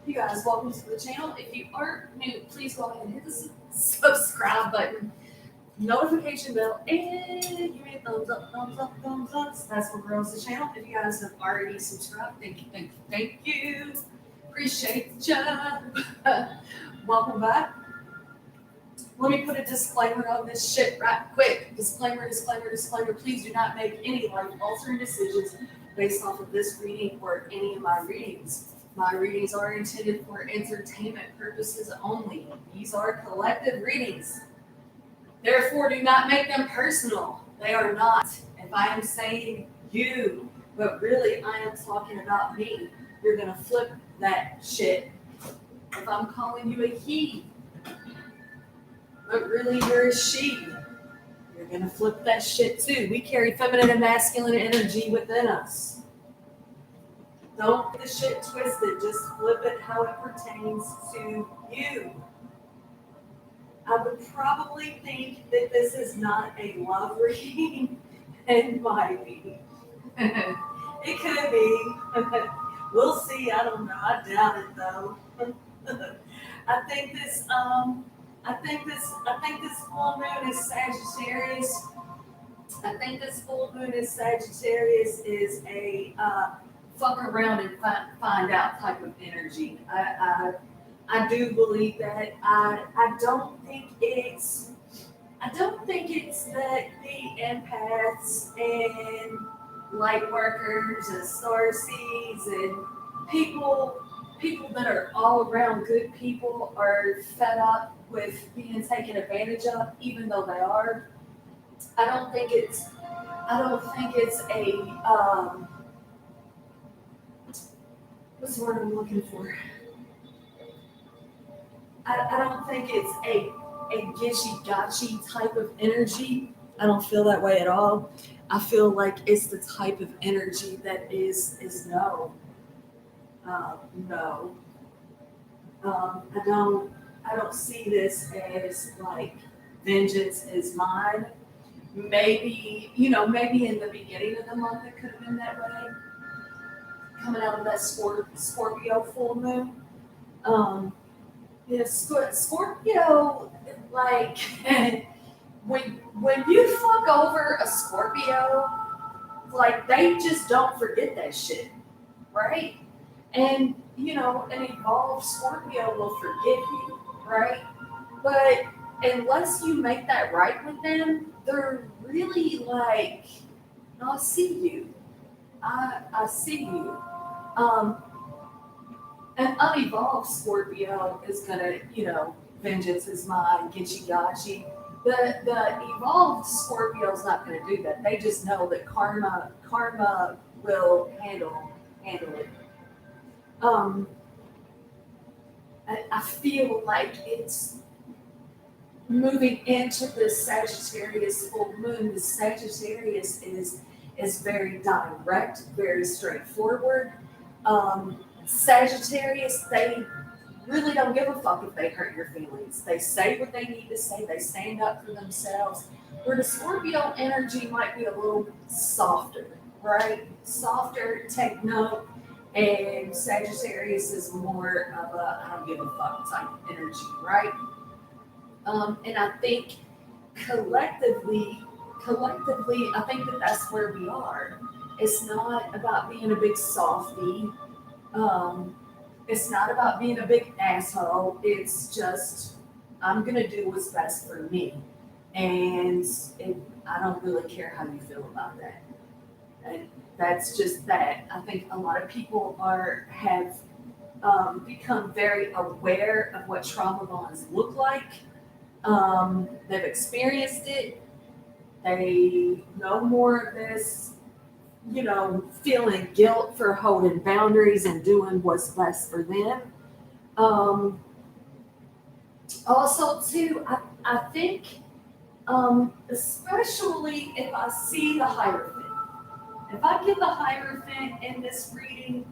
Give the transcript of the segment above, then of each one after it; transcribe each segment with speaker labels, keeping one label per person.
Speaker 1: You guys, welcome to the channel. If you are new, please go ahead and hit the subscribe button, notification bell, and give me a thumbs up, thumbs up, thumbs up. That's what grows the channel. If you guys have already subscribed, thank you, thank you, thank you. Appreciate ya. Welcome back. Let me put a disclaimer on this shit right quick. Disclaimer, disclaimer, disclaimer. Please do not make any life-altering decisions based off of this reading or any of my readings. My readings are intended for entertainment purposes only. These are collective readings. Therefore, do not make them personal. They are not. If I am saying you, but really I am talking about me, you're going to flip that shit. If I'm calling you a he, but really you're a she, you're going to flip that shit too. We carry feminine and masculine energy within us. Don't get the shit twisted. Just flip it how it pertains to you. I would probably think that this is not a love reading. It might be. It could be. We'll see. I don't know. I doubt it though. I think this full moon is Sagittarius. I think this full moon is Sagittarius is a fuck around and find out type of energy. I do believe that. I don't think it's that the empaths and light workers and starseeds and people that are all around good people are fed up with being taken advantage of, even though they are. I don't think it's a what's the word I'm looking for? I don't think it's a gitchy-gotchy type of energy. I don't feel that way at all. I feel like it's the type of energy that is no. No. I don't see this as like vengeance is mine. Maybe in the beginning of the month it could have been that way. Coming out of that Scorpio full moon. Scorpio, like, when you fuck over a Scorpio, like, they just don't forget that shit, right? And, an evolved Scorpio will forgive you, right? But unless you make that right with them, they're really like, no, I see you. I see you. An unevolved Scorpio is gonna, vengeance is mine, getchy gotchy. The evolved Scorpio is not gonna do that. They just know that karma will handle it. I feel like it's moving into the Sagittarius full moon. The Sagittarius is very direct, very straightforward. Sagittarius, they really don't give a fuck if they hurt your feelings. They say what they need to say. They stand up for themselves. Where the Scorpio energy might be a little softer, right? Softer, take note. And Sagittarius is more of a I don't give a fuck type of energy, right? And I think collectively, I think that that's where we are. It's not about being a big softie. It's not about being a big asshole. It's just, I'm going to do what's best for me. And I don't really care how you feel about that. And that's just that. I think a lot of people have become very aware of what trauma bonds look like. They've experienced it. They know more of this, feeling guilt for holding boundaries and doing what's best for them. Also, too, I think, especially if I see the Hierophant, if I get the Hierophant in this reading,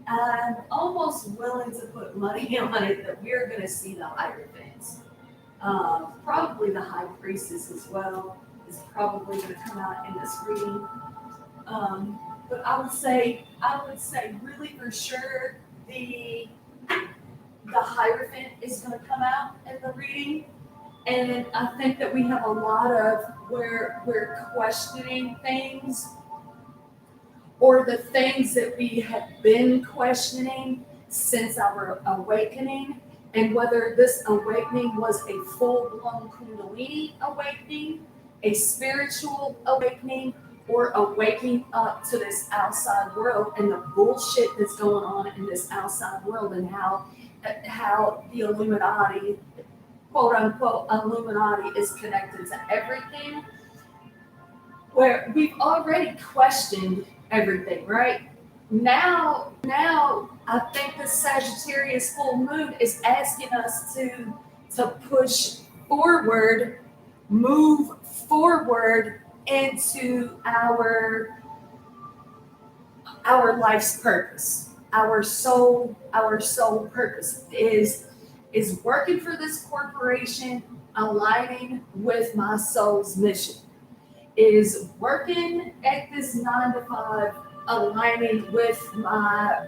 Speaker 1: I'm almost willing to put money on it that we're going to see the Hierophants. Probably the High Priestess as well is probably going to come out in this reading. But I would say really for sure the the Hierophant is going to come out in the reading. And I think that we have a lot of where we're questioning things, or the things that we have been questioning since our awakening, and whether this awakening was a full-blown Kundalini awakening, a spiritual awakening, or a waking up to this outside world and the bullshit that's going on in this outside world, and how the Illuminati, quote unquote Illuminati, is connected to everything, where we've already questioned everything, right? Now I think the Sagittarius full moon is asking us to push forward, move forward into our life's purpose. Our soul purpose is working for this corporation, aligning with my soul's mission. Is working at this 9 to 5, aligning with my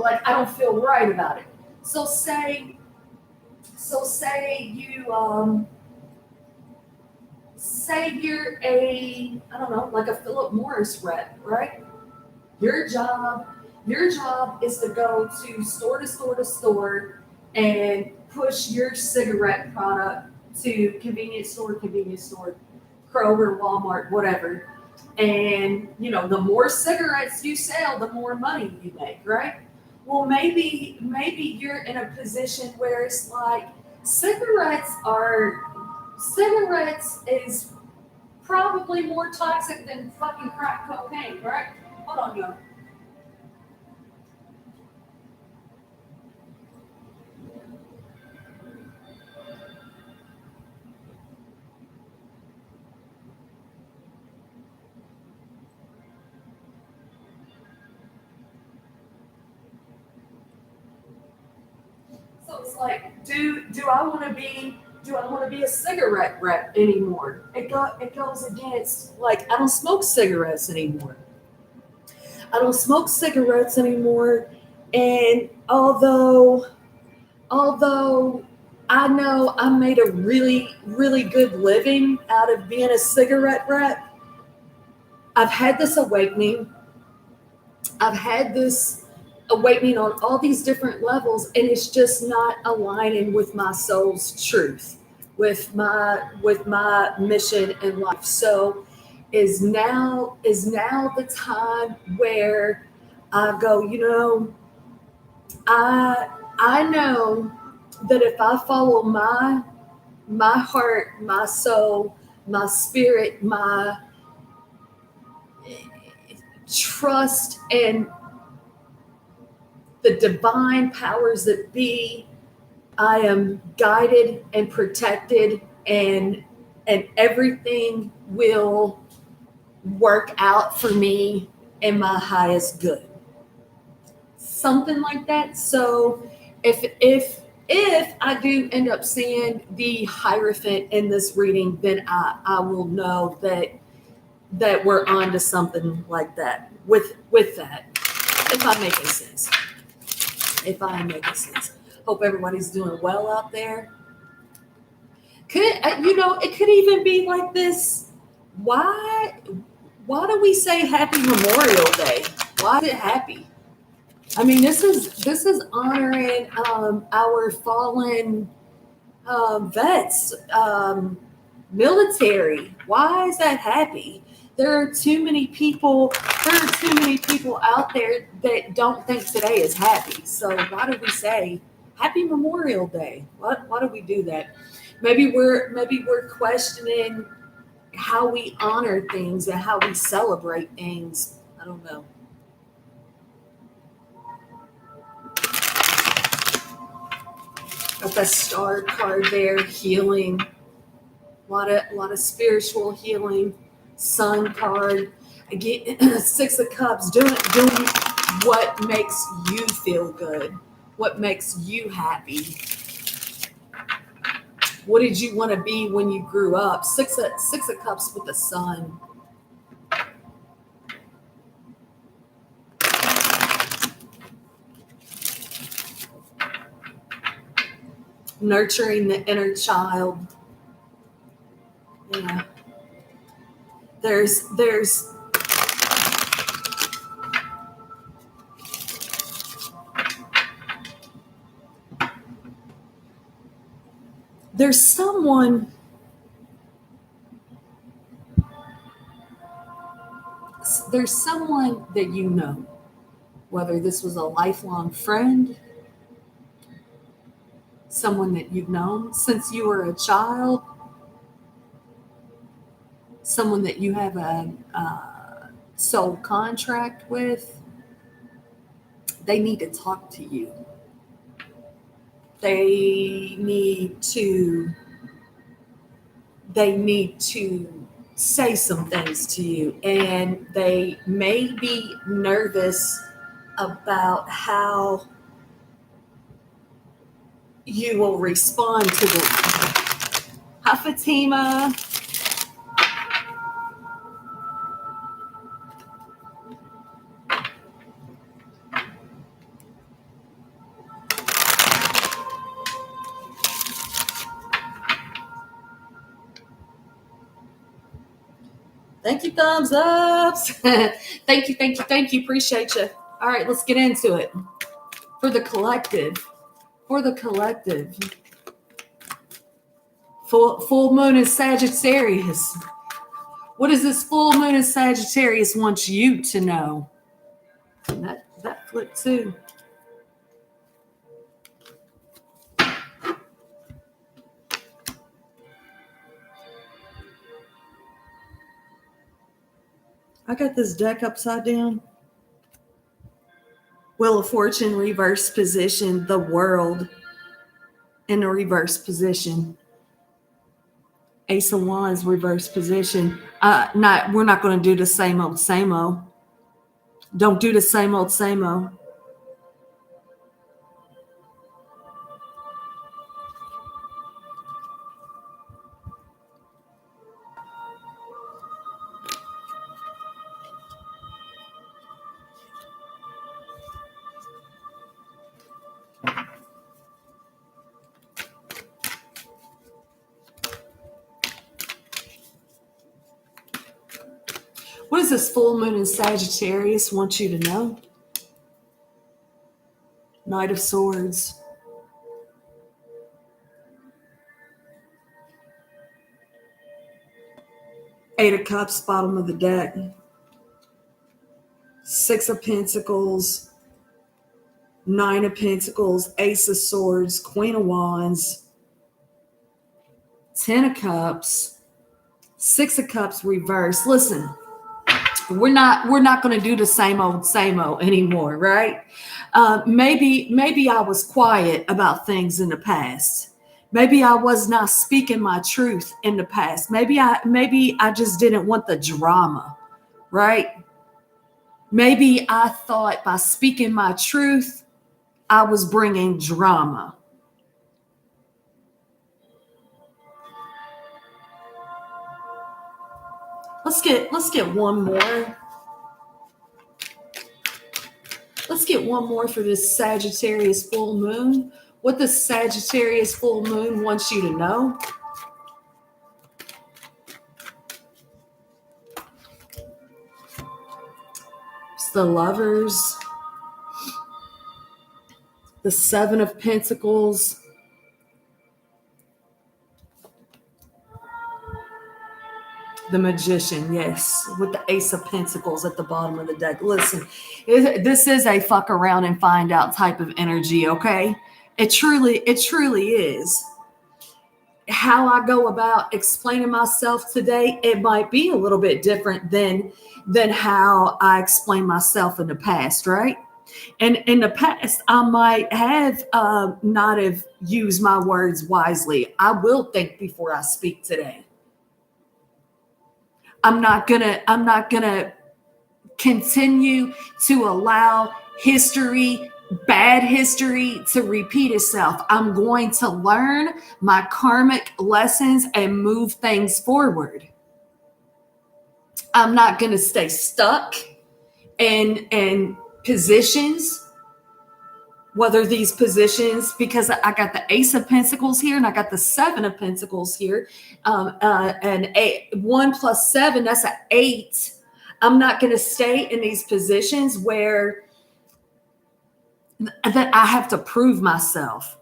Speaker 1: I don't feel right about it. So say you're I don't know, like a Philip Morris rep, right? Your job is to go to store to store to store and push your cigarette product to convenience store, Kroger, Walmart, whatever. And the more cigarettes you sell, the more money you make, right? Well, maybe you're in a position where it's like cigarettes is probably more toxic than fucking crack cocaine, right? Hold on, y'all. So it's like, do I want to be a cigarette rep anymore? It goes against, like, I don't smoke cigarettes anymore. And although I know I made a really, really good living out of being a cigarette rep, I've had this awakening. On all these different levels, and it's just not aligning with my soul's truth, with my mission in life. So is now the time where I go, I know that if I follow my heart, my soul, my spirit, my trust, and the divine powers that be, I am guided and protected, and everything will work out for me in my highest good. Something like that. So if I do end up seeing the Hierophant in this reading, then I will know that we're on to something like that with that, if I'm making sense. Hope everybody's doing well out there. It could even be like this. Why do we say Happy Memorial Day? Why is it happy? I mean, this is honoring our fallen vets, military. Why is that happy? There are too many people out there that don't think today is happy. So why do we say Happy Memorial Day? Why do we do that? Maybe we're questioning how we honor things and how we celebrate things. I don't know. Got that star card there, healing. A lot of spiritual healing. Sun card. Again, 6 of Cups, doing what makes you feel good, what makes you happy. What did you want to be when you grew up? Six of Cups with the Sun. nurturing the inner child. Yeah. There's someone that you know, whether this was a lifelong friend, someone that you've known since you were a child, someone that you have a soul contract with. They need to talk to you. They need to say some things to you, and they may be nervous about how you will respond to them. Hi, Fatima. Thank you, thumbs ups. Thank you. Appreciate you. All right, let's get into it. For the collective. Full moon in Sagittarius. What does this full moon in Sagittarius want you to know? And that flipped too. I got this deck upside down. Wheel of Fortune, reverse position. The World in a reverse position. Ace of Wands, reverse position. We're not going to do the same old. Don't do the same old. What does this full moon in Sagittarius want you to know? Knight of Swords. Eight of Cups, bottom of the deck. Six of Pentacles. Nine of Pentacles. Ace of Swords. Queen of Wands. 10 of Cups. 6 of Cups reversed. Listen, we're not going to do the same old anymore, right? Maybe I was quiet about things in the past. Maybe I was not speaking my truth in the past. Maybe I just didn't want the drama, right? Maybe I thought by speaking my truth, I was bringing drama. Let's get one more. Let's get one more for this Sagittarius full moon. What the Sagittarius full moon wants you to know. It's the Lovers. The Seven of Pentacles. The Magician, yes, with the Ace of Pentacles at the bottom of the deck. Listen, this is a fuck around and find out type of energy, okay? It truly is. How I go about explaining myself today, it might be a little bit different than how I explain myself in the past, right? And in the past, I might have not have used my words wisely. I will think before I speak today. I'm not gonna continue to allow bad history to repeat itself. I'm going to learn my karmic lessons and move things forward. I'm not gonna stay stuck in positions whether these positions, because I got the Ace of Pentacles here and I got the Seven of Pentacles here, and 1 + 7, that's an 8. I'm not going to stay in these positions where that I have to prove myself.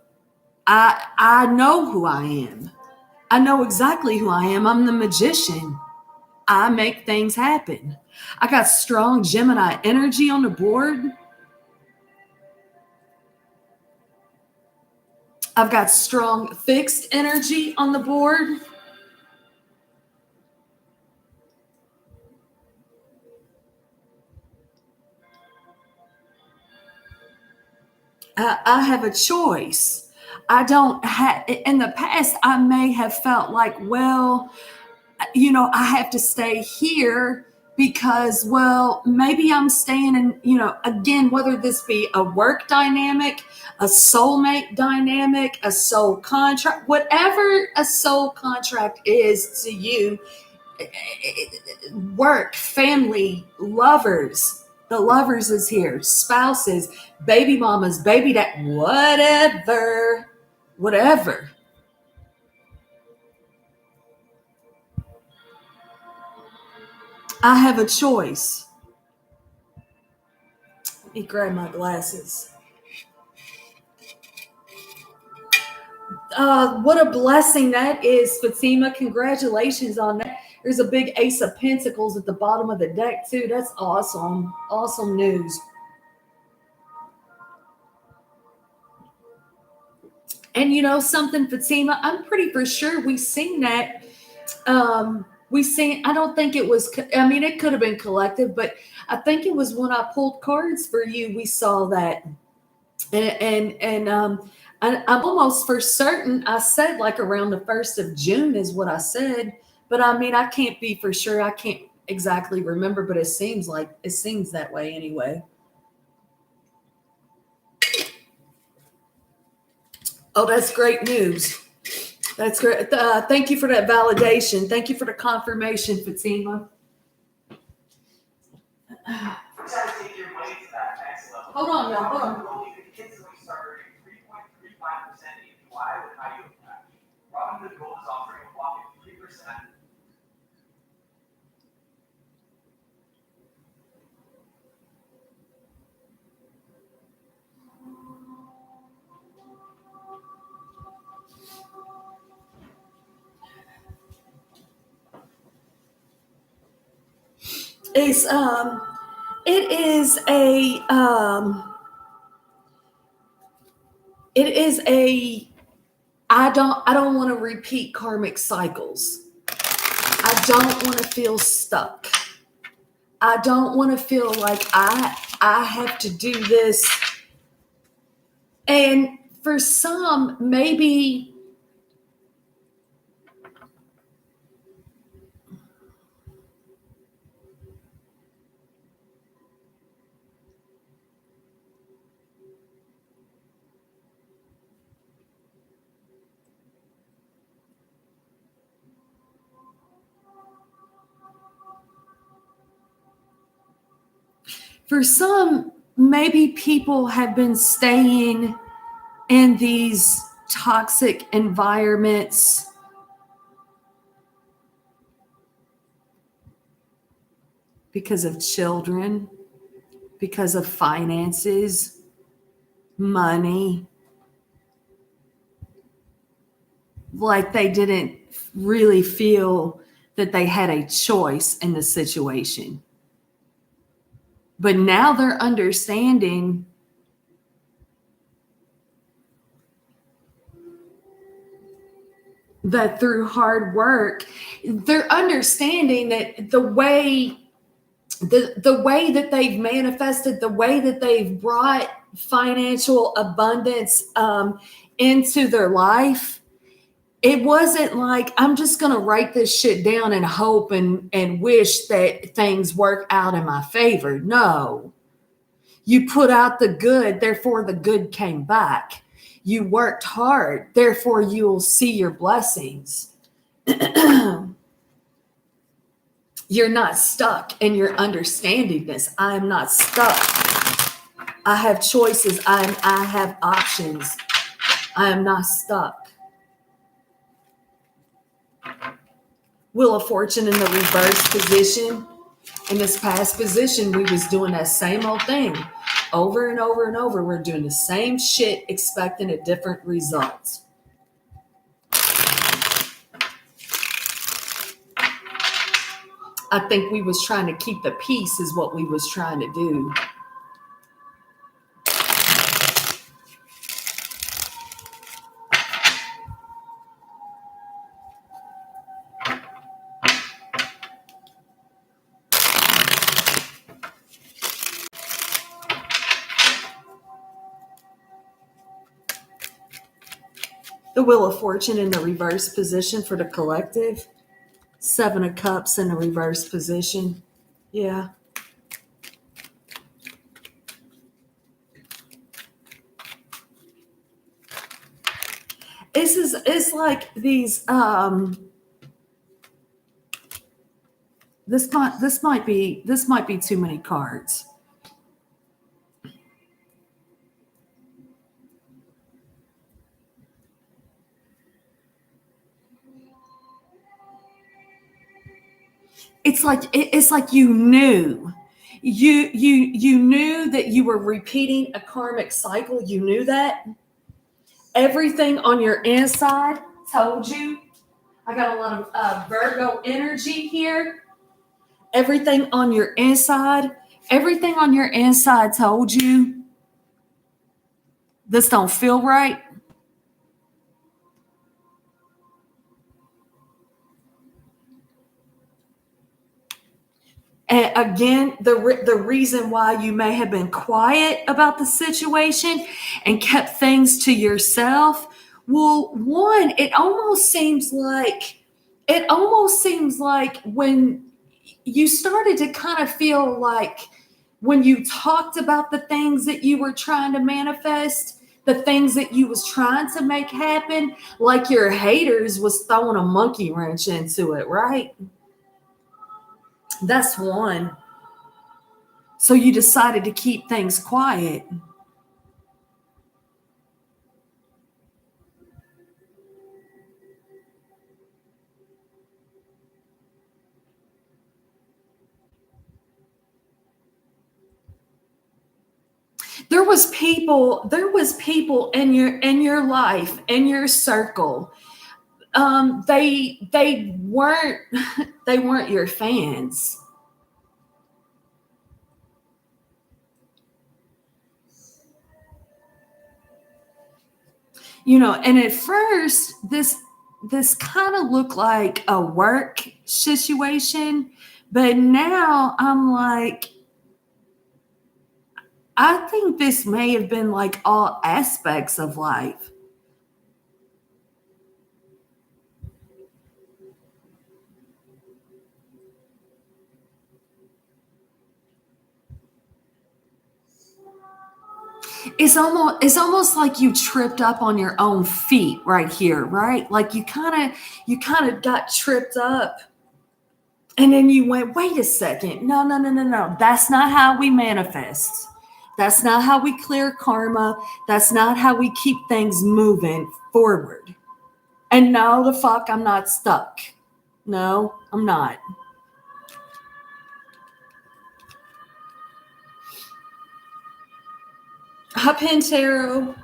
Speaker 1: I know who I am. I know exactly who I am. I'm the magician. I make things happen. I got strong Gemini energy on the board. I've got strong fixed energy on the board. I have a choice. I don't have, in the past, I may have felt like, well, I have to stay here because, well, maybe I'm staying in, again, whether this be a work dynamic, a soulmate dynamic, a soul contract, whatever a soul contract is to you, work, family, lovers. The lovers is here, spouses, baby mamas, baby dad, whatever. I have a choice. Let me grab my glasses. What a blessing that is, Fatima. Congratulations on that. There's a big Ace of Pentacles at the bottom of the deck, too. That's awesome. Awesome news. And you know something, Fatima? I'm pretty for sure we've seen that. I don't think it was, it could have been collective, but I think it was when I pulled cards for you, we saw that. I'm almost for certain I said like around the 1st of June is what I said, but I can't be for sure. I can't exactly remember, but it seems that way anyway. Oh, that's great news. That's great. Thank you for that validation. Thank you for the confirmation, Fatima. Hold on, y'all. Hold on. I don't want to repeat karmic cycles. I don't want to feel stuck. I don't want to feel like I have to do this. And for some, maybe people have been staying in these toxic environments because of children, because of finances, money. Like they didn't really feel that they had a choice in the situation. But now they're understanding that through hard work, they're understanding that the way that they've manifested, the way that they've brought financial abundance into their life, it wasn't like, I'm just going to write this shit down and hope and wish that things work out in my favor. No. You put out the good, therefore the good came back. You worked hard, therefore you'll see your blessings. You're not stuck and you're understanding this. I'm not stuck. I have choices. I have options. I am not stuck. Wheel of Fortune in the reverse position. In this past position, we was doing that same old thing over and over and over. We're doing the same shit, expecting a different result. I think we was trying to keep the peace is what we was trying to do. The Wheel of Fortune in the reverse position for the collective. Seven of Cups in the reverse position. Yeah. It's like these this might be too many cards. It's like you knew. You knew that you were repeating a karmic cycle. You knew that. Everything on your inside told you. I got a lot of Virgo energy here. Everything on your inside told you this don't feel right. And again, the reason why you may have been quiet about the situation and kept things to yourself, well, one, it almost seems like when you started to kind of feel like when you talked about the things that you were trying to manifest, the things that you was trying to make happen, like your haters was throwing a monkey wrench into it, right? That's one. So you decided to keep things quiet. There was people in your life, in your circle. They weren't they weren't your fans. And at first this kind of looked like a work situation, but now I'm like, I think this may have been like all aspects of life. It's almost like you tripped up on your own feet right here, right? Like you kind of got tripped up, and then you went, wait a second. No, no, no, no, no. That's not how we manifest. That's not how we clear karma. That's not how we keep things moving forward. And no, the fuck, I'm not stuck. No, I'm not. Hop in, Tarot.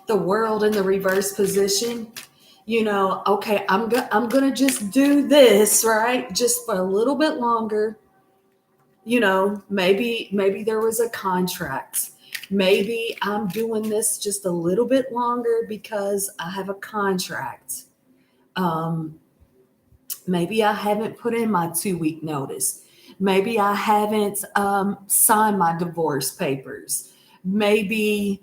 Speaker 1: The World in the reverse position. Okay, I'm gonna just do this, right? Just for a little bit longer. Maybe there was a contract. Maybe I'm doing this just a little bit longer because I have a contract. Um, Maybe I haven't put in my 2 week notice. Maybe I haven't signed my divorce papers. Maybe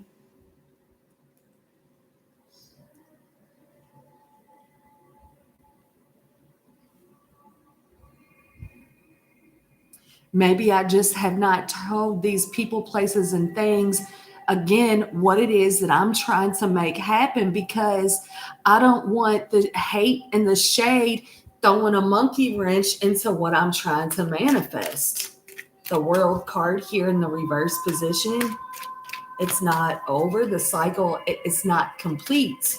Speaker 1: I just have not told these people, places, and things again, what it is that I'm trying to make happen, because I don't want the hate and the shade throwing a monkey wrench into what I'm trying to manifest. The world card here in the reverse position, it's not over. The cycle, it's not complete.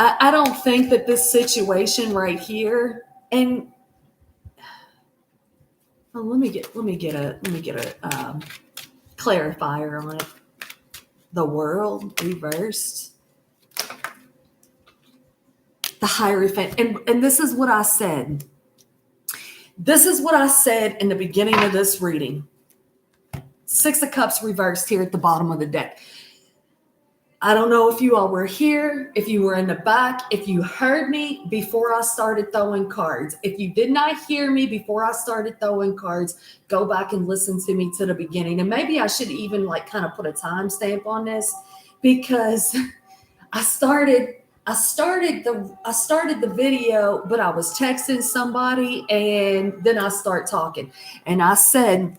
Speaker 1: I don't think that this situation right here, and let me get a clarifier on it. The world reversed, the Hierophant, and this is what I said. This is what I said in the beginning of this reading. Six of Cups reversed here at the bottom of the deck. I don't know if you all were here, if you were in the back, if you heard me before I started throwing cards. If you did not hear me before I started throwing cards, go back and listen to me to the beginning. And maybe I should even like kind of put a timestamp on this, because I started the video, but I was texting somebody and then I start talking. And I said,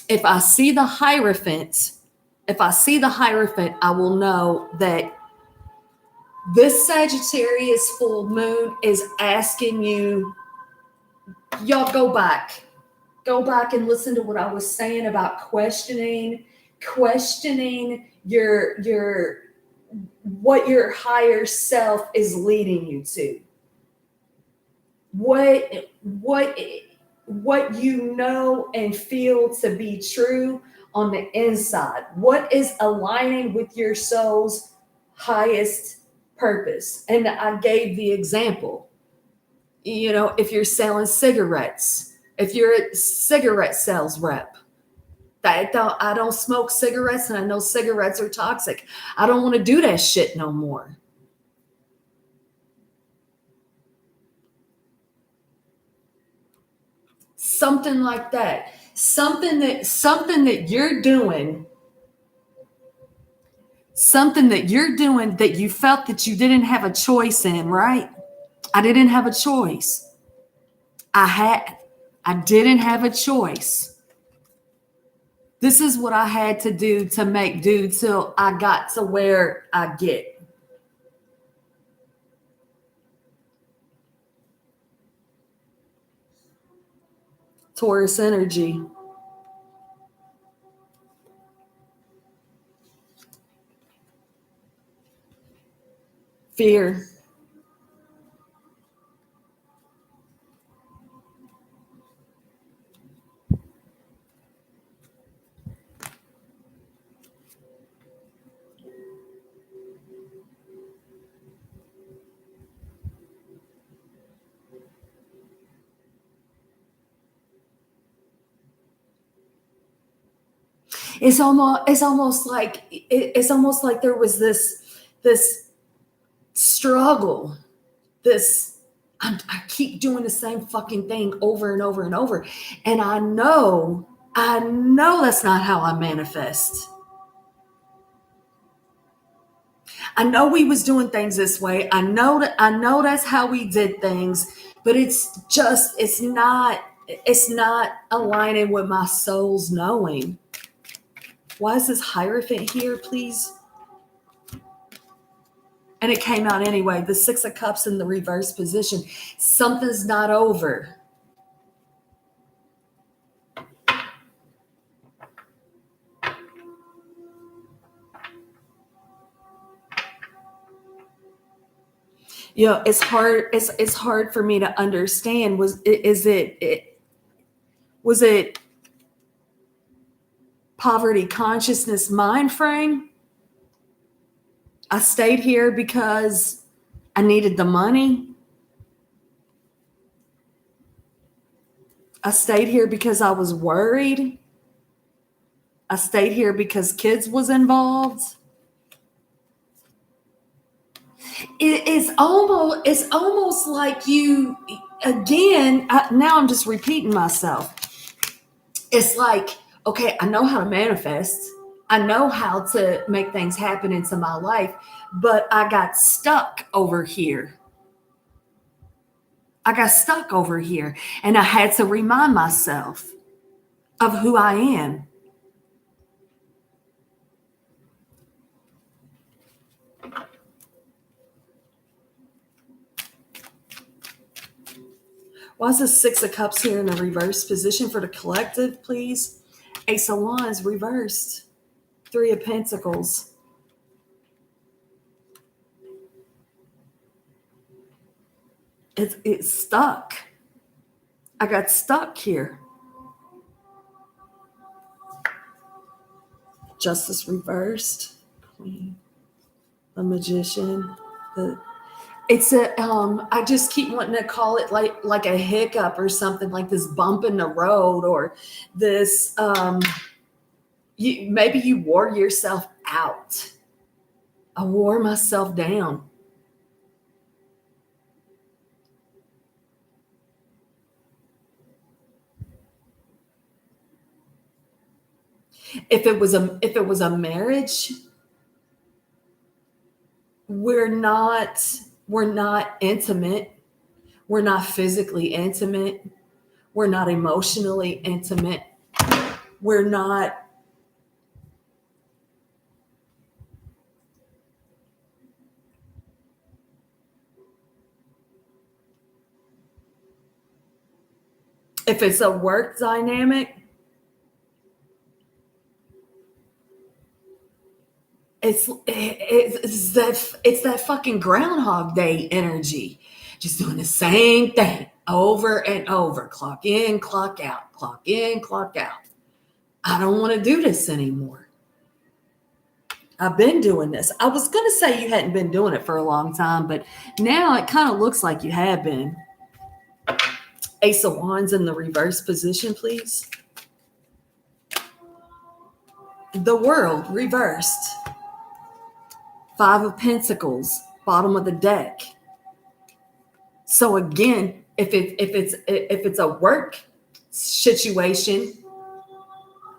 Speaker 1: if I see the Hierophant, I will know that this Sagittarius full moon is asking you, y'all go back and listen to what I was saying about questioning your what your higher self is leading you to. What you know and feel to be true on the inside. What is aligning with your soul's highest purpose? And I gave the example. If you're selling cigarettes, if you're a cigarette sales rep, I don't smoke cigarettes, and I know cigarettes are toxic. I don't want to do that shit no more. Something like that. Something that you're doing that you felt that you didn't have a choice in, right? I didn't have a choice. I didn't have a choice. This is what I had to do to make do till I got to where I get. Taurus energy. Fear. It's almost like there was this struggle. I keep doing the same fucking thing over and over and over, and I know that's not how I manifest. I know we was doing things this way. I know that's how we did things, but it's not aligning with my soul's knowing. Why is this Hierophant here, please? And it came out anyway. The Six of Cups in the reverse position. Something's not over. It's hard. It's hard for me to understand. Was it poverty consciousness mind frame? I stayed here because I needed the money. I stayed here because I was worried. I stayed here because kids was involved. It's almost like you, again, now I'm just repeating myself. It's like, okay, I know how to manifest. I know how to make things happen into my life, but I got stuck over here. I got stuck over here and I had to remind myself of who I am. Why is the Six of Cups here in the reverse position for the collective, please? Ace of Wands reversed. Three of Pentacles. It's stuck. I got stuck here. Justice reversed. Queen. The Magician. It's a I just keep wanting to call it like a hiccup or something, like this bump in the road, or this maybe you wore yourself out. I wore myself down. If it was a marriage, we're not intimate. We're not physically intimate. We're not emotionally intimate. We're not if it's a work dynamic, it's that fucking Groundhog Day energy, just doing the same thing over and over. Clock in, clock out. Clock in, clock out. I don't want to do this anymore. I've been doing this. I was going to say you hadn't been doing it for a long time, but now it kind of looks like you have been. Ace of Wands in the reverse position, please. The World reversed. Five of Pentacles, bottom of the deck. So again, if it's a work situation,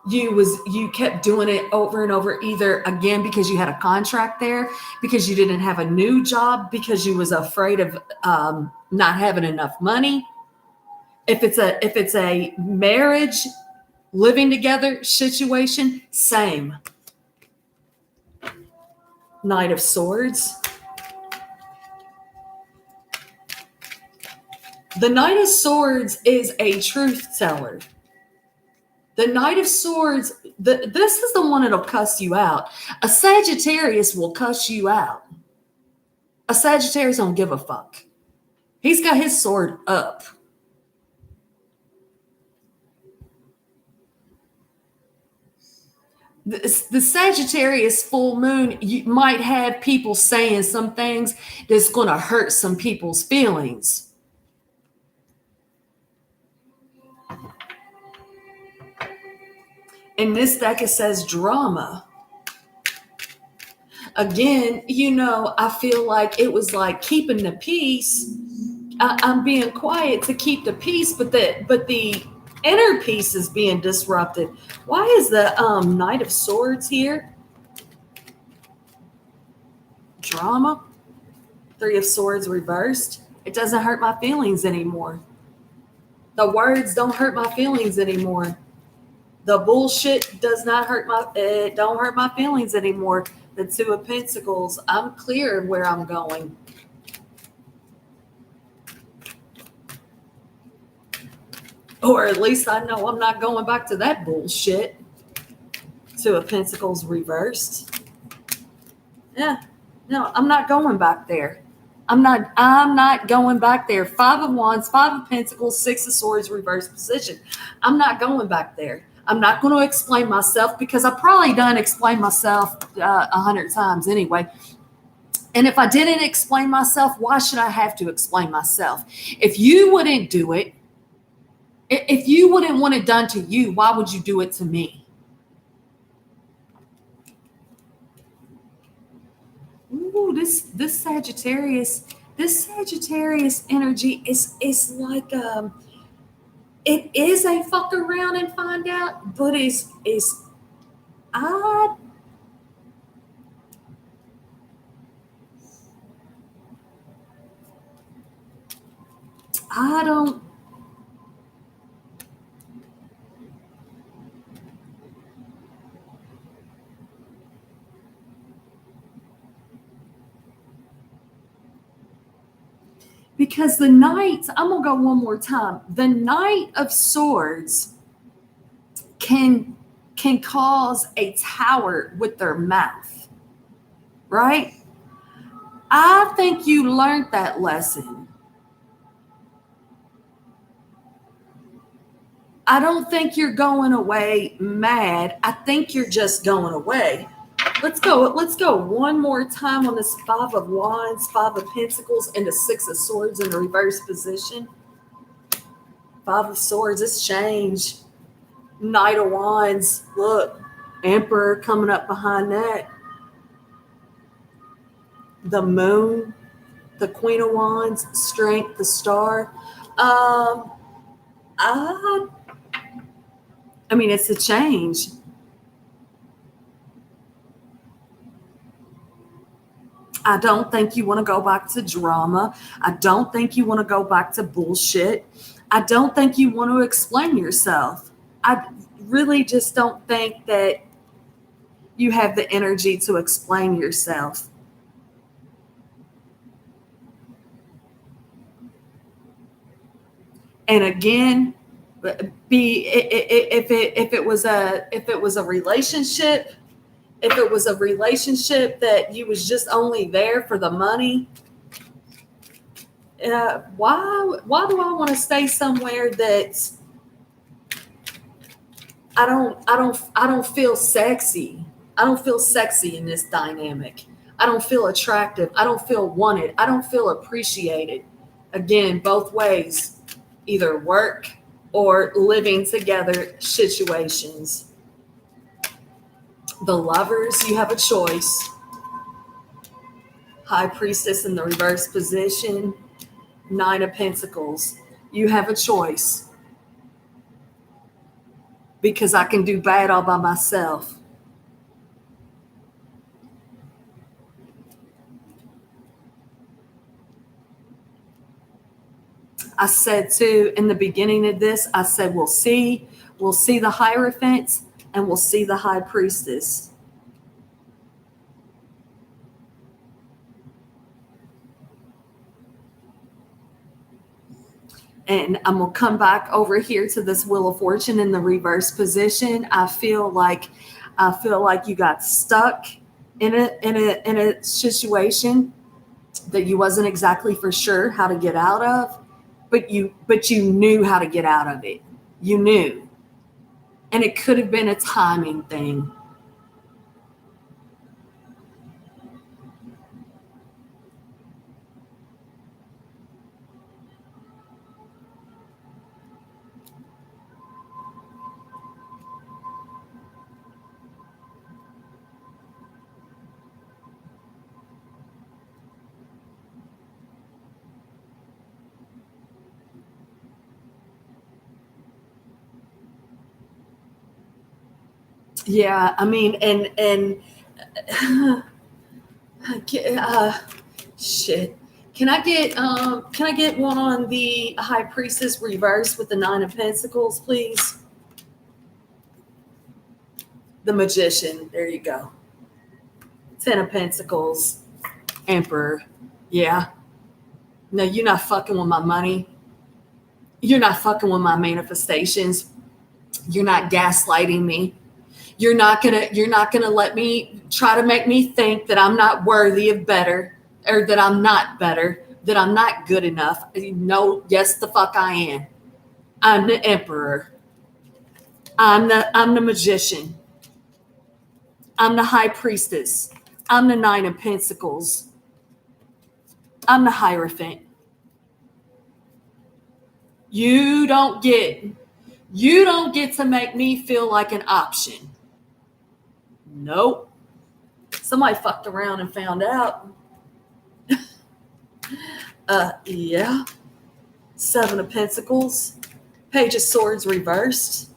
Speaker 1: you kept doing it over and over, either again because you had a contract there, because you didn't have a new job, because you was afraid of not having enough money. If it's a marriage, living together situation, same. Knight of Swords. The Knight of Swords is a truth teller. The Knight of Swords, this is the one that'll cuss you out. A Sagittarius will cuss you out. A Sagittarius don't give a fuck. He's got his sword up. The Sagittarius full moon, you might have people saying some things that's going to hurt some people's feelings. In this deck, it says drama. Again, I feel like it was like keeping the peace. I'm being quiet to keep the peace, but the inner peace is being disrupted. Why is the Knight of Swords here? Drama. Three of Swords reversed. It doesn't hurt my feelings anymore. The words don't hurt my feelings anymore. The bullshit don't hurt my feelings anymore. The Two of Pentacles. I'm clear where I'm going. Or at least I know I'm not going back to that bullshit. Two of Pentacles reversed. Yeah. No, I'm not going back there. I'm not going back there. Five of Wands, Five of Pentacles, Six of Swords, reverse position. I'm not going back there. I'm not going to explain myself, because I probably done explain myself 100 times anyway. And if I didn't explain myself, why should I have to explain myself? If you wouldn't do it, if you wouldn't want it done to you, why would you do it to me? Ooh, this Sagittarius energy is like it is a fuck around and find out, but it's I I don't. Because the Knight, I'm going to go one more time. The Knight of Swords can cause a tower with their mouth, right? I think you learned that lesson. I don't think you're going away mad. I think you're just going away. Let's go one more time on this 5 of Wands, 5 of Pentacles, and the 6 of Swords in the reverse position. 5 of Swords, it's change. Knight of Wands, look, Emperor coming up behind that. The Moon, the Queen of Wands, Strength, the Star. I mean, it's a change. I don't think you want to go back to drama. I don't think you want to go back to bullshit. I don't think you want to explain yourself. I really just don't think that you have the energy to explain yourself. And again, if it was a relationship, if it was a relationship that you was just only there for the money, why do I want to stay somewhere that I don't feel sexy? I don't feel sexy in this dynamic. I don't feel attractive. I don't feel wanted. I don't feel appreciated. Again, both ways, either work or living together situations. The Lovers, you have a choice. High Priestess in the reverse position. 9 of Pentacles, you have a choice. Because I can do bad all by myself. I said too in the beginning of this, I said we'll see the Hierophant and we'll see the High Priestess. And I'm going to come back over here to this Wheel of Fortune in the reverse position. I feel like you got stuck in a situation that you wasn't exactly for sure how to get out of, but you knew how to get out of it. You knew. And it could have been a timing thing. Yeah, I mean, and shit. Can I get one on the High Priestess reverse with the 9 of Pentacles, please? The Magician. There you go. 10 of Pentacles. Emperor. Yeah. No, you're not fucking with my money. You're not fucking with my manifestations. You're not gaslighting me. You're not gonna let me try to make me think that I'm not worthy of better, or that I'm not better, that I'm not good enough. No, yes, the fuck I am. I'm the Emperor. I'm the Magician. I'm the High Priestess. I'm the 9 of Pentacles. I'm the Hierophant. You don't get to make me feel like an option. Nope. Somebody fucked around and found out. Yeah. 7 of Pentacles. Page of Swords reversed.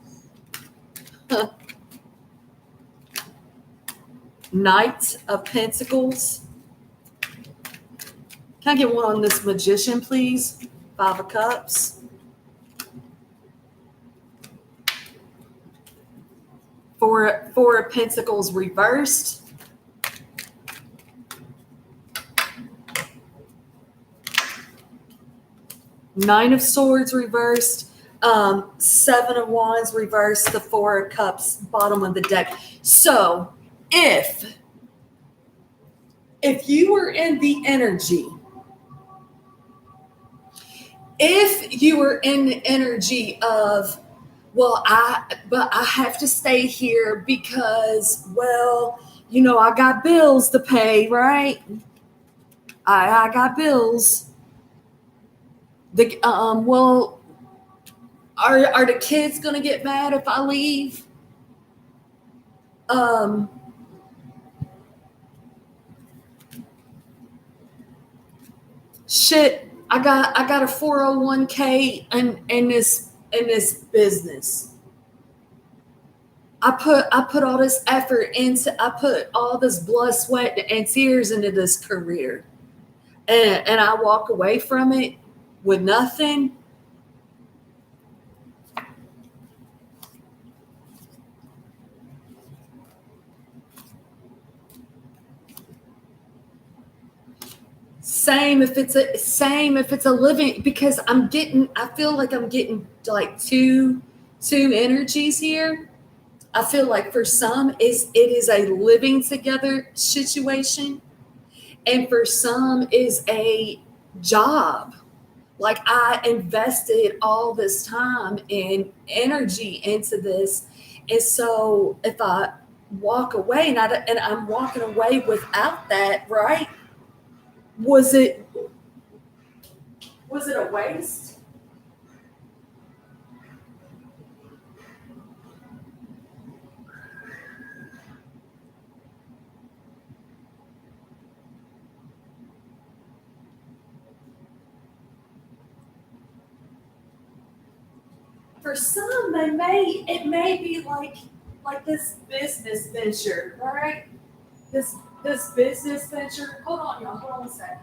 Speaker 1: Knight of Pentacles. Can I get one on this Magician, please? Five of Cups. Four of Pentacles reversed. Nine of Swords reversed. Seven of Wands reversed. The Four of Cups, bottom of the deck. So if you were in the energy, if you were in the energy of, well, I have to stay here because, well, you know, I got bills to pay, right? I got bills. Well, are the kids gonna get mad if I leave? Shit, I got a 401k in this business. I put all this effort into, I put all this blood, sweat, and tears into this career. And I walk away from it with nothing. Same if it's a living, because I feel like I'm getting like two energies here. I feel like for some it is a living together situation, and for some is a job. Like, I invested all this time and energy into this, and so if I walk away and I'm walking away without that, right? Was it a waste? For some, it may be like this business venture, right? This business venture. Hold on, y'all. Hold on a second.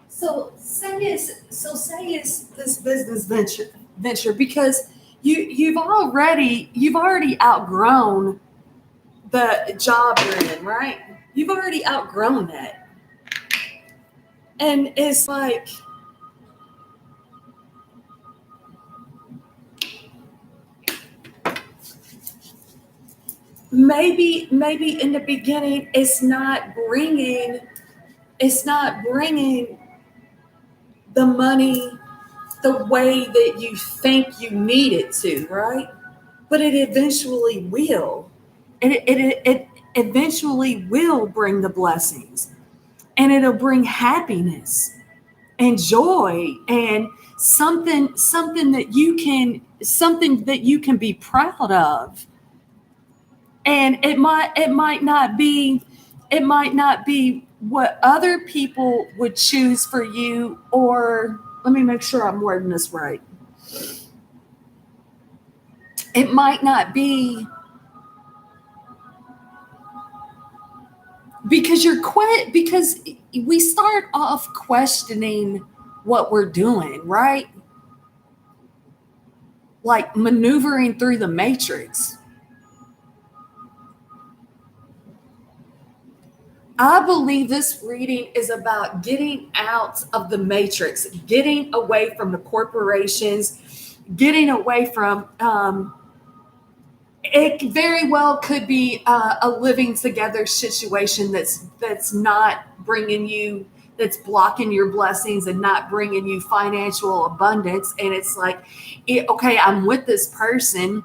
Speaker 1: So say it's this business venture because you've already outgrown the job you're in, right? You've already outgrown that. And it's like, maybe in the beginning it's not bringing the money the way that you think you need it to, right? But it eventually will. It eventually will bring the blessings, and it'll bring happiness and joy and something that you can be proud of. And it might not be what other people would choose for you, or let me make sure I'm wording this right. It might not be because because we start off questioning what we're doing, right? Like maneuvering through the matrix. I believe this reading is about getting out of the matrix, getting away from the corporations, getting away from. It very well could be a living together situation that's not bringing you, that's blocking your blessings and not bringing you financial abundance. And it's like, okay, I'm with this person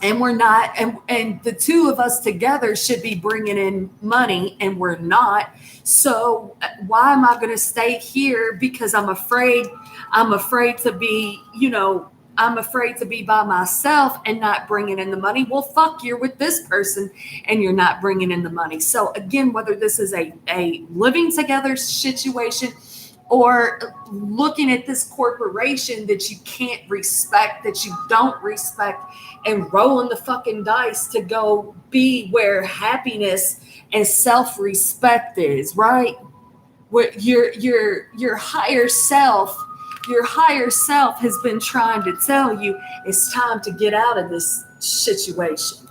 Speaker 1: and we're not, and the two of us together should be bringing in money and we're not. So why am I going to stay here? Because I'm afraid to be, I'm afraid to be by myself and not bringing in the money. Well, fuck, you're with this person and you're not bringing in the money. So again, whether this is a living together situation or looking at this corporation that you can't respect, that you don't respect, and rolling the fucking dice to go be where happiness and self-respect is, right? Where your higher self has been trying to tell you it's time to get out of this situation.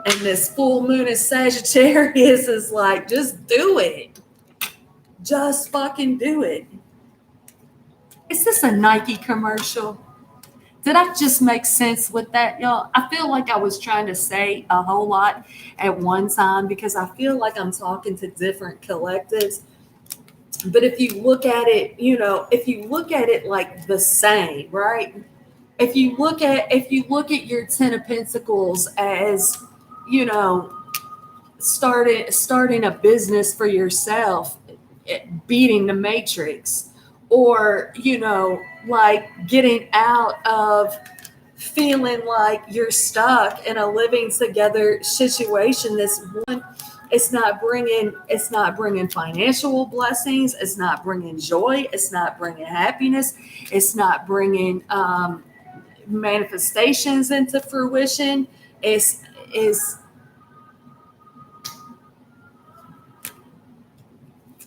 Speaker 1: And this full moon in Sagittarius is like, just do it. Just fucking do it. Is this a Nike commercial? Did I just make sense with that, y'all? I feel like I was trying to say a whole lot at one time because I feel like I'm talking to different collectives. But if you look at it, if you look at it like the same, right? If you look at your 10 of Pentacles as, you know, starting a business for yourself, beating the matrix, or like getting out of feeling like you're stuck in a living together situation. This one, it's not bringing financial blessings, it's not bringing joy, it's not bringing happiness, it's not bringing manifestations into fruition. Is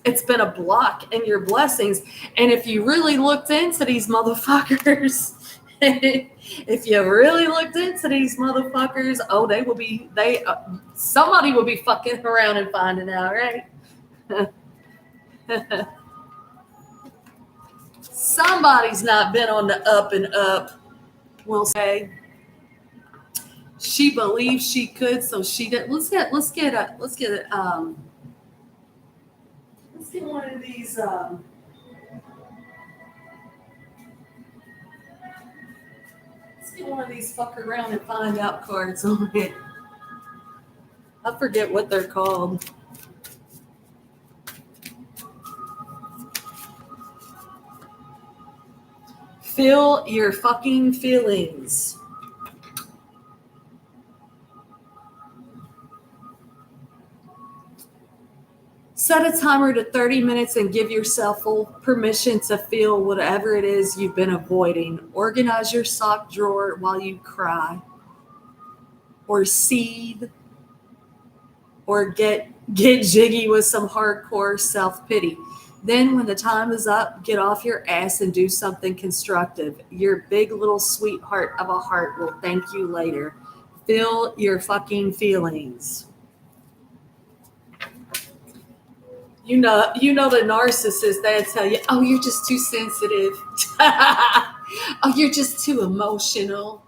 Speaker 1: It's been a block in your blessings. And if you really looked into these motherfuckers, if you really looked into these motherfuckers, oh, somebody will be fucking around and finding out, right? Somebody's not been on the up and up, we'll say. She believed she could, so she did. Let's get one of these. Let's get one of these fuck around and find out cards on it. I forget what they're called. Feel your fucking feelings. Set a timer to 30 minutes and give yourself full permission to feel whatever it is you've been avoiding. Organize your sock drawer while you cry, or seethe, or get jiggy with some hardcore self-pity. Then when the time is up, get off your ass and do something constructive. Your big little sweetheart of a heart will thank you later. Feel your fucking feelings. You know the narcissist, they'll tell you, oh, you're just too sensitive. Oh, you're just too emotional.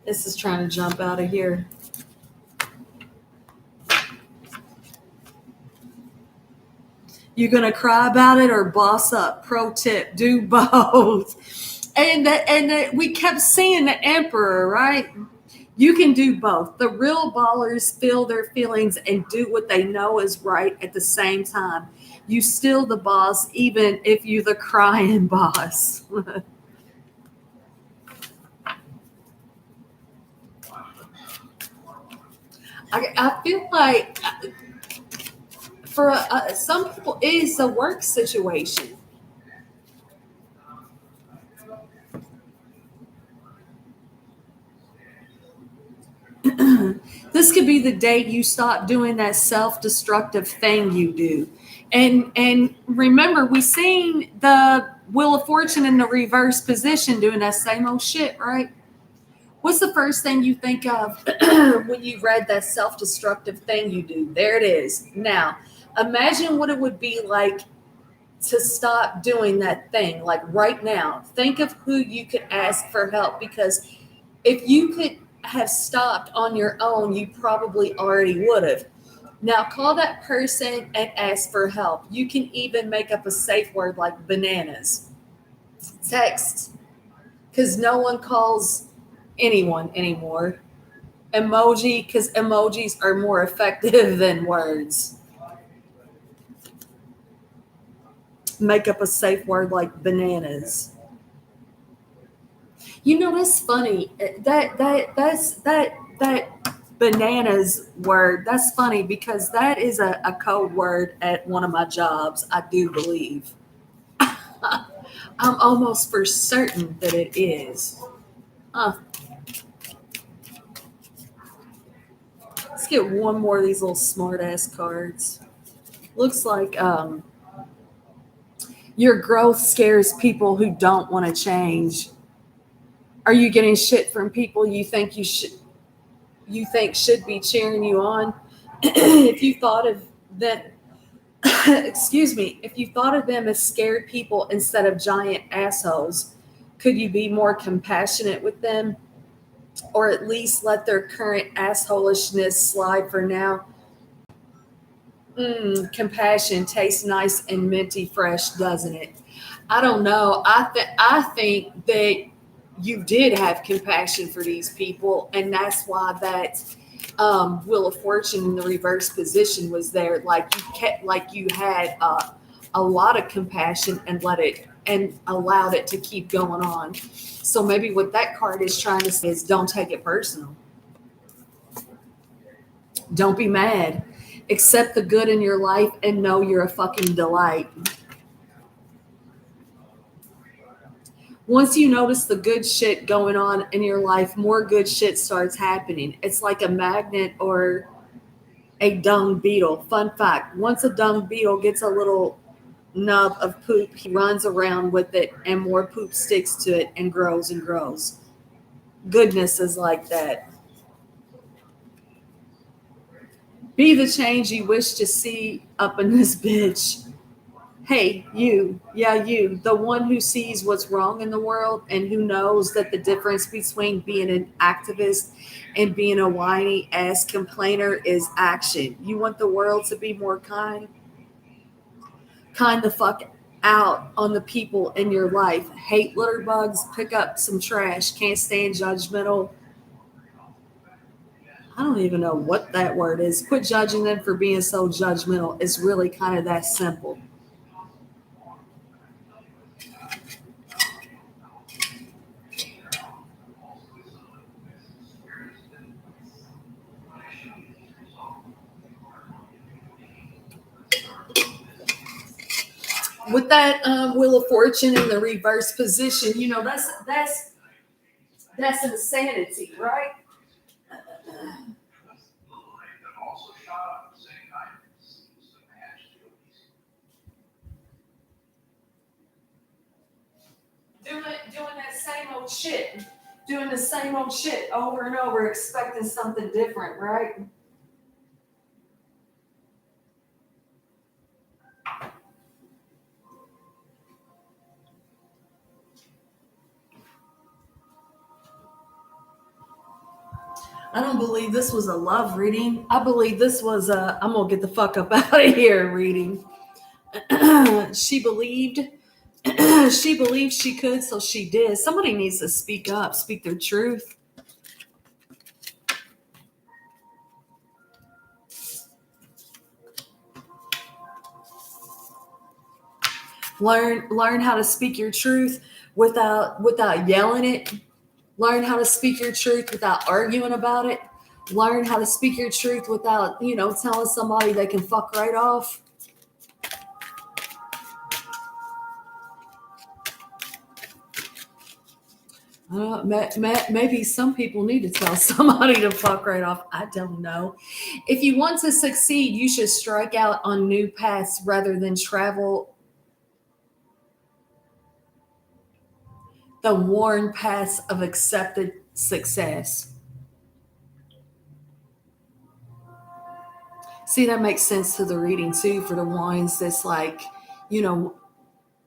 Speaker 1: This is trying to jump out of here. You gonna cry about it or boss up? Pro tip: do both. And we kept seeing the emperor, right? You can do both. The real ballers feel their feelings and do what they know is right at the same time. You still the boss, even if you the crying boss. I feel like for some people, it is a work situation. This could be the day you stop doing that self-destructive thing you do. And remember, we seen the Wheel of Fortune in the reverse position doing that same old shit, right? What's the first thing you think of when you read that self-destructive thing you do? There it is. Now, imagine what it would be like to stop doing that thing. Like right now, think of who you could ask for help, because if you could have stopped on your own, you probably already would have. Now call that person and ask for help. You can even make up a safe word like bananas. Text, because no one calls anyone anymore. Emoji, because emojis are more effective than words. Make up a safe word like bananas. You know, that's funny. That bananas word, that's funny because that is a code word at one of my jobs, I do believe. I'm almost for certain that it is. Let's get one more of these little smart ass cards. Looks like your growth scares people who don't want to change. Are you getting shit from people you think should be cheering you on? If you thought of that, excuse me, if you thought of them as scared people instead of giant assholes, could you be more compassionate with them? Or at least let their current assholishness slide for now? Compassion tastes nice and minty fresh, doesn't it? I don't know. I think that you did have compassion for these people, and that's why that Wheel of Fortune in the reverse position was there. Like you had a lot of compassion and let it and allowed it to keep going on. So maybe what that card is trying to say is don't take it personal. Don't be mad. Accept the good in your life and know you're a fucking delight. Once you notice the good shit going on in your life, more good shit starts happening. It's like a magnet or a dung beetle. Fun fact, once a dung beetle gets a little nub of poop, he runs around with it and more poop sticks to it and grows and grows. Goodness is like that. Be the change you wish to see up in this bitch. Hey, you, yeah, you, the one who sees what's wrong in the world and who knows that the difference between being an activist and being a whiny ass complainer is action. You want the world to be more kind? Kind the fuck out on the people in your life. Hate litter bugs, pick up some trash, can't stand judgmental. I don't even know what that word is. Quit judging them for being so judgmental. It's really kind of that simple. With that Wheel of Fortune in the reverse position, you know, that's insanity, right? Doing that same old shit, doing the same old shit over and over, expecting something different, right? I don't believe this was a love reading. I believe this was a I'm gonna get the fuck up out of here reading. She believed she believed she could, so she did. Somebody needs to speak up, speak their truth. Learn how to speak your truth without yelling it. Learn how to speak your truth without arguing about it. Learn how to speak your truth without, telling somebody they can fuck right off. Maybe some people need to tell somebody to fuck right off. I don't know. If you want to succeed, you should strike out on new paths rather than travel the worn paths of accepted success. See, that makes sense to the reading too for the ones that's like, you know,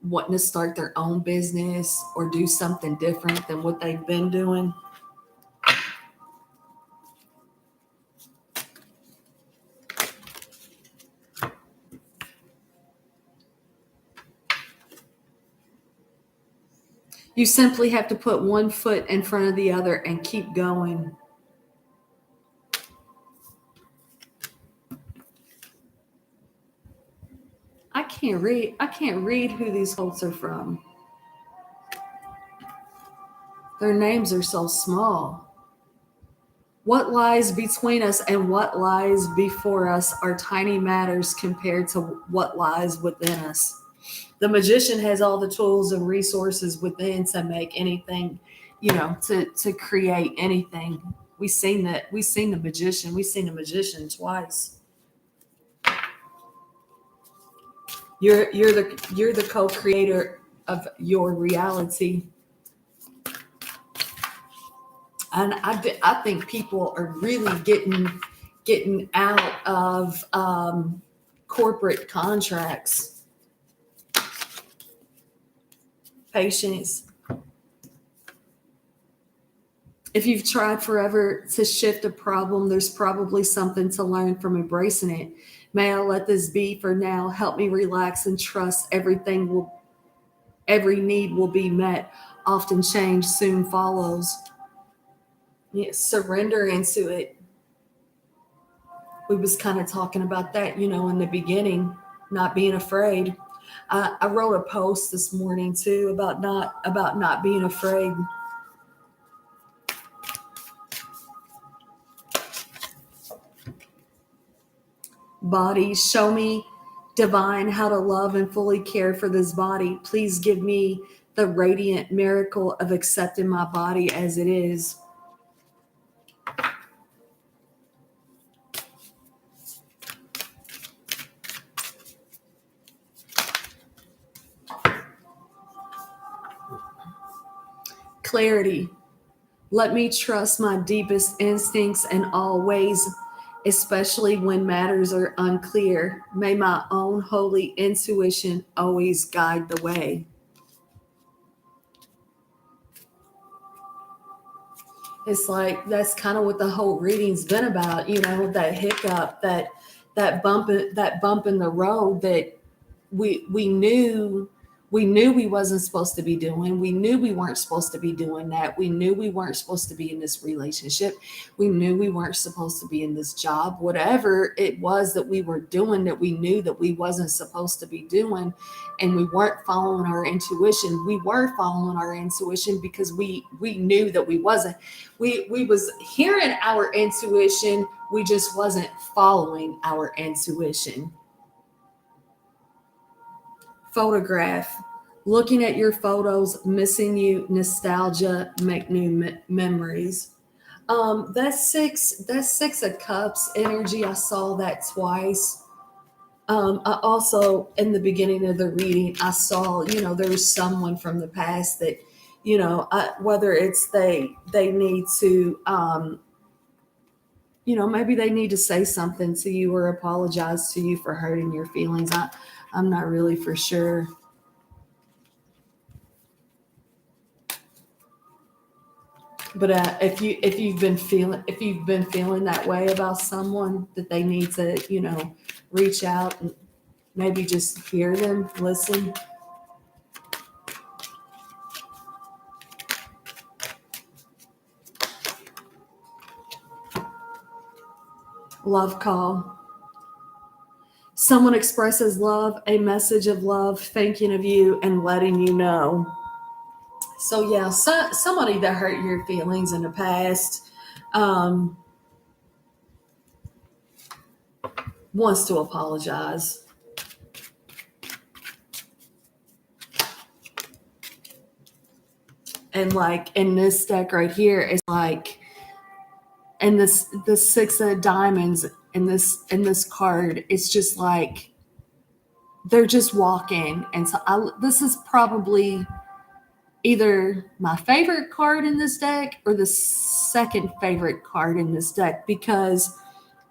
Speaker 1: wanting to start their own business or do something different than what they've been doing. You simply have to put one foot in front of the other and keep going. I can't read who these quotes are from. Their names are so small. What lies between us and what lies before us are tiny matters compared to what lies within us. The magician has all the tools and resources within to make anything, to create anything. We've seen the magician twice. You're the co-creator of your reality. And I think people are really getting out of corporate contracts. Patience. If you've tried forever to shift a problem, there's probably something to learn from embracing it. May I let this be for now? Help me relax and trust every need will be met. Often change soon follows. Yeah, surrender into it. We was kind of talking about that, in the beginning, not being afraid. I wrote a post this morning too about not being afraid. Body, show me, divine, how to love and fully care for this body. Please give me the radiant miracle of accepting my body as it is. Clarity. Let me trust my deepest instincts in all ways, especially when matters are unclear. May my own holy intuition always guide the way. It's like that's kind of what the whole reading's been about, that hiccup, that bump in the road that we knew we wasn't supposed to be doing. We knew we weren't supposed to be doing that. We knew we weren't supposed to be in this relationship. We knew we weren't supposed to be in this job. Whatever it was that we were doing that we knew that we wasn't supposed to be doing, and we weren't following our intuition. We were following our intuition because we knew that we wasn't. We was hearing our intuition. We just wasn't following our intuition. Photograph. Looking at your photos, missing you, nostalgia, make new memories. That's six of cups energy. I saw that twice. I also, in the beginning of the reading, I saw, there was someone from the past that, whether it's they need to, maybe they need to say something to you or apologize to you for hurting your feelings. I'm not really for sure. But if you've been feeling that way about someone, that they need to reach out and maybe just hear them, listen. Love call. Someone expresses love, a message of love, thanking of you and letting you know. So yeah, somebody that hurt your feelings in the past um, wants to apologize. And like in this deck right here, it's like, and this the six of diamonds in this card, it's just like they're just walking. And so this is probably either my favorite card in this deck or the second favorite card in this deck, because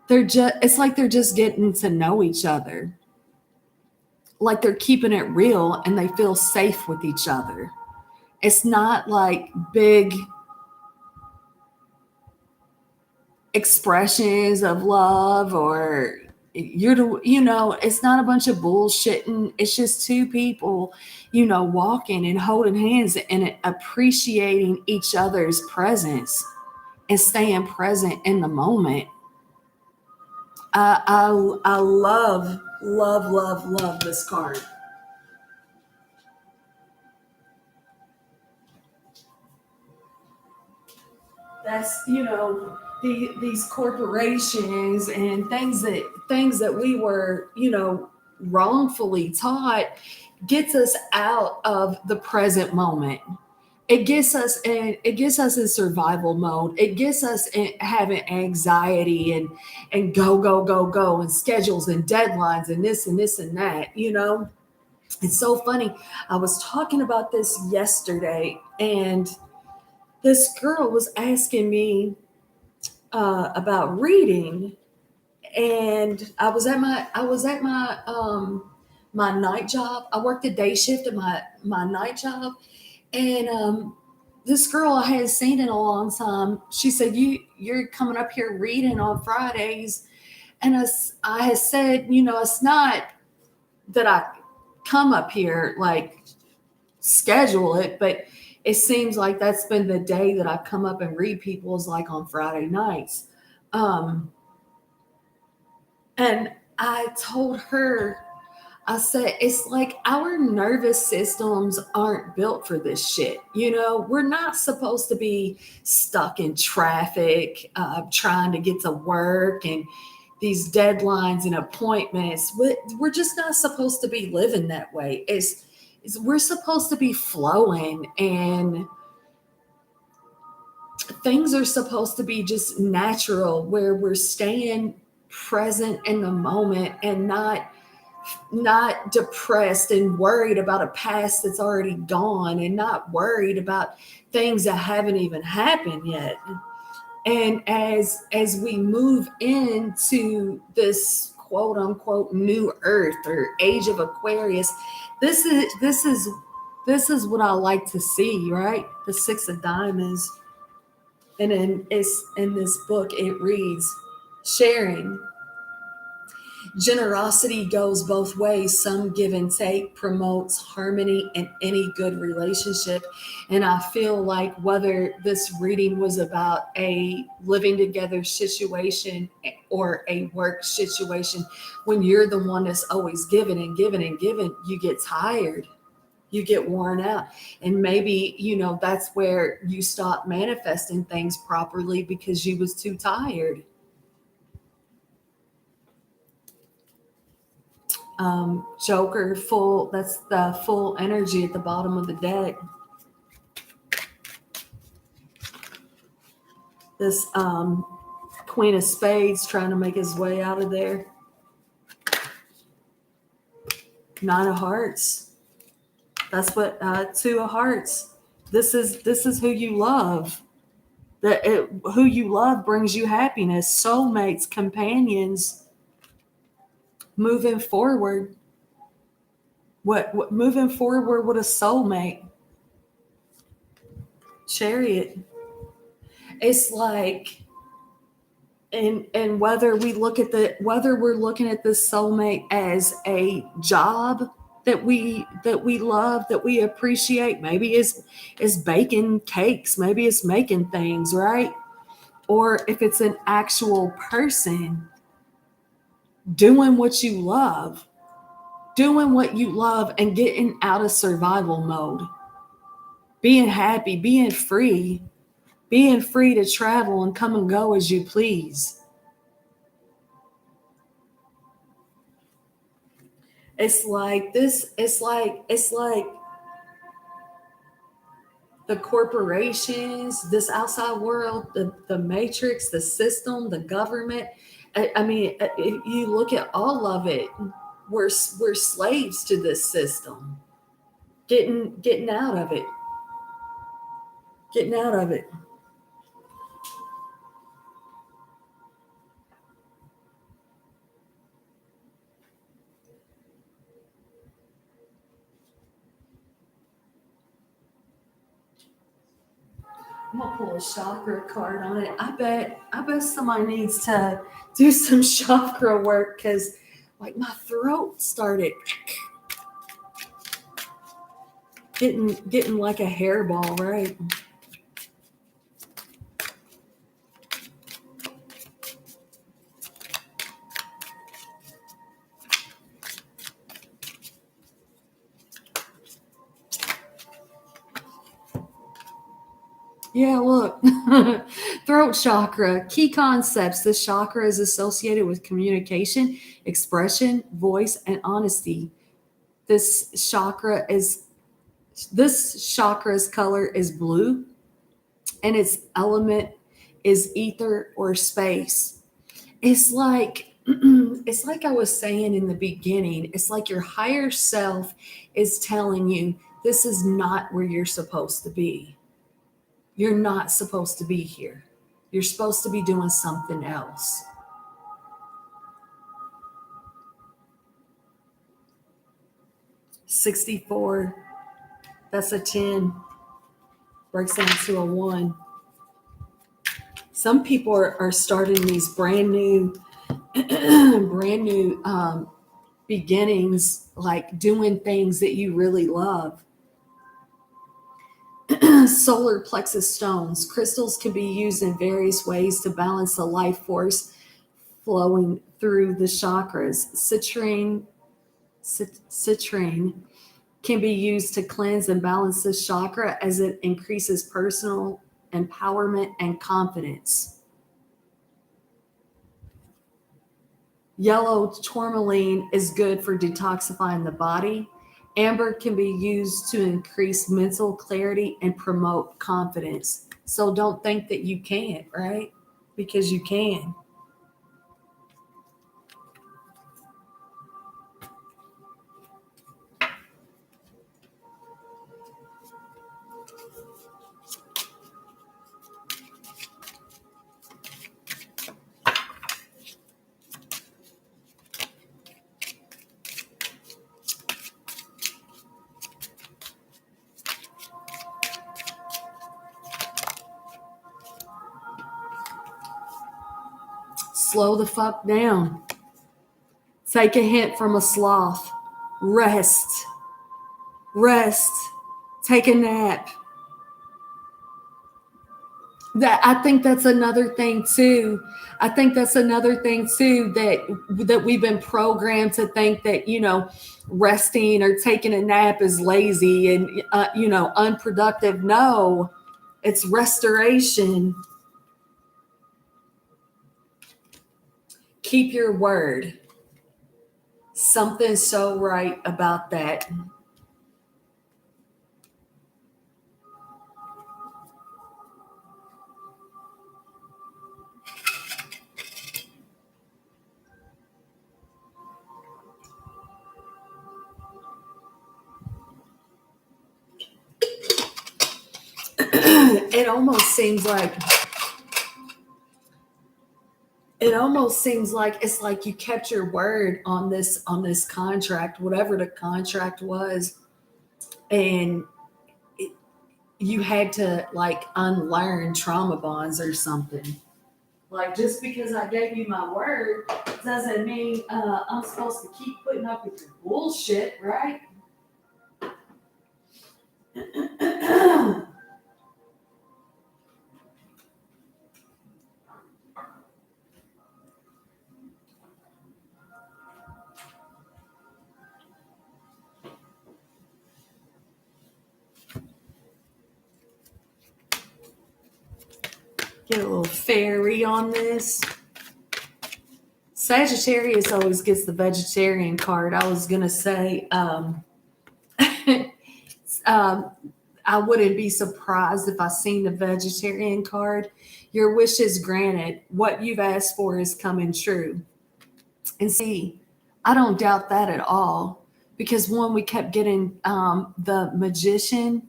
Speaker 1: it's like they're just getting to know each other. Like they're keeping it real and they feel safe with each other. It's not like big expressions of love or it's not a bunch of bullshitting. It's just two people, walking and holding hands and appreciating each other's presence and staying present in the moment. I love, love, love, love this card. That's these corporations and things that we were wrongfully taught gets us out of the present moment. It gets us in survival mode. It gets us in having anxiety and go go go go and schedules and deadlines and this and that. It's so funny. I was talking about this yesterday, and this girl was asking me about reading, and I was at my night job. I worked a day shift at my night job, and this girl I hadn't seen in a long time. She said, "You're coming up here reading on Fridays," and I had said, it's not that I come up here like schedule it, but it seems like that's been the day that I come up and read people is like on Friday nights. Um, and I told her, I said, it's like our nervous systems aren't built for this shit. We're not supposed to be stuck in traffic, trying to get to work and these deadlines and appointments. We're just not supposed to be living that way. We're supposed to be flowing, and things are supposed to be just natural, where we're staying present in the moment and not depressed and worried about a past that's already gone, and not worried about things that haven't even happened yet. And as we move into this quote unquote new earth or age of Aquarius, this is what I like to see, right? The six of diamonds. And in this book it reads, sharing. Generosity goes both ways. Some give and take, promotes harmony in any good relationship. And I feel like whether this reading was about a living together situation or a work situation, when you're the one that's always giving and giving and giving, you get tired. You get worn out. And maybe, that's where you stop manifesting things properly because you was too tired. Joker full, that's the full energy at the bottom of the deck. This Queen of Spades trying to make his way out of there. Nine of Hearts. That's what Two of Hearts. This is who you love. Who you love brings you happiness. Soulmates, companions. Moving forward. What moving forward with a soulmate? Chariot. It's like, and whether we're looking at this soulmate as a job that we love, that we appreciate, maybe it's baking cakes, maybe it's making things, right? Or if it's an actual person doing what you love, and getting out of survival mode, being happy, being free to travel and come and go as you please. It's like
Speaker 2: the corporations, this outside world, the matrix, the system, the government. I mean, if you look at all of it, we're slaves to this system. Getting out of it, getting out of it. I'm gonna pull a chakra card on it. I bet somebody needs to do some chakra work because like my throat started getting like a hairball, right? Yeah, look. Throat chakra, key concepts. This chakra is associated with communication, expression, voice, and honesty. This chakra is this chakra's color is blue and its element is ether or space. It's like it's like I was saying in the beginning, it's like your higher self is telling you this is not where you're supposed to be. You're not supposed to be here. You're supposed to be doing something else. 64, that's a 10, breaks down to a 1. Some people are starting these brand new, brand new beginnings, like doing things that you really love. Solar plexus stones. Crystals can be used in various ways to balance the life force flowing through the chakras. Citrine can be used to cleanse and balance this chakra as it increases personal empowerment and confidence. Yellow tourmaline is good for detoxifying the body. Amber can be used to increase mental clarity and promote confidence. So don't think that you can't, right? Because you can. Slow the fuck down. Take a hint from a sloth. Rest. Rest. Take a nap. That I think that's another thing too. I think that's another thing too that we've been programmed to think that resting or taking a nap is lazy and unproductive. No, it's restoration. Keep your word. Something so right about that. It almost seems like it's like you kept your word on this contract, whatever the contract was, and you had to like unlearn trauma bonds or something. Like just because I gave you my word doesn't mean I'm supposed to keep putting up with your bullshit, right? Get a little fairy on this. Sagittarius always gets the vegetarian card. I was gonna say, um, I wouldn't be surprised if I seen the vegetarian card. Your wish is granted. What you've asked for is coming true. And see, I don't doubt that at all because one, we kept getting the magician,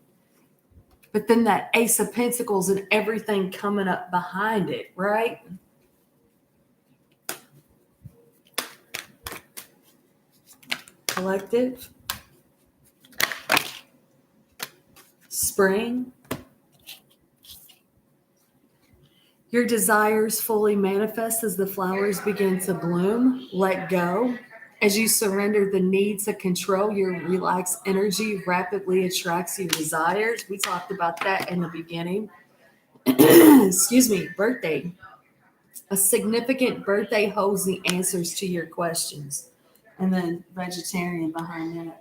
Speaker 2: but then that ace of pentacles and everything coming up behind it, right? Collective, spring. Your desires fully manifest as the flowers begin to bloom. Let go. As you surrender the needs of control, your relaxed energy rapidly attracts your desires. We talked about that in the beginning. Excuse me, birthday. A significant birthday holds the answers to your questions. And then vegetarian behind that.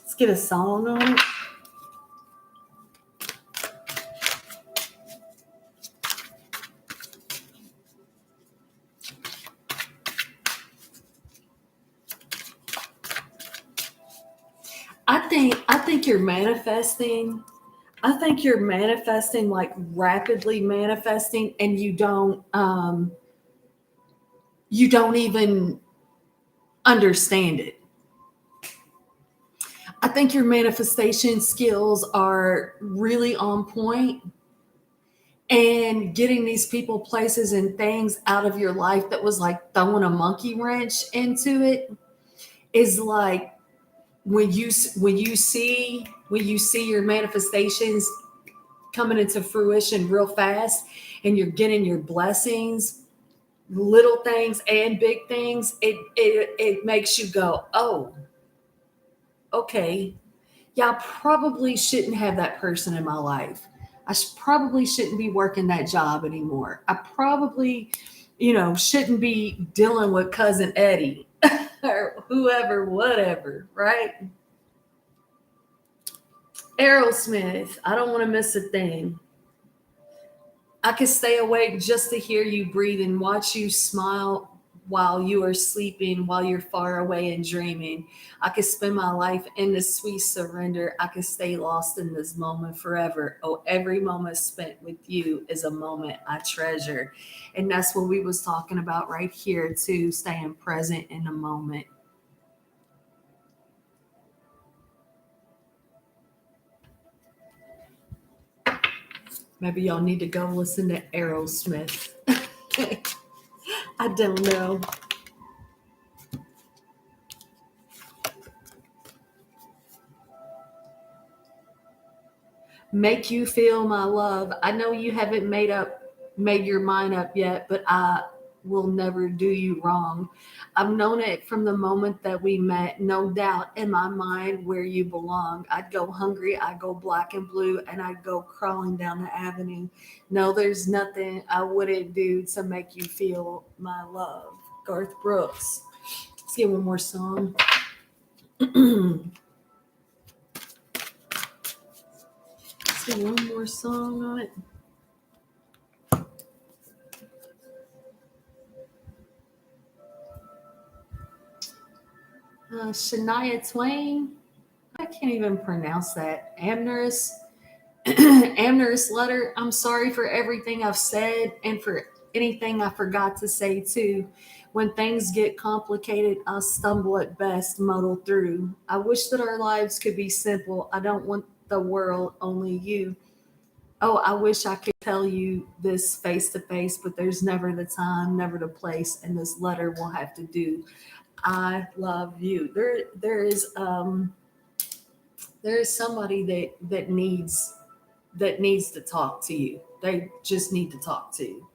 Speaker 2: Let's get a song on it. I think you're manifesting. I think you're manifesting, like rapidly manifesting, and you don't even understand it. I think your manifestation skills are really on point, and getting these people, places, and things out of your life that was like throwing a monkey wrench into it is like when you see your manifestations coming into fruition real fast and you're getting your blessings, little things and big things, it makes you go, oh, okay, yeah, I probably shouldn't have that person in my life. Probably shouldn't be working that job anymore. I probably, shouldn't be dealing with cousin Eddie or whoever, whatever, right? Aerosmith, I don't want to miss a thing. I could stay awake just to hear you breathe and watch you smile while you are sleeping, while you're far away and dreaming. I could spend my life in this sweet surrender. I could stay lost in this moment forever. Oh, every moment spent with you is a moment I treasure. And that's what we was talking about right here too, staying present in the moment. Maybe y'all need to go listen to Aerosmith. I don't know. Make you feel my love. I know you haven't made your mind up yet, but I will never do you wrong. I've known it from the moment that we met. No doubt in my mind where you belong. I'd go hungry, I'd go black and blue, and I'd go crawling down the avenue. No, there's nothing I wouldn't do to make you feel my love. Garth Brooks. Let's get one more song. Let's get one more song on it. Shania Twain. I can't even pronounce that. Amorous letter. I'm sorry for everything I've said and for anything I forgot to say too. When things get complicated, I stumble at best, muddle through. I wish that our lives could be simple. I don't want the world, only you. Oh, I wish I could tell you this face to face, but there's never the time, never the place, and this letter will have to do. I love you. There is There is somebody that needs to talk to you. They just need to talk to you.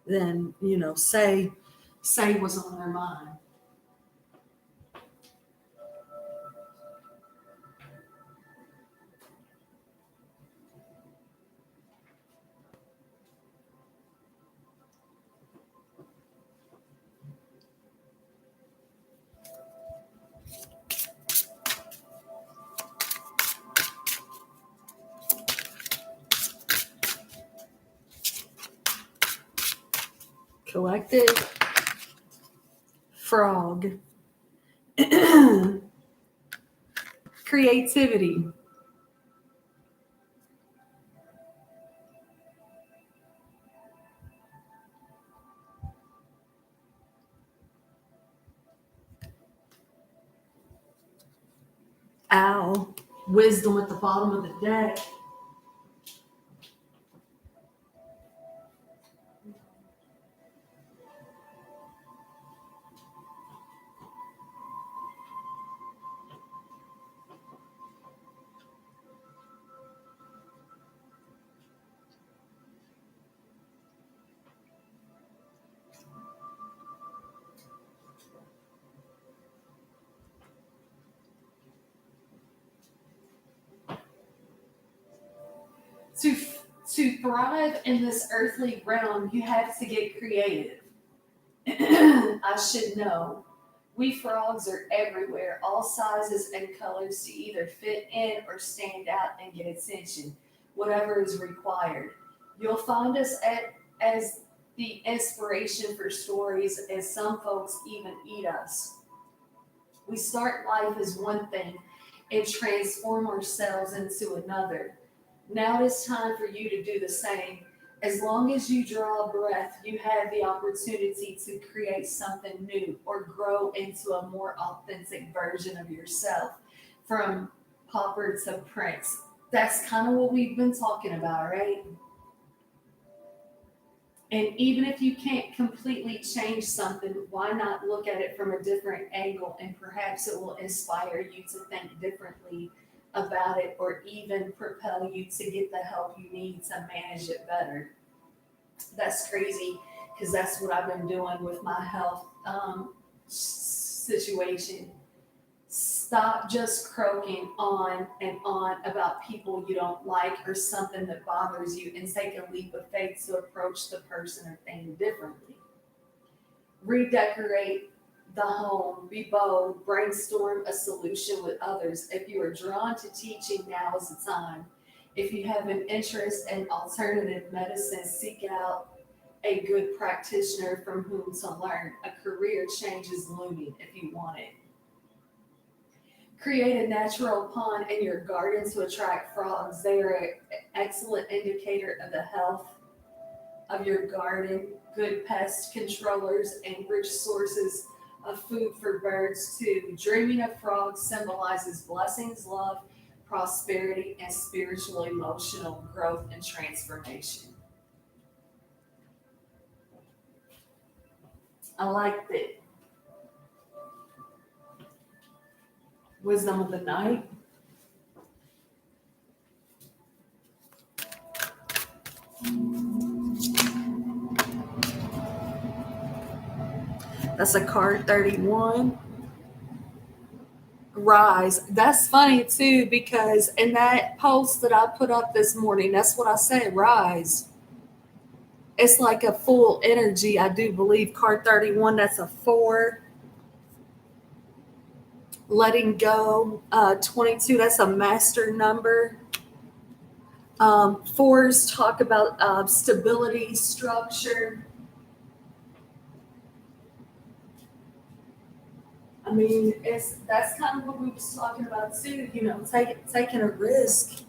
Speaker 2: Then, say what's on their mind. Collective frog. Creativity. Owl. Wisdom at the bottom of the deck. To to thrive in this earthly realm, you have to get creative. I should know. We frogs are everywhere, all sizes and colors to either fit in or stand out and get attention, whatever is required. You'll find us as the inspiration for stories, as some folks even eat us. We start life as one thing and transform ourselves into another. Now it's time for you to do the same. As long as you draw a breath, you have the opportunity to create something new or grow into a more authentic version of yourself, from pauper to prince. That's kind of what we've been talking about, right? And even if you can't completely change something, why not look at it from a different angle, and perhaps it will inspire you to think differently about it, or even propel you to get the help you need to manage it better. That's crazy, because that's what I've been doing with my health situation. Stop just croaking on and on about people you don't like or something that bothers you, and take a leap of faith to approach the person or thing differently. Redecorate the home, be bold, brainstorm a solution with others. If you are drawn to teaching, now is the time. If you have an interest in alternative medicine, seek out a good practitioner from whom to learn. A career change is looming if you want it. Create a natural pond in your garden to attract frogs. They are an excellent indicator of the health of your garden, good pest controllers, and rich sources of food for birds too. Dreaming of frogs symbolizes blessings, love, prosperity, and spiritual emotional growth and transformation. I like that. Wisdom of the night. That's a card 31. Rise. That's funny too, because in that post that I put up this morning, that's what I said, rise. It's like a full energy, I do believe. Card 31, that's a 4. Letting go. 22, that's a master number. Fours talk about stability, structure. I mean, that's kind of what we was talking about too. Taking a risk.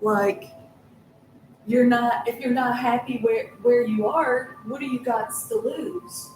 Speaker 2: Like, if you're not happy where you are, what do you got to lose?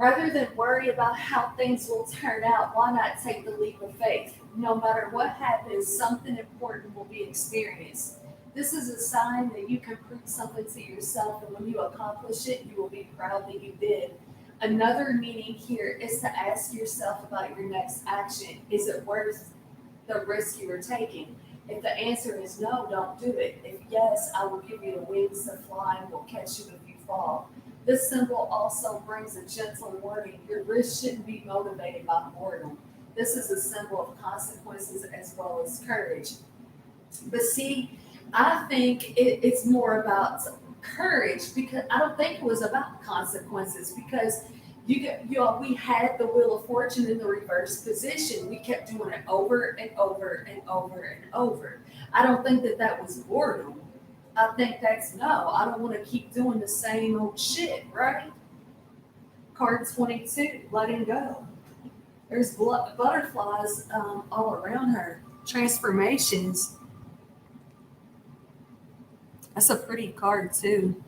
Speaker 1: Rather than worry about how things will turn out, why not take the leap of faith? No matter what happens, something important will be experienced. This is a sign that you can prove something to yourself, and when you accomplish it, you will be proud that you did. Another meaning here is to ask yourself about your next action. Is it worth the risk you are taking? If the answer is no, don't do it. If yes, I will give you the wings to fly and will catch you if you fall. This symbol also brings a gentle warning. Your risk shouldn't be motivated by boredom. This is a symbol of consequences as well as courage. But see, I think it's more about courage because I don't think it was about consequences because we had the wheel of fortune in the reverse position. We kept doing it over and over and over and over. I don't think that was boredom. I think that's no. I don't want to keep doing the same old shit, right? Card 22, letting go. There's butterflies all around her. Transformations. That's a pretty card too.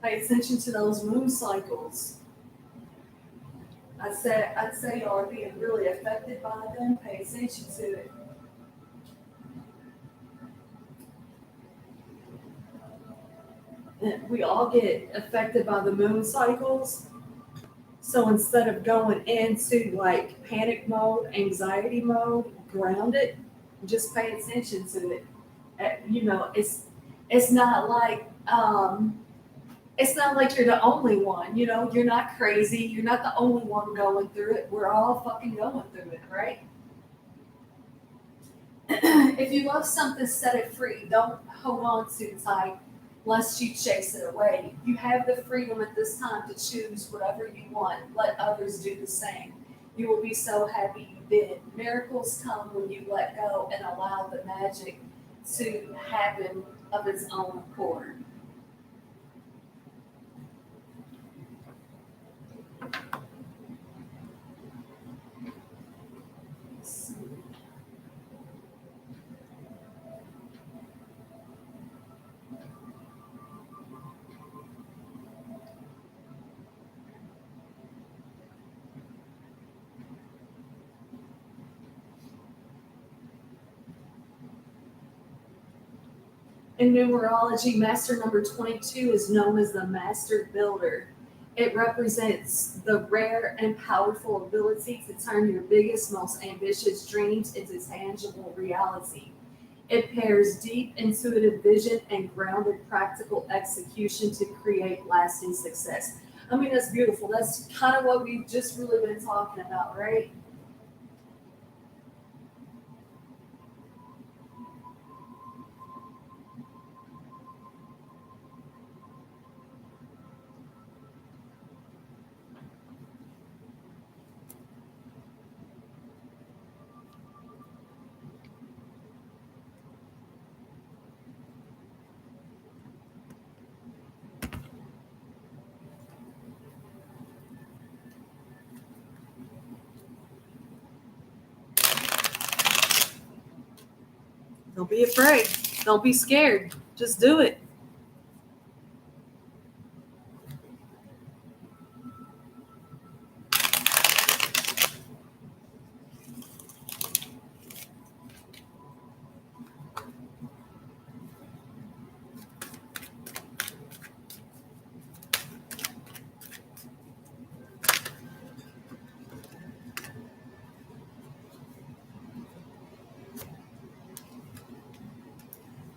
Speaker 1: Pay attention to those moon cycles. I'd say y'all are being really affected by them. Pay attention to it. And we all get affected by the moon cycles. So instead of going into like panic mode, anxiety mode, ground it, just pay attention to it. It's not like it's not like you're the only one. You're not crazy. You're not the only one going through it. We're all fucking going through it, right? If you love something, set it free. Don't hold on too tight lest you chase it away. You have the freedom at this time to choose whatever you want. Let others do the same. You will be so happy you did. Miracles come when you let go and allow the magic to happen of its own accord. In numerology, master number 22 is known as the master builder. It represents the rare and powerful ability to turn your biggest, most ambitious dreams into tangible reality. It pairs deep intuitive vision and grounded practical execution to create lasting success. I mean, that's beautiful. That's kind of what we've just really been talking about, right? Don't be afraid. Don't be scared. Just do it.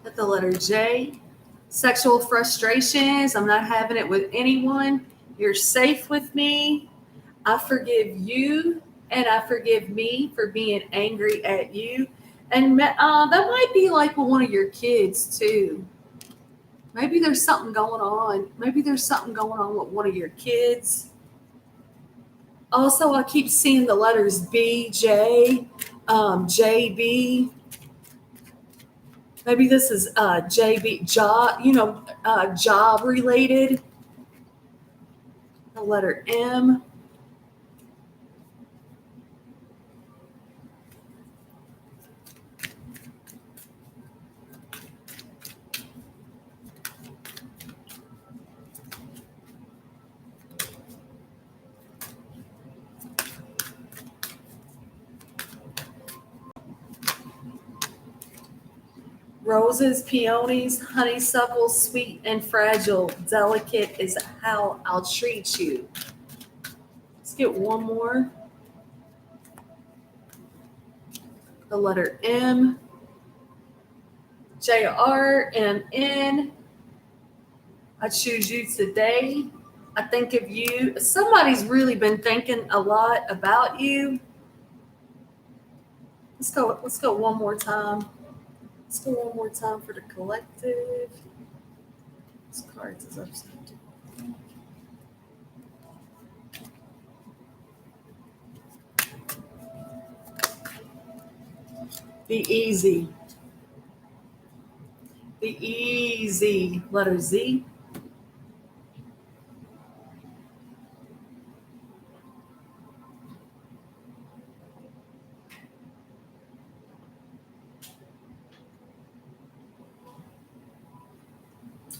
Speaker 1: At the letter J, sexual frustrations. I'm not having it with anyone. You're safe with me. I forgive you and I forgive me for being angry at you. And that might be like with one of your kids too. Maybe there's something going on. Maybe there's something going on with one of your kids. Also, I keep seeing the letters B, J, JB. Maybe this is JB, job, job related. The letter M.
Speaker 2: Roses, peonies, honeysuckle, sweet and fragile, delicate is how I'll treat you. Let's get one more. The letter M. JRMN. I choose you today. I think of you. Somebody's really been thinking a lot about you. Let's go one more time. Let's go one more time for the collective. This card is upside down. Be easy. Be easy. Letter Z.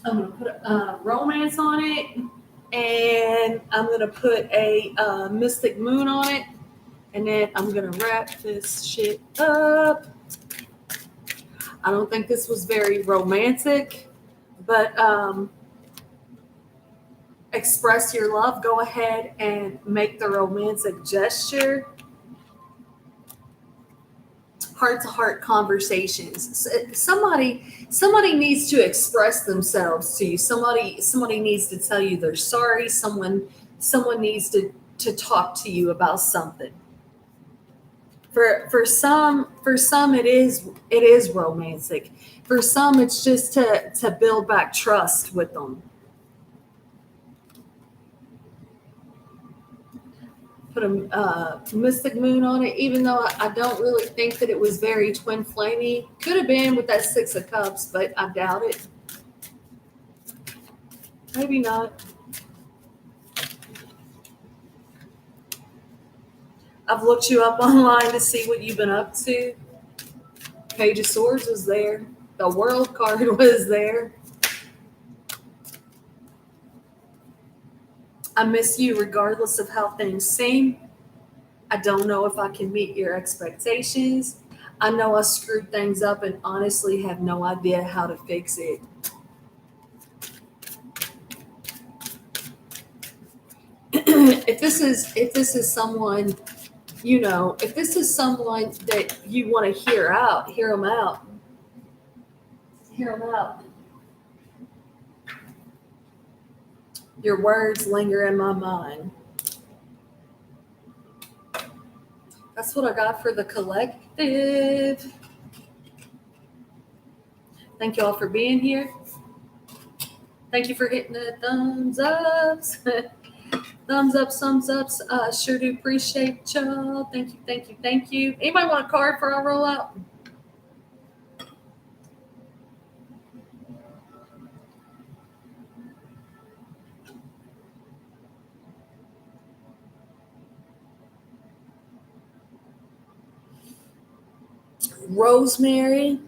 Speaker 2: I'm going to put a romance on it, and I'm going to put a mystic moon on it, and then I'm going to wrap this shit up. I don't think this was very romantic, but express your love. Go ahead and make the romantic gesture. Heart-to-heart conversations. Somebody needs to express themselves to you. Somebody needs to tell you they're sorry. Someone needs to talk to you about something. For some it is romantic. For some it's just to build back trust with them. Put a mystic moon on it, even though I don't really think that it was very twin flamey. Could have been with that 6 of Cups, but I doubt it. Maybe not. I've looked you up online to see what you've been up to. Page of Swords was there. The World card was there. I miss you regardless of how things seem. I don't know if I can meet your expectations. I know I screwed things up and honestly have no idea how to fix it. If this is someone, if this is someone that you want to hear them out. Hear them out. Your words linger in my mind. That's what I got for the collective. Thank you all for being here. Thank you for hitting the thumbs ups. Thumbs ups. Sure do appreciate y'all. Thank you. Anybody want a card before I roll out? Rosemary.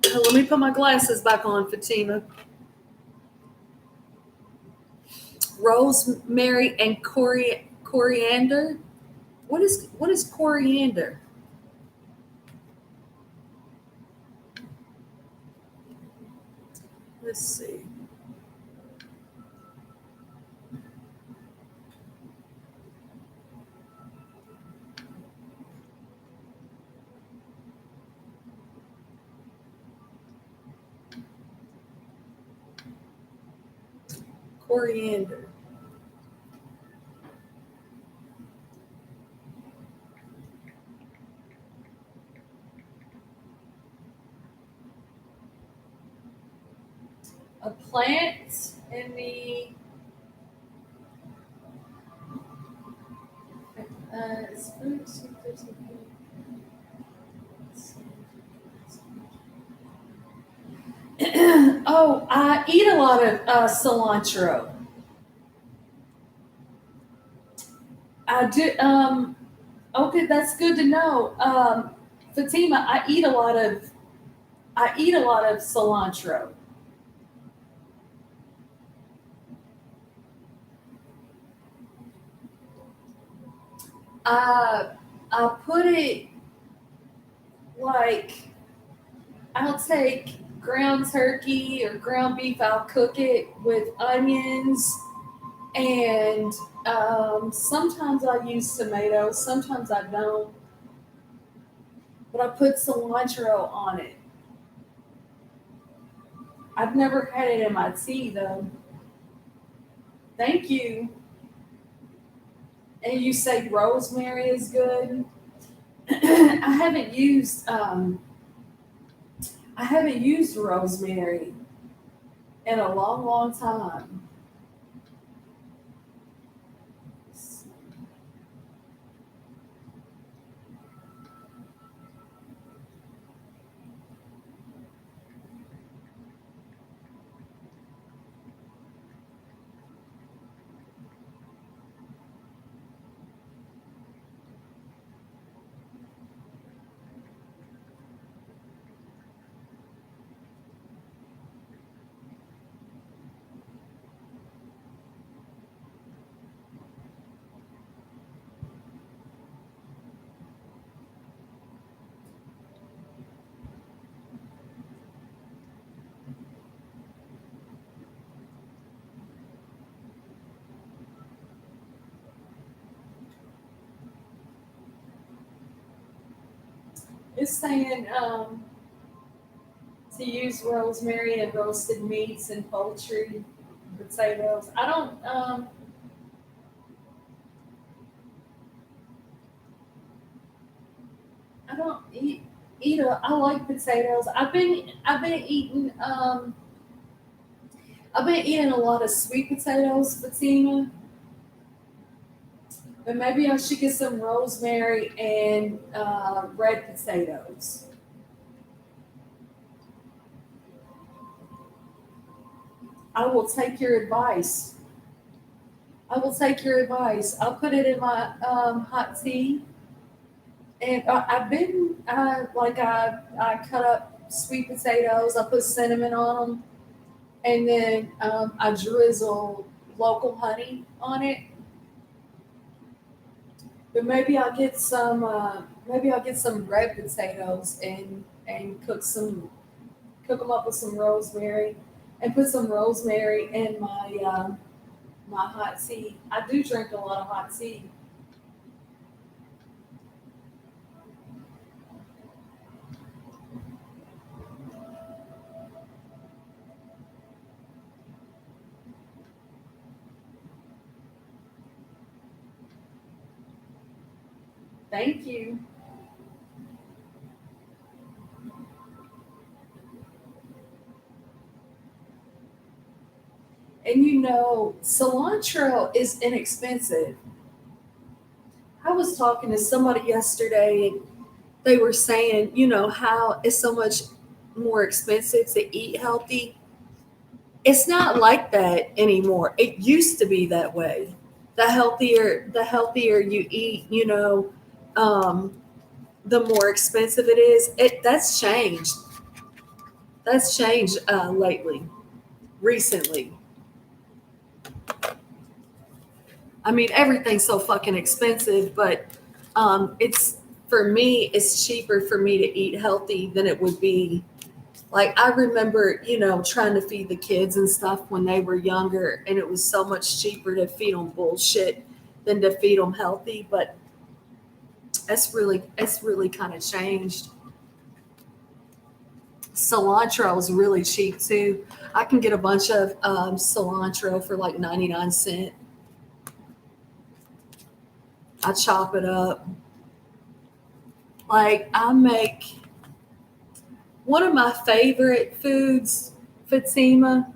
Speaker 2: Let me put my glasses back on, Fatima. Rosemary and coriander. What is coriander? Let's see. Coriander. A plant in the oh, I eat a lot of cilantro. I do. Okay, that's good to know. Fatima, I eat a lot of cilantro. I put it like I'll take ground turkey or ground beef. I'll cook it with onions, and sometimes I use tomatoes. Sometimes I don't, but I put cilantro on it. I've never had it in my tea though. Thank you. And you say rosemary is good. I haven't used rosemary in a long, long time. It's saying to use rosemary in roasted meats and poultry, potatoes. I don't eat I like potatoes. I've been eating a lot of sweet potatoes, Fatima, but maybe I should get some rosemary and red potatoes. I will take your advice. I will take your advice. I'll put it in my hot tea. And I cut up sweet potatoes. I put cinnamon on them, and then I drizzle local honey on it. But maybe I'll get some red potatoes and cook them up with some rosemary, and put some rosemary in my hot tea. I do drink a lot of hot tea. Thank you. And cilantro is inexpensive. I was talking to somebody yesterday, and they were saying, how it's so much more expensive to eat healthy. It's not like that anymore. It used to be that way. The healthier you eat, um, the more expensive it is. That's changed. That's changed lately, recently. I mean, everything's so fucking expensive, but it's for me, it's cheaper for me to eat healthy than it would be. Like I remember, trying to feed the kids and stuff when they were younger, and it was so much cheaper to feed them bullshit than to feed them healthy. But it's really kind of changed. Cilantro is really cheap too. I can get a bunch of cilantro for like 99 cents. I chop it up. Like I make one of my favorite foods, Fatima.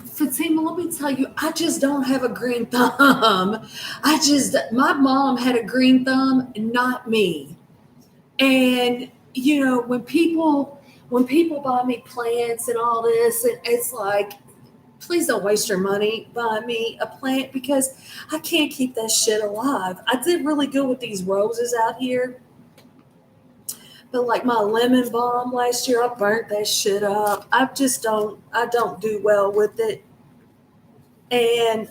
Speaker 2: Fatima, let me tell you, I just don't have a green thumb. My mom had a green thumb, not me. And when people buy me plants and all this, and it's like, please don't waste your money buying me a plant because I can't keep that shit alive. I did really good with these roses out here, but like my lemon balm last year, I burnt that shit up. I don't do well with it. And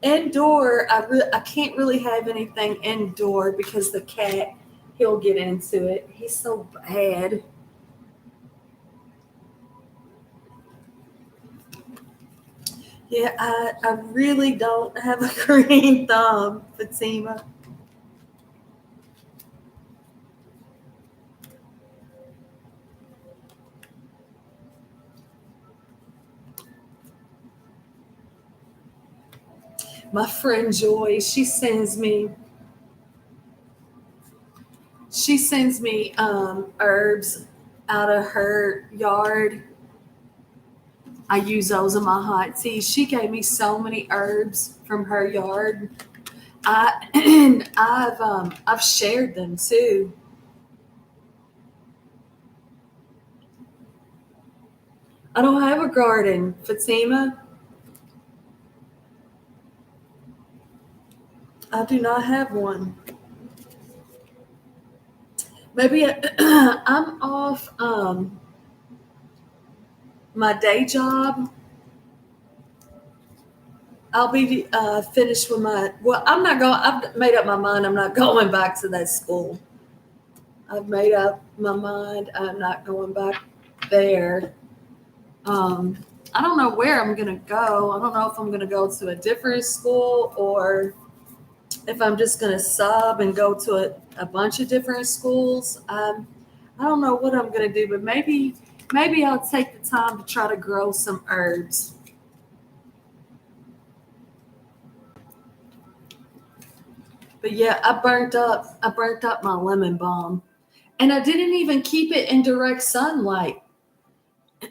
Speaker 2: Indoor, I can't really have anything indoor because the cat, he'll get into it. He's so bad. Yeah, I really don't have a green thumb, Fatima. My friend Joy, she sends me herbs out of her yard. I use those in my hot tea. She gave me so many herbs from her yard. I and I've shared them too. I don't have a garden, Fatima. I do not have one. Maybe I'm off my day job. I'll be finished with my. Well, I'm not going. I've made up my mind. I'm not going back to that school. I've made up my mind. I'm not going back there. Um, I don't know where I'm gonna go. I don't know if I'm gonna go to a different school or if I'm just gonna sub and go to a bunch of different schools. I don't know what I'm gonna do, but maybe I'll take the time to try to grow some herbs. But yeah, I burnt up my lemon balm. And I didn't even keep it in direct sunlight.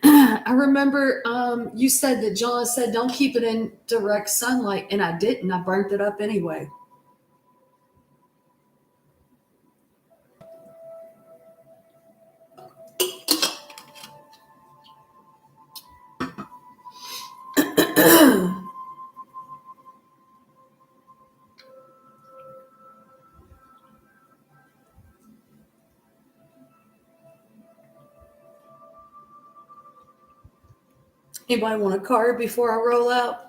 Speaker 2: I remember you said that John said don't keep it in direct sunlight, and I didn't. I burnt it up anyway. Anybody want a card before I roll out?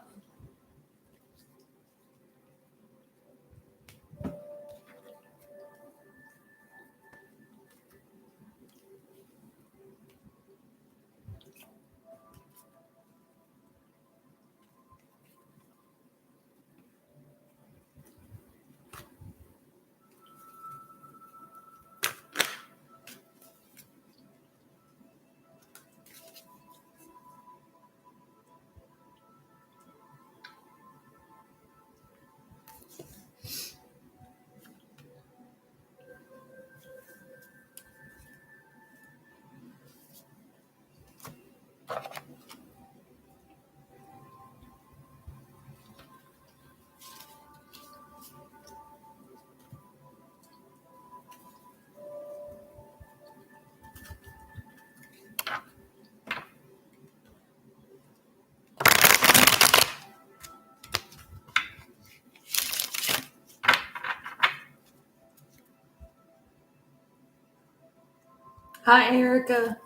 Speaker 2: Hi, Erica.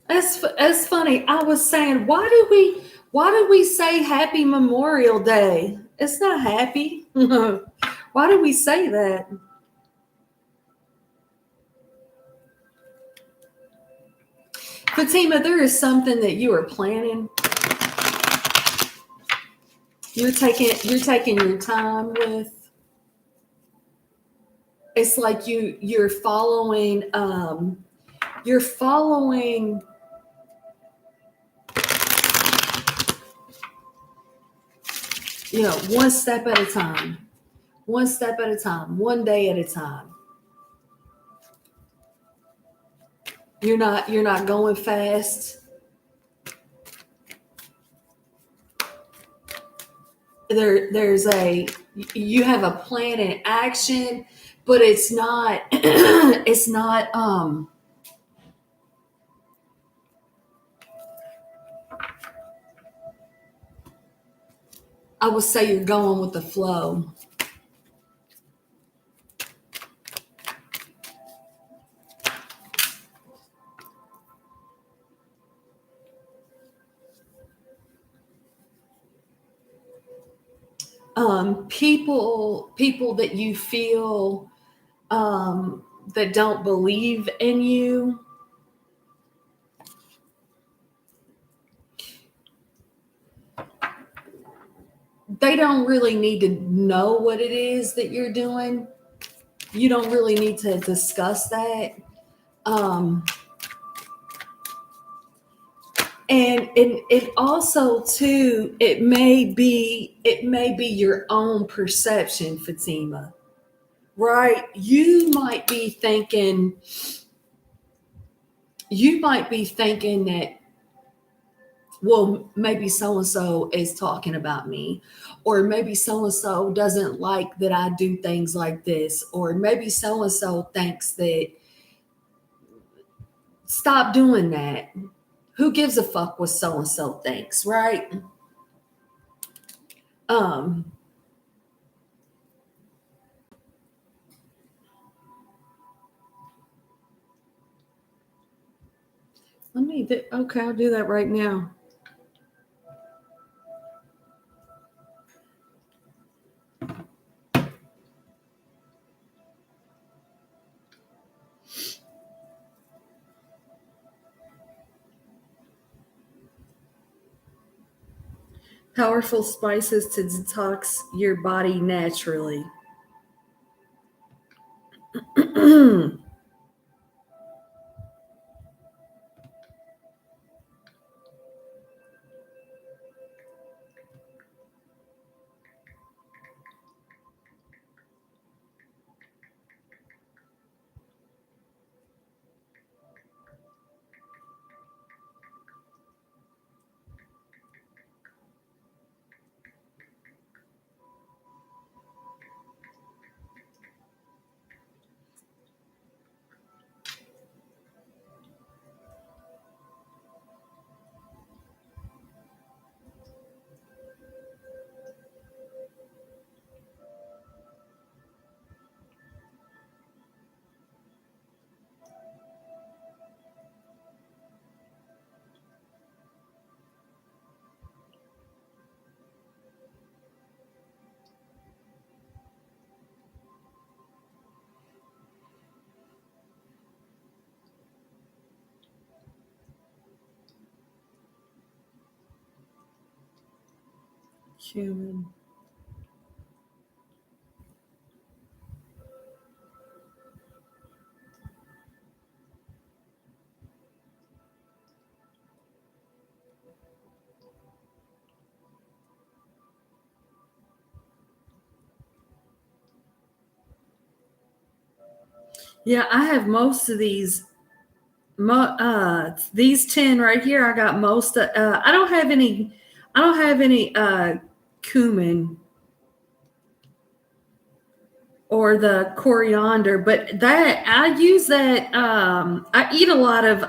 Speaker 2: It's funny. I was saying, why do we say Happy Memorial Day? It's not happy. Why do we say that? Fatima, there is something that you are planning. You're taking your time with. It's like you're following one step at a time. One step at a time, one day at a time. You're not going fast. You have a plan in action, but it's not it's not I would say you're going with the flow. People that you feel that don't believe in you. They don't really need to know what it is that you're doing. You don't really need to discuss that. Um, and it also too, it may be your own perception, Fatima, right? You might be thinking that, well, maybe so and so is talking about me, or maybe so and so doesn't like that I do things like this, or maybe so and so thinks that, stop doing that. Who gives a fuck what so and so thinks, right? Um, okay, I'll do that right now. Powerful spices to detox your body naturally. Human. Yeah, I have most of these. These 10 right here, I got most of. I don't have any. I don't have any cumin or the coriander, but that I use that. I eat a lot of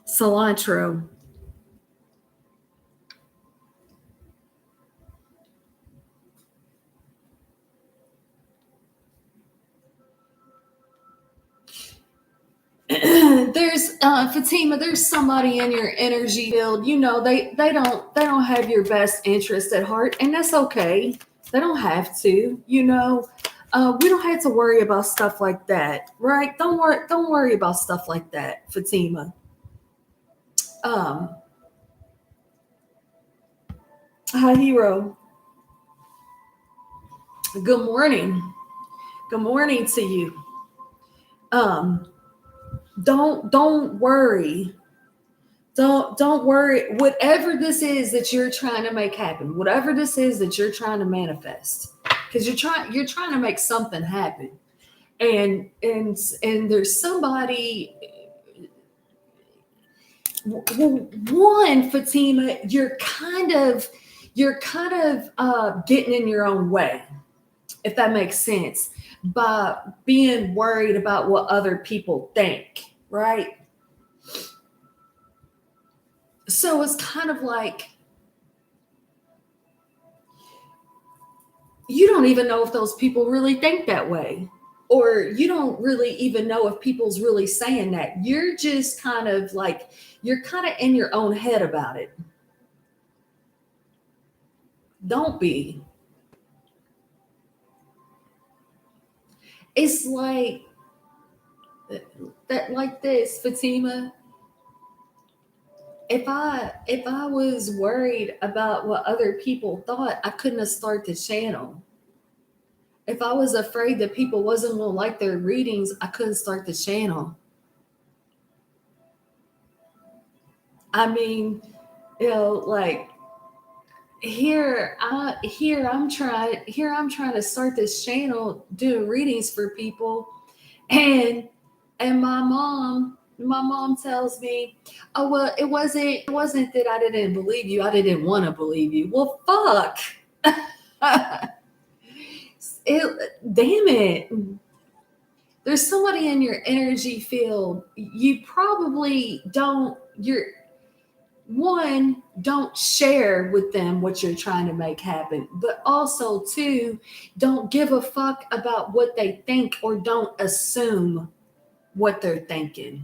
Speaker 2: cilantro. There's Fatima, there's somebody in your energy field, they don't have your best interest at heart, and that's okay. They don't have to, we don't have to worry about stuff like that, right? Don't worry about stuff like that, Fatima. um Hi, hero. Good morning. Good morning to you. um don't worry. Don't worry. Whatever this is that you're trying to make happen, whatever this is that you're trying to manifest, because you're trying to make something happen. And there's somebody. One, Fatima, you're kind of getting in your own way, if that makes sense, by being worried about what other people think, right? So it's kind of like, you don't even know if those people really think that way, or you don't really even know if people's really saying that. You're just kind of like, you're kind of in your own head about it. Don't be. It's like this, Fatima. If I was worried about what other people thought, I couldn't have started the channel. If I was afraid that people wasn't going to like their readings, I couldn't start the channel. I mean, like I'm trying to start this channel doing readings for people, and my mom tells me, oh well, it wasn't that I didn't believe you, I didn't want to believe you. Well, fuck. Damn it. There's somebody in your energy field. You probably don't share with them what you're trying to make happen, but also two, don't give a fuck about what they think, or don't assume what they're thinking.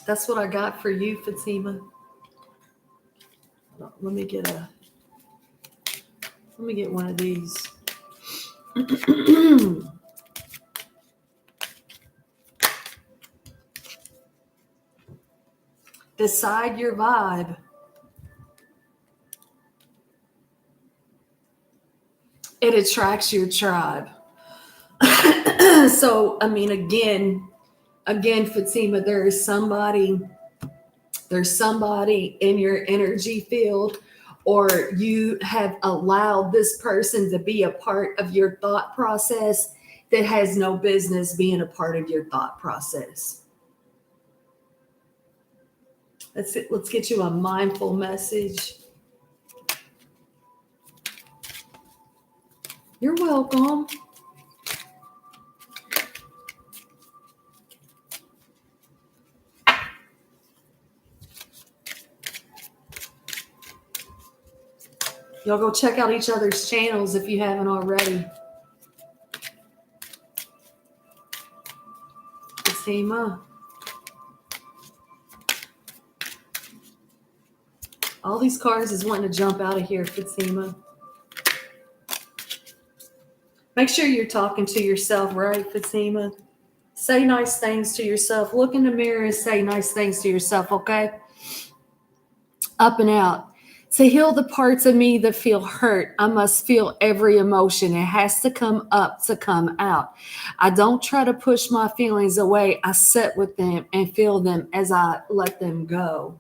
Speaker 2: That's what I got for you, Fatima. Let me get one of these. Decide your vibe. It attracts your tribe. So, I mean, again, Fatima, there's somebody in your energy field, or you have allowed this person to be a part of your thought process that has no business being a part of your thought process. Let's get you a mindful message. You're welcome. Y'all go check out each other's channels if you haven't already. Fatima. All these cards is wanting to jump out of here, Fatima. Make sure you're talking to yourself, right, Fatima? Say nice things to yourself. Look in the mirror and say nice things to yourself, okay? Up and out. To heal the parts of me that feel hurt, I must feel every emotion. It has to come up to come out. I don't try to push my feelings away. I sit with them and feel them as I let them go.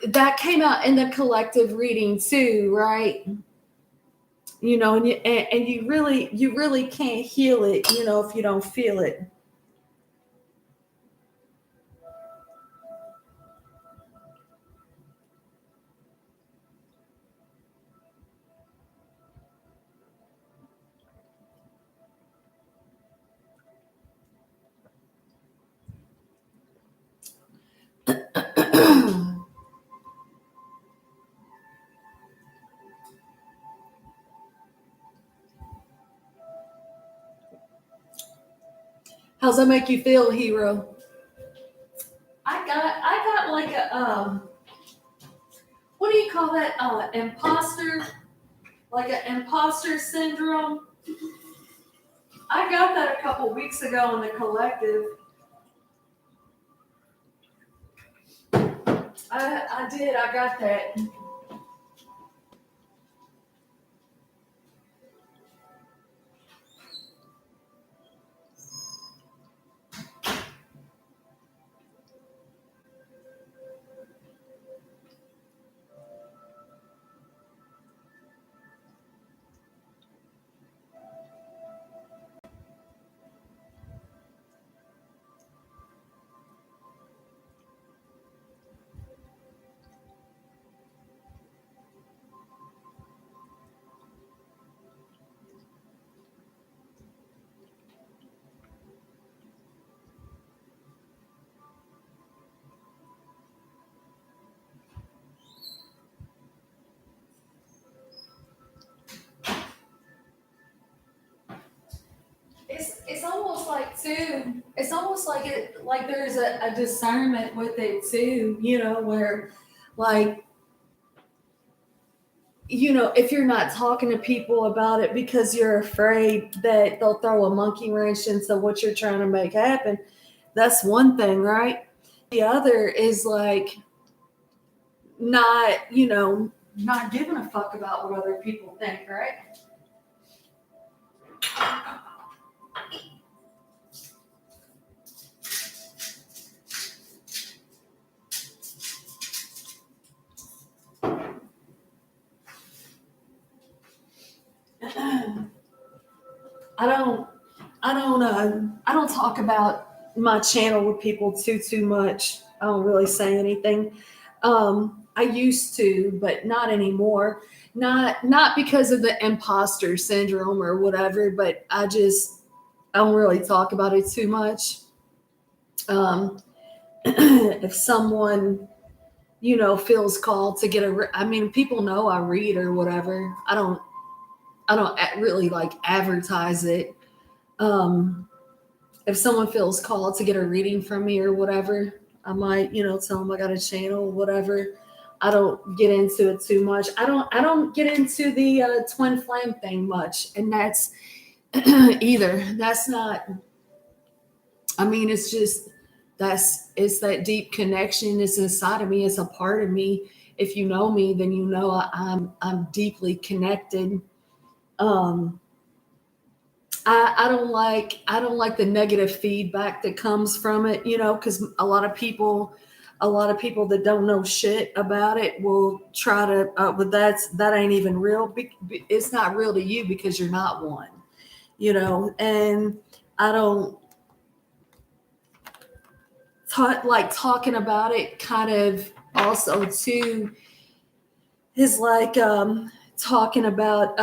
Speaker 2: That came out in the collective reading too, right? And you really can't heal it, if you don't feel it. How's that make you feel, hero? I got like a what do you call that? Imposter, like an imposter syndrome. I got that a couple weeks ago in the collective. I did. I got that. It's almost like too. it's almost like like there's a discernment with it too, where like, if you're not talking to people about it because you're afraid that they'll throw a monkey wrench into what you're trying to make happen, that's one thing, right? The other is like not giving a fuck about what other people think, right? I don't talk about my channel with people too much. I don't really say anything. I used to, but not anymore. Not because of the imposter syndrome or whatever, but I don't really talk about it too much. If someone feels called to get I mean, people know I read or whatever. I don't really like advertise it. If someone feels called to get a reading from me or whatever, I might, tell them I got a channel, whatever. I don't get into it too much. I don't get into the twin flame thing much, and that's either. That's not. I mean, it's just it's that deep connection. It's inside of me. It's a part of me. If you know me, then you know I'm deeply connected. Um, I don't like the negative feedback that comes from it, because a lot of people that don't know shit about it will try to, but that ain't even real. It's not real to you because you're not one, and I don't talking about it kind of also too is like talking about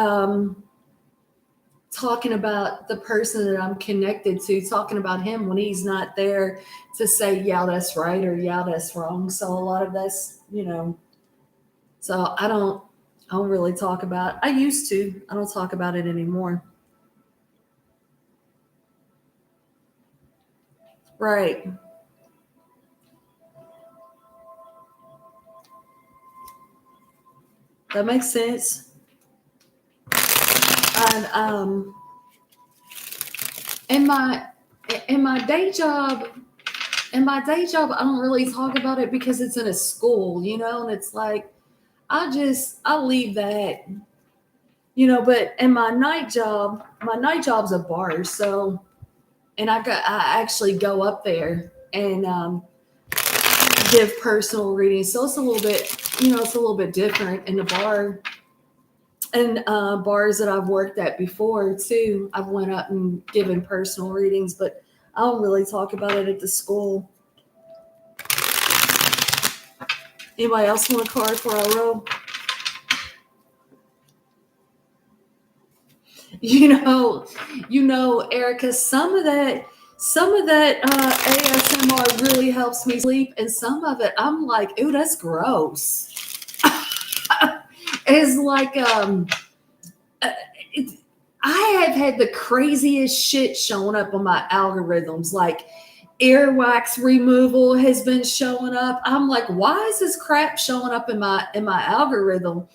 Speaker 2: the person that I'm connected to, talking about him when he's not there to say, yeah, that's right or yeah, that's wrong. So a lot of that's, so I don't really talk about, I used to, I don't talk about it anymore. Right. That makes sense. And in my in my day job, I don't really talk about it because it's in a school, and it's like I leave that, but in my night job's a bar, so and I actually go up there and give personal readings, so it's a little bit, it's a little bit different in the bar. And bars that I've worked at before too, I've went up and given personal readings, but I don't really talk about it at the school. Anybody else want a card for I roll? Erica, some of that ASMR really helps me sleep, and some of it I'm like, ooh, that's gross. It's like it, I have had the craziest shit showing up on my algorithms, like earwax removal has been showing up. I'm like, why is this crap showing up in my algorithm?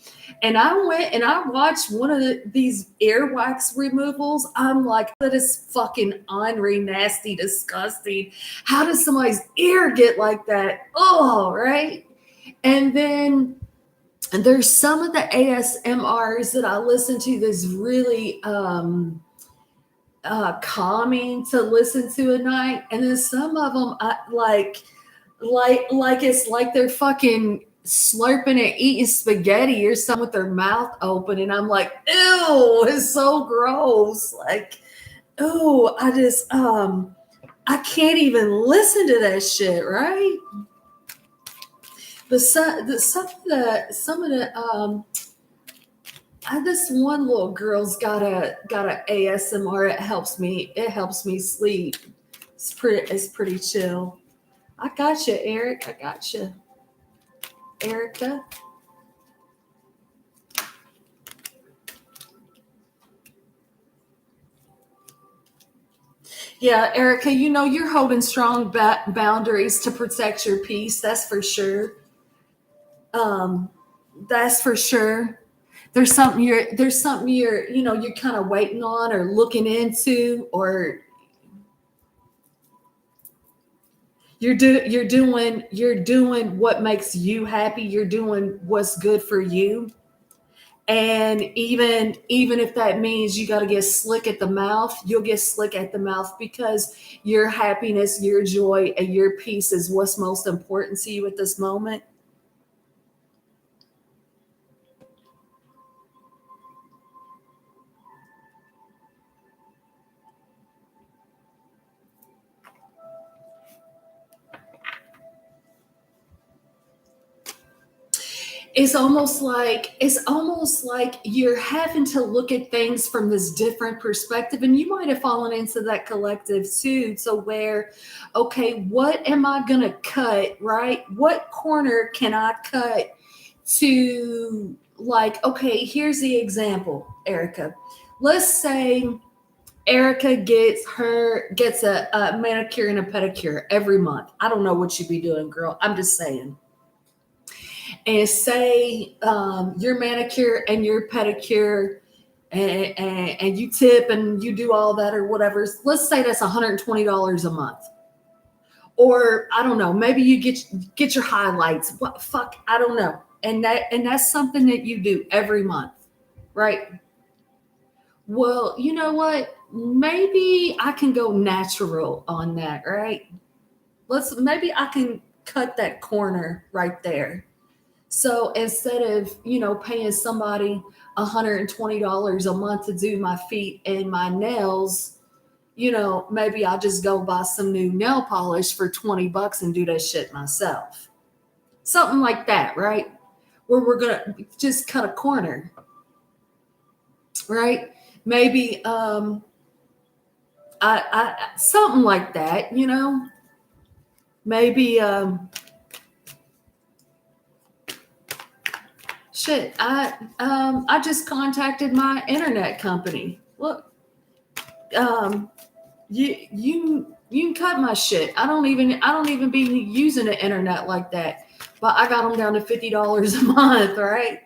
Speaker 2: And I went and I watched one of these earwax removals. I'm like, that is fucking ornery, nasty, disgusting. How does somebody's ear get like that? Oh, right. And then there's some of the ASMRs that I listen to that's really calming to listen to at night, and then some of them like it's like they're fucking slurping and eating spaghetti or something with their mouth open, and I'm like, ew, it's so gross. Like, oh, I can't even listen to that shit, right? But some of the this one little girl's got a ASMR. It helps me sleep. It's pretty chill. I got you, Eric. I got you, Erica. Yeah, Erica, you're holding strong boundaries to protect your peace. That's for sure. Um, that's for sure. There's something you're kind of waiting on or looking into, or you're doing what makes you happy. You're doing what's good for you. And even if that means you got to get slick at the mouth, you'll get slick at the mouth because your happiness, your joy, and your peace is what's most important to you at this moment. It's almost like you're having to look at things from this different perspective, and you might have fallen into that collective too, to where, okay, what am I gonna cut, right? What corner can I cut to, like, okay, here's the example, Erica. Let's say Erica gets a manicure and a pedicure every month. I don't know what you'd be doing, girl. I'm just saying. And say your manicure and your pedicure, and you tip and you do all that or whatever. Let's say that's $120 a month. Or I don't know, maybe you get your highlights. What fuck, I don't know. And that's something that you do every month, right? Well, you know what? Maybe I can go natural on that, right? Maybe I can cut that corner right there. So instead of, paying somebody $120 a month to do my feet and my nails, maybe I'll just go buy some new nail polish for 20 bucks and do that shit myself. Something like that, right? Where we're going to just cut a corner, right? Maybe something like that, maybe shit, I just contacted my internet company. Look, um, you can cut my shit. I don't even be using the internet like that. But I got them down to $50 a month, right?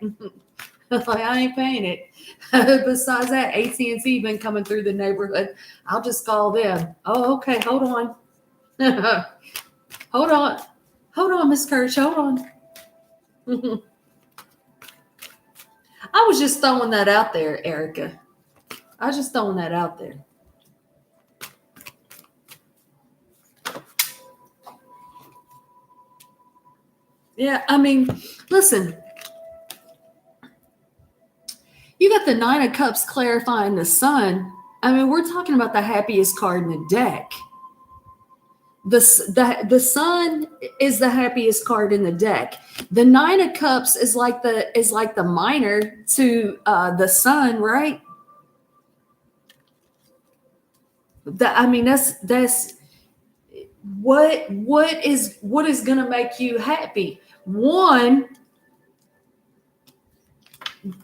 Speaker 2: Like I ain't paying it. Besides that, AT&T been coming through the neighborhood. I'll just call them. Oh, okay. Hold on. Hold on. Hold on, Miss Kirsch. Hold on. I was just throwing that out there, Erica. I was just throwing that out there. Yeah, I mean, listen, you got the Nine of Cups clarifying the Sun. I mean, we're talking about the happiest card in the deck. The Sun is the happiest card in the deck. The Nine of Cups is like the minor to the Sun, right? I mean, that's what is gonna make you happy. One,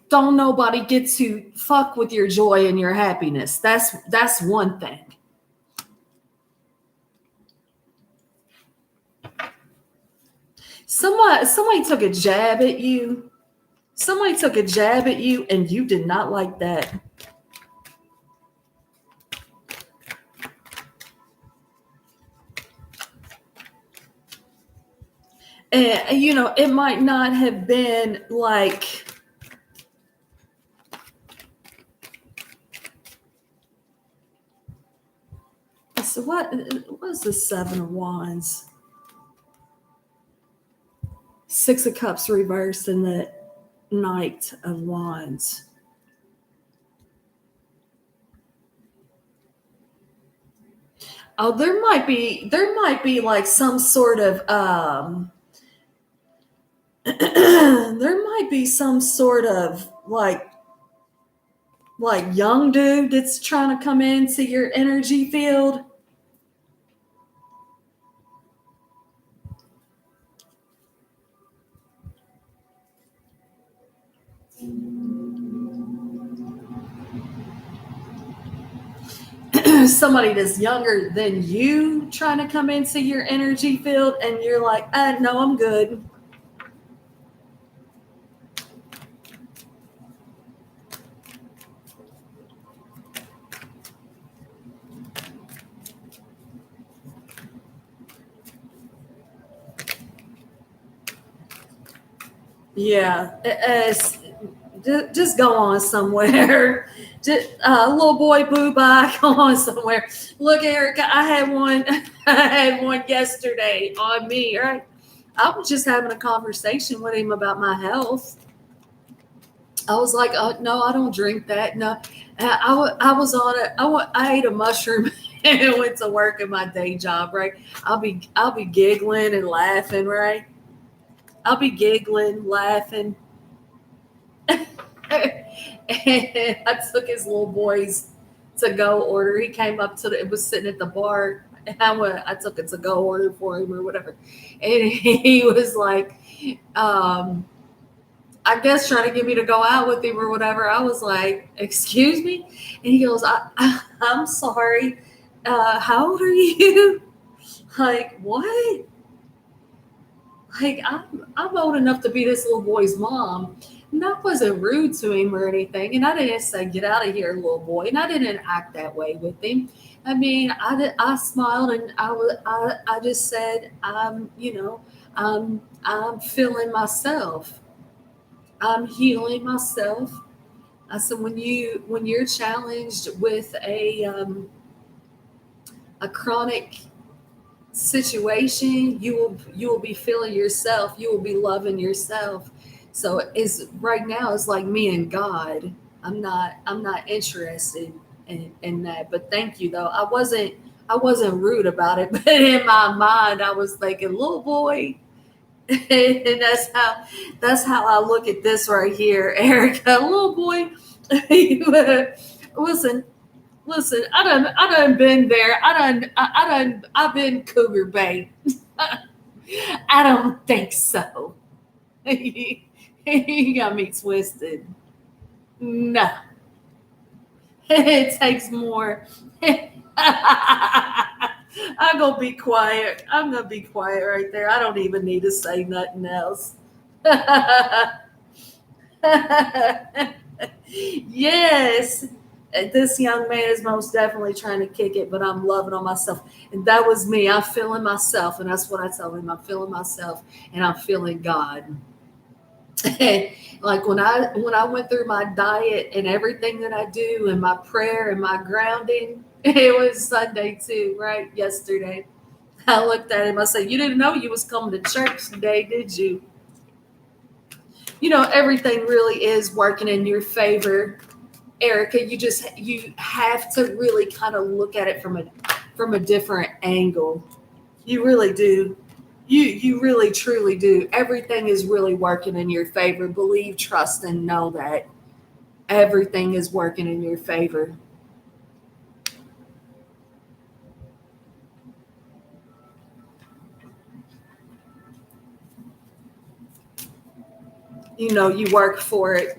Speaker 2: don't nobody get to fuck with your joy and your happiness. That's one thing. Somebody took a jab at you. Somebody took a jab at you and you did not like that. And it might not have been like, so what is the Seven of Wands? Six of Cups reversed and the Knight of Wands. Oh, there might be like some sort of there might be some sort of like young dude that's trying to come into your energy field. somebody that's younger than you trying to come into your energy field and you're like, no, I'm good. Yeah, just go on somewhere. Just, little boy, boo bye, go on somewhere. Look, Erica, I had one. I had one yesterday on me. Right, I was just having a conversation with him about my health. I was like, oh, no, I don't drink that. No, I was on it. I ate a mushroom and went to work at my day job. Right, I'll be giggling and laughing. Right, I'll be giggling, laughing. And I took his little boy's to go order. He came up to it was sitting at the bar, and I took a to go order for him or whatever. And he was like, I guess trying to get me to go out with him or whatever. I was like, excuse me? And he goes, I'm sorry. How old are you? Like, what? Like, I'm old enough to be this little boy's mom. And I wasn't rude to him or anything. And I didn't say, get out of here, little boy. And I didn't act that way with him. I mean, I smiled and I just said, I'm feeling myself. I'm healing myself. I said, when you're challenged with a chronic situation, you will be feeling yourself. You will be loving yourself. So it's right now it's like me and God. I'm not interested in that. But thank you though. I wasn't rude about it, but in my mind I was thinking, little boy. And that's how I look at this right here, Erica. Little boy. Listen, listen, I done been there. I've been cougar bait. I don't think so. You got me twisted. No, it takes more. I'm gonna be quiet. I'm gonna be quiet right there. I don't even need to say nothing else. Yes, this young man is most definitely trying to kick it, but I'm loving on myself. And that was me. I'm feeling myself. And that's what I tell him. I'm feeling myself and I'm feeling God. Like when I went through my diet and everything that I do and my prayer and my grounding, it was Sunday too, right? Yesterday. I looked at him, I said, you didn't know you was coming to church today, did you? You know, everything really is working in your favor, Erica. You have to really kind of look at it from a different angle. You really do. You really truly do. Everything is really working in your favor. Believe, trust, and know that everything is working in your favor. You know, you work for it.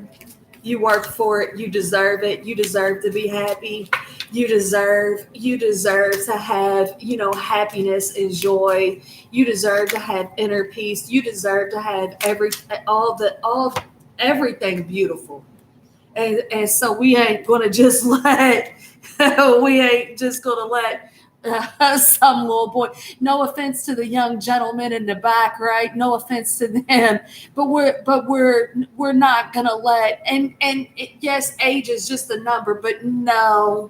Speaker 2: You work for it. You deserve it. You deserve to be happy. You deserve to have, happiness and joy. You deserve to have inner peace. You deserve to have all everything beautiful. And so we ain't gonna just let we ain't just gonna let some little boy. No offense to the young gentleman in the back, right? No offense to them, but we're not gonna let. Yes, age is just a number, but no,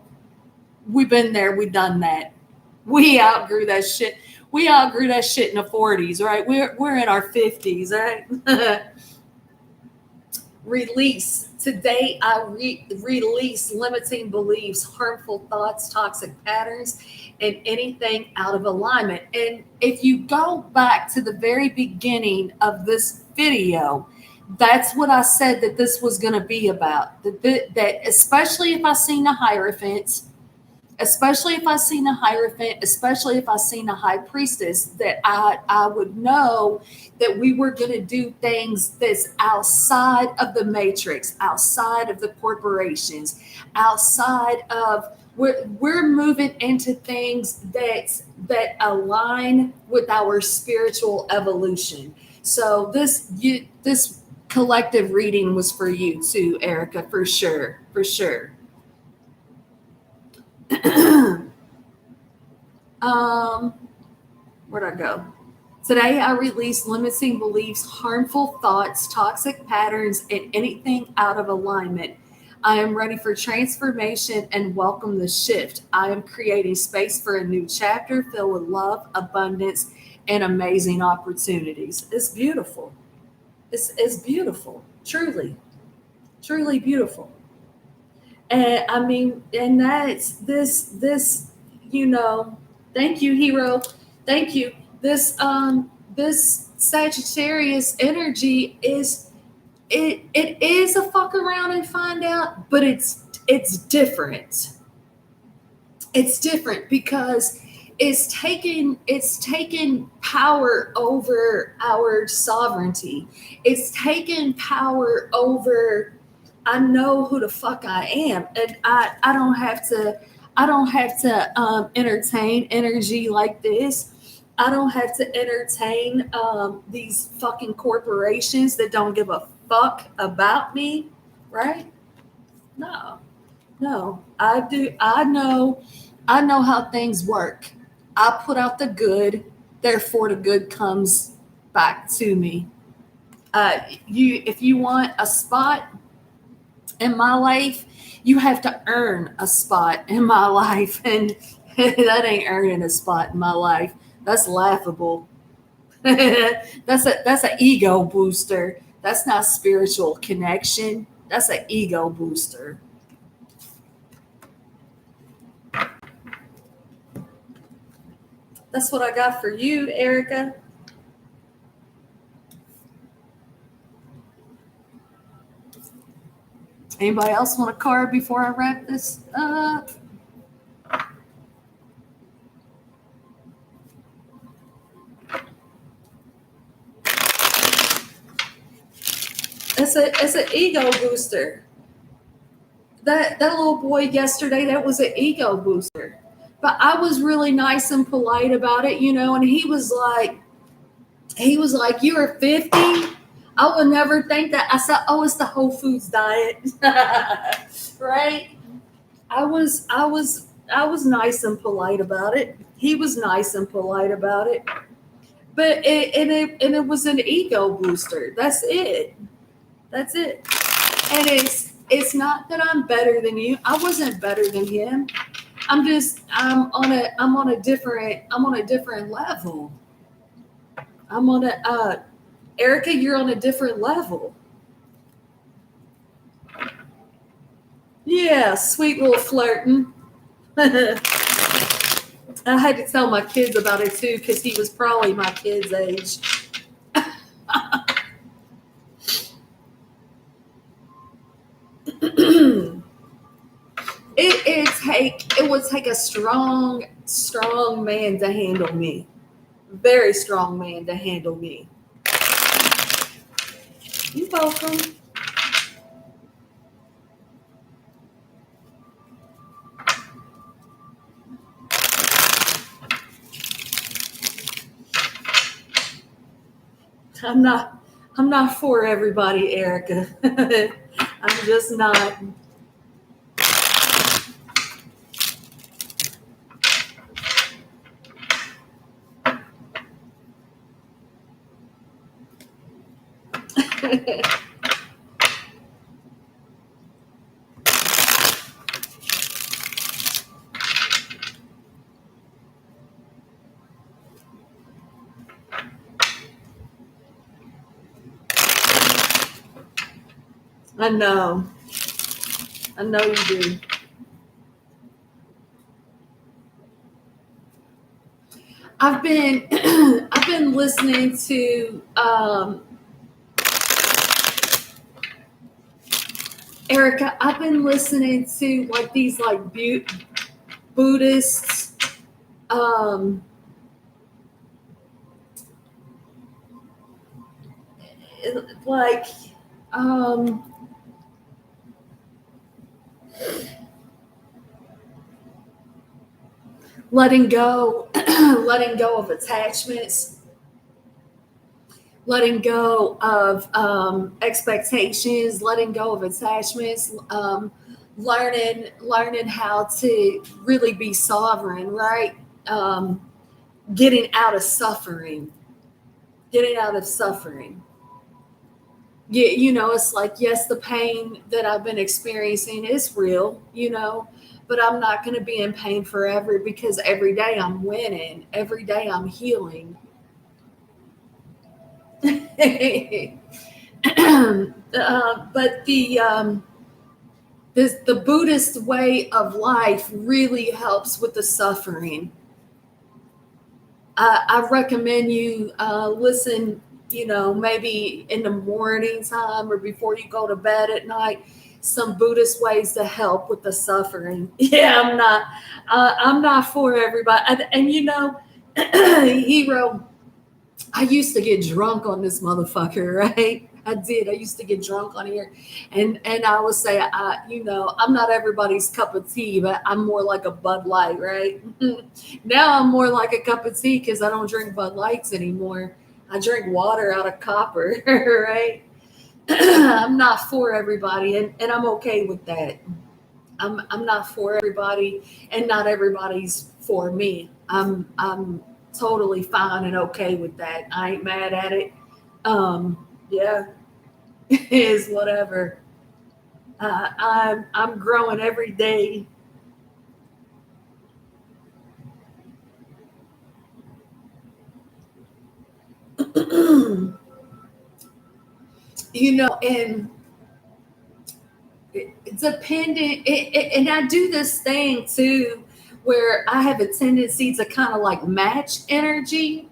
Speaker 2: we've been there, we've done that. We outgrew that shit. We outgrew that shit in the 40s, right? We're in our 50s, right? Release. Today, I release limiting beliefs, harmful thoughts, toxic patterns, and anything out of alignment. And if you go back to the very beginning of this video, that's what I said that this was going to be about. That especially if I seen the Hierophant, especially if I seen a Hierophant, especially if I seen a high priestess, that I would know that we were going to do things that's outside of the matrix, outside of the corporations, outside of we're moving into things that align with our spiritual evolution. So this collective reading was for you too, Erica, for sure, for sure. um, where'd I go? Today, I release limiting beliefs, harmful thoughts, toxic patterns, and anything out of alignment. I am ready for transformation and welcome the shift. I am creating space for a new chapter filled with love, abundance, and amazing opportunities. It's beautiful. It's beautiful. Truly, truly beautiful. And I mean, and that's this, you know, thank you, hero. Thank you. This Sagittarius energy is it is a fuck around and find out, but it's different. It's different because it's taken power over our sovereignty. It's taken power over I know who the fuck I am, and I don't have to entertain energy like this. I don't have to entertain these fucking corporations that don't give a fuck about me, right? No, no, I do. I know how things work. I put out the good, therefore the good comes back to me. If you want a spot in my life, you have to earn a spot in my life, and that ain't earning a spot in my life. That's laughable. That's an ego booster. That's not spiritual connection. That's an ego booster. That's what I got for you, Erica. Anybody else want a card before I wrap this up? It's an ego booster. That little boy yesterday, that was an ego booster. But I was really nice and polite about it, and he was like, "You are 50?" I would never think that. I said, "Oh, it's the Whole Foods diet." Right? I was nice and polite about it. He was nice and polite about it. But it was an ego booster. That's it. That's it. And it's not that I'm better than you. I wasn't better than him. I'm on a different level. I'm on a Erica, you're on a different level. Yeah, sweet little flirting. I had to tell my kids about it too because he was probably my kid's age. It would take a strong man to handle me. Very strong man to handle me. You're welcome. I'm not for everybody, Erica. I'm just not. I know. I know you do. I've been I've been listening to Erica. I've been listening to like these like Buddhists. Um, like um, letting go, letting go of attachments, letting go of expectations, letting go of attachments, learning how to really be sovereign, right? Getting out of suffering, getting out of suffering. Yeah, it's like, yes, the pain that I've been experiencing is real, but I'm not going to be in pain forever because every day I'm winning, every day I'm healing. But the Buddhist way of life really helps with the suffering. I recommend you listen, maybe in the morning time or before you go to bed at night, some Buddhist ways to help with the suffering. Yeah, I'm not for everybody. And Hero, I used to get drunk on this motherfucker, right? I did. I used to get drunk on here, and I would say, I'm not everybody's cup of tea, but I'm more like a Bud Light, right? Now I'm more like a cup of tea because I don't drink Bud Lights anymore. I drink water out of copper, right? I'm not for everybody, and I'm okay with that. I'm not for everybody, and not everybody's for me. I'm totally fine and okay with that. I ain't mad at it. Yeah, it is whatever. I'm growing every day. And dependent, and I do this thing too, where I have a tendency to kind of like match energy.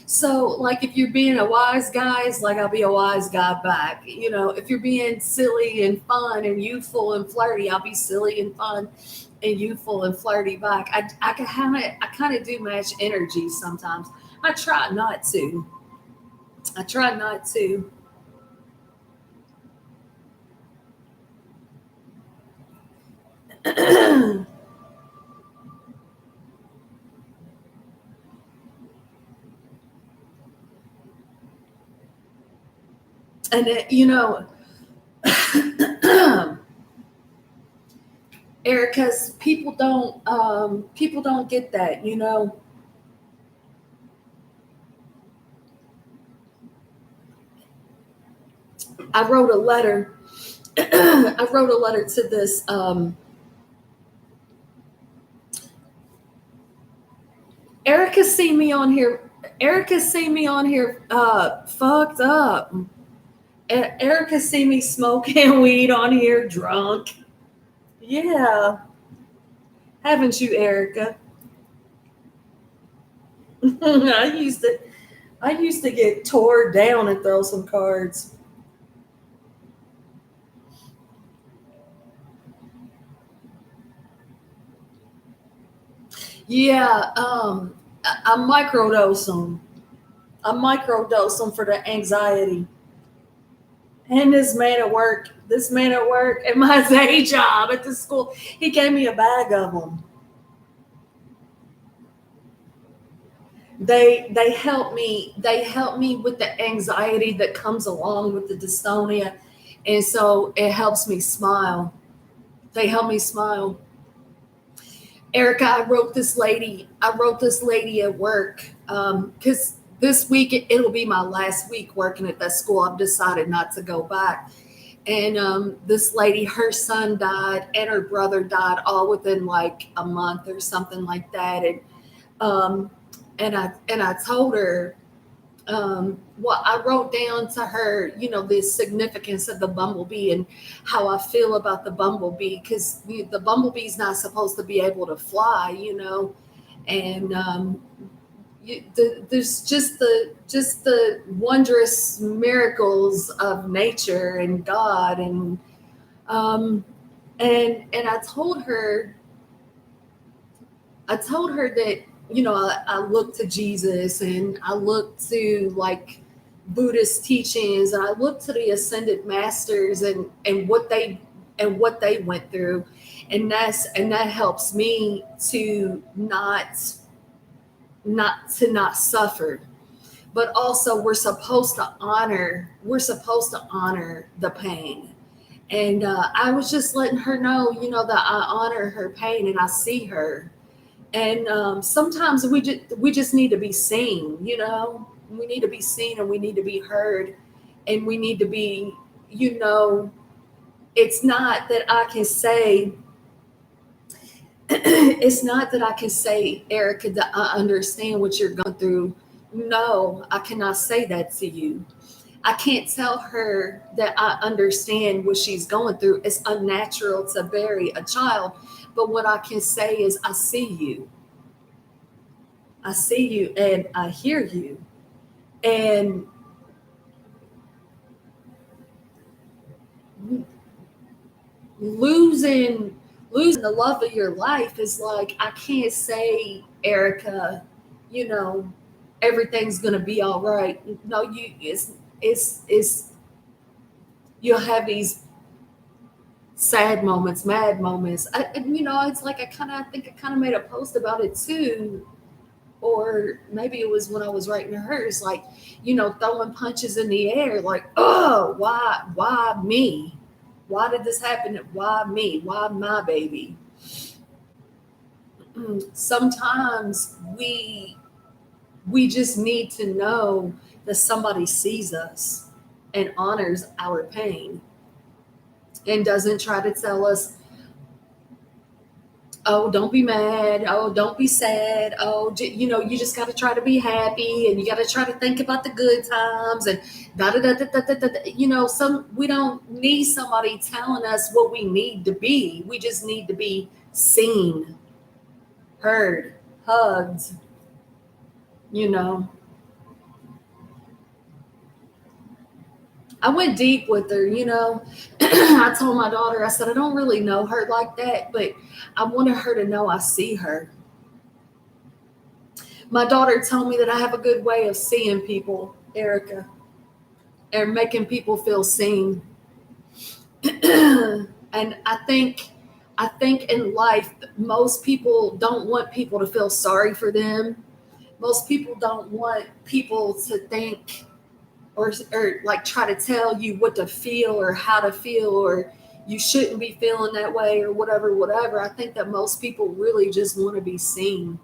Speaker 2: So, like, if you're being a wise guy, it's like I'll be a wise guy back. If you're being silly and fun and youthful and flirty, I'll be silly and fun and youthful and flirty back. I kind of do match energy sometimes. I try not to. I try not to. And Erica's people don't get that. I wrote a letter. I wrote a letter to this. Erica seen me on here. Erica seen me on here fucked up. Erica seen me smoking weed on here drunk. Yeah, haven't you, Erica? I used to get tore down and throw some cards. Yeah, I microdose them. I microdose them for the anxiety. And this man at work at my day job at the school, he gave me a bag of them. They help me. They help me with the anxiety that comes along with the dystonia, and so it helps me smile. They help me smile. Erica, I wrote this lady at work because this week it'll be my last week working at that school. I've decided not to go back. And this lady, her son died and her brother died all within like a month or something like that. Um, and I told her, well, I wrote down to her, the significance of the bumblebee and how I feel about the bumblebee because the bumblebee's not supposed to be able to fly, and there's just the wondrous miracles of nature and God um, and I told her that I look to Jesus and I look to like Buddhist teachings and I look to the ascended masters and what they went through and that helps me to not suffer. But also we're supposed to honor the pain. And I was just letting her know, that I honor her pain and I see her. And sometimes we just need to be seen. We need to be seen and we need to be heard, and we need to be, you know, it's not that I can say it's not that I can say, Erica, that I understand what you're going through. No, I cannot say that to you. I can't tell her that I understand what she's going through. It's unnatural to bury a child. But what I can say is, I see you. I see you and I hear you. And losing losing the love of your life is like, I can't say, Erica, you know, everything's gonna be all right. No, it's you'll have these sad moments, mad moments. It's like I think I kind of made a post about it too, or maybe it was when I was writing to hers, like, throwing punches in the air, like, oh, why me? Why did this happen? Why me? Why my baby? Sometimes we just need to know that somebody sees us and honors our pain and doesn't try to tell us, oh, don't be mad, oh, don't be sad, oh, you just got to try to be happy and you got to try to think about the good times and da da da da da da da. Some we don't need somebody telling us what we need to be. We just need to be seen, heard, hugged. you know I went deep with her. I told my daughter, I said, I don't really know her like that, but I wanted her to know I see her. My daughter told me that I have a good way of seeing people, Erica, and making people feel seen. And I think in life, most people don't want people to feel sorry for them. Most people don't want people to think, or like try to tell you what to feel or how to feel, or you shouldn't be feeling that way, or whatever. I think that most people really just want to be seen.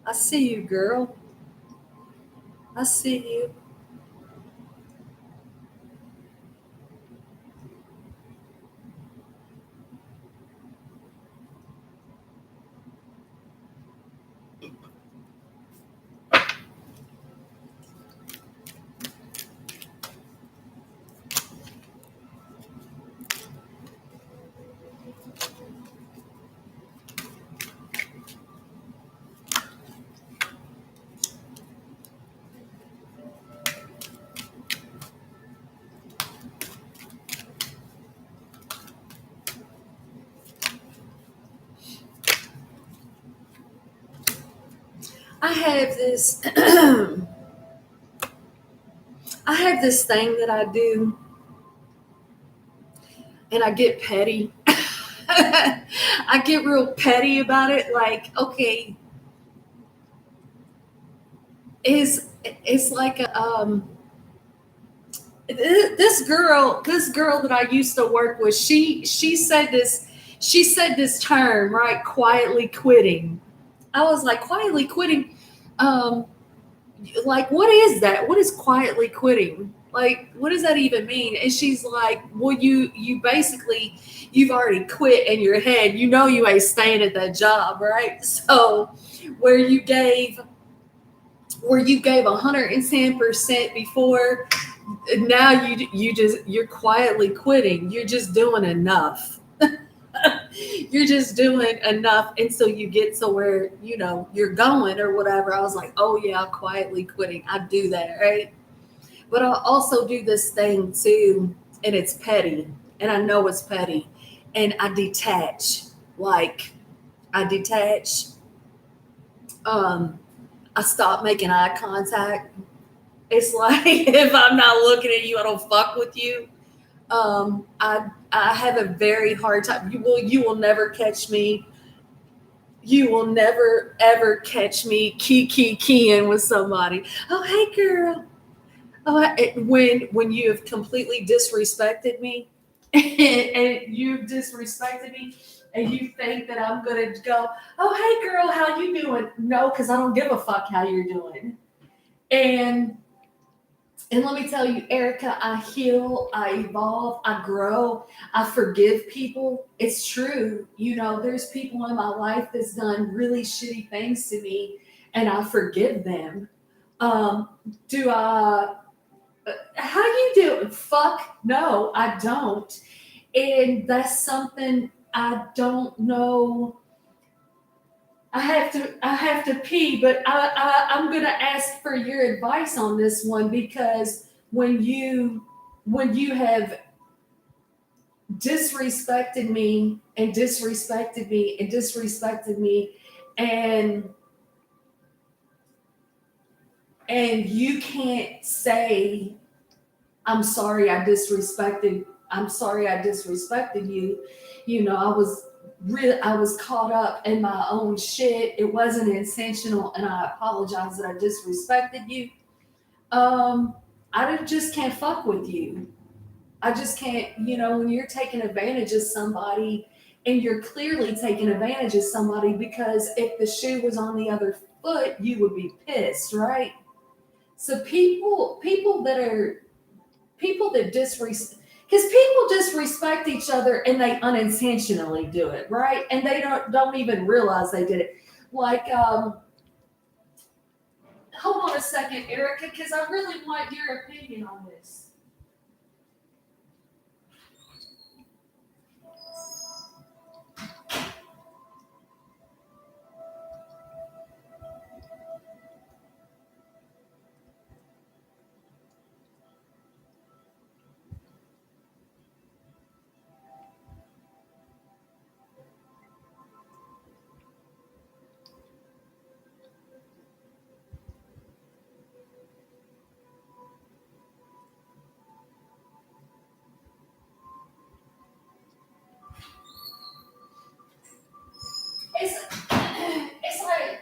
Speaker 2: I see you, girl. I see you. I have this I have this thing that I do, and I get petty. I get real petty about it. Like, okay, it's like this girl that I used to work with, she said this term, right? Quietly quitting. I was like, quietly quitting. Um, like, what is that? What is quietly quitting? Like, what does that even mean? And she's like, well, you basically, you've already quit in your head. You ain't staying at that job, right? So where you gave where you gave 110% before, now you're quietly quitting. You're just doing enough. You're just doing enough until you get to where you're going or whatever. I was like, oh yeah, quietly quitting. I do that, right? But I also do this thing too, and it's petty, and I know it's petty, and I detach. Like, I detach. Um, I stop making eye contact. It's like, if I'm not looking at you, I don't fuck with you. I have a very hard time. You will never catch me. You will never ever catch me keying with somebody. Oh, hey girl. When you have completely disrespected me, and you've disrespected me, and you think that I'm gonna go, oh hey girl, how you doing? No, because I don't give a fuck how you're doing. And let me tell you, Erica, I heal, I evolve, I grow, I forgive people. It's true. There's people in my life that's done really shitty things to me, and I forgive them. Um, do I? How you doing? Fuck no, I don't. And that's something I don't know. I have to pee, but I'm gonna ask for your advice on this one, because when you have disrespected me and disrespected me and disrespected me, and you can't say I'm sorry I disrespected you. I was caught up in my own shit. It wasn't intentional, and I apologize that I disrespected you. Um, just can't fuck with you. I just can't, when you're taking advantage of somebody, and you're clearly taking advantage of somebody, because if the shoe was on the other foot, you would be pissed, right? So people that disrespect, because people disrespect each other and they unintentionally do it, right? And they don't even realize they did it. Like, hold on a second, Erica, because I really want your opinion on this.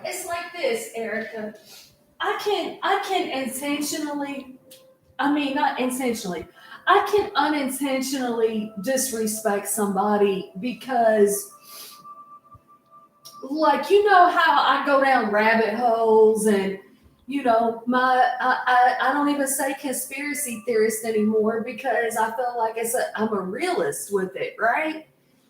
Speaker 2: It's like this, Erica. I can intentionally, I mean, not intentionally, I can unintentionally disrespect somebody, because, like, how I go down rabbit holes, and I don't even say conspiracy theorist anymore, because I feel like I'm a realist with it, right?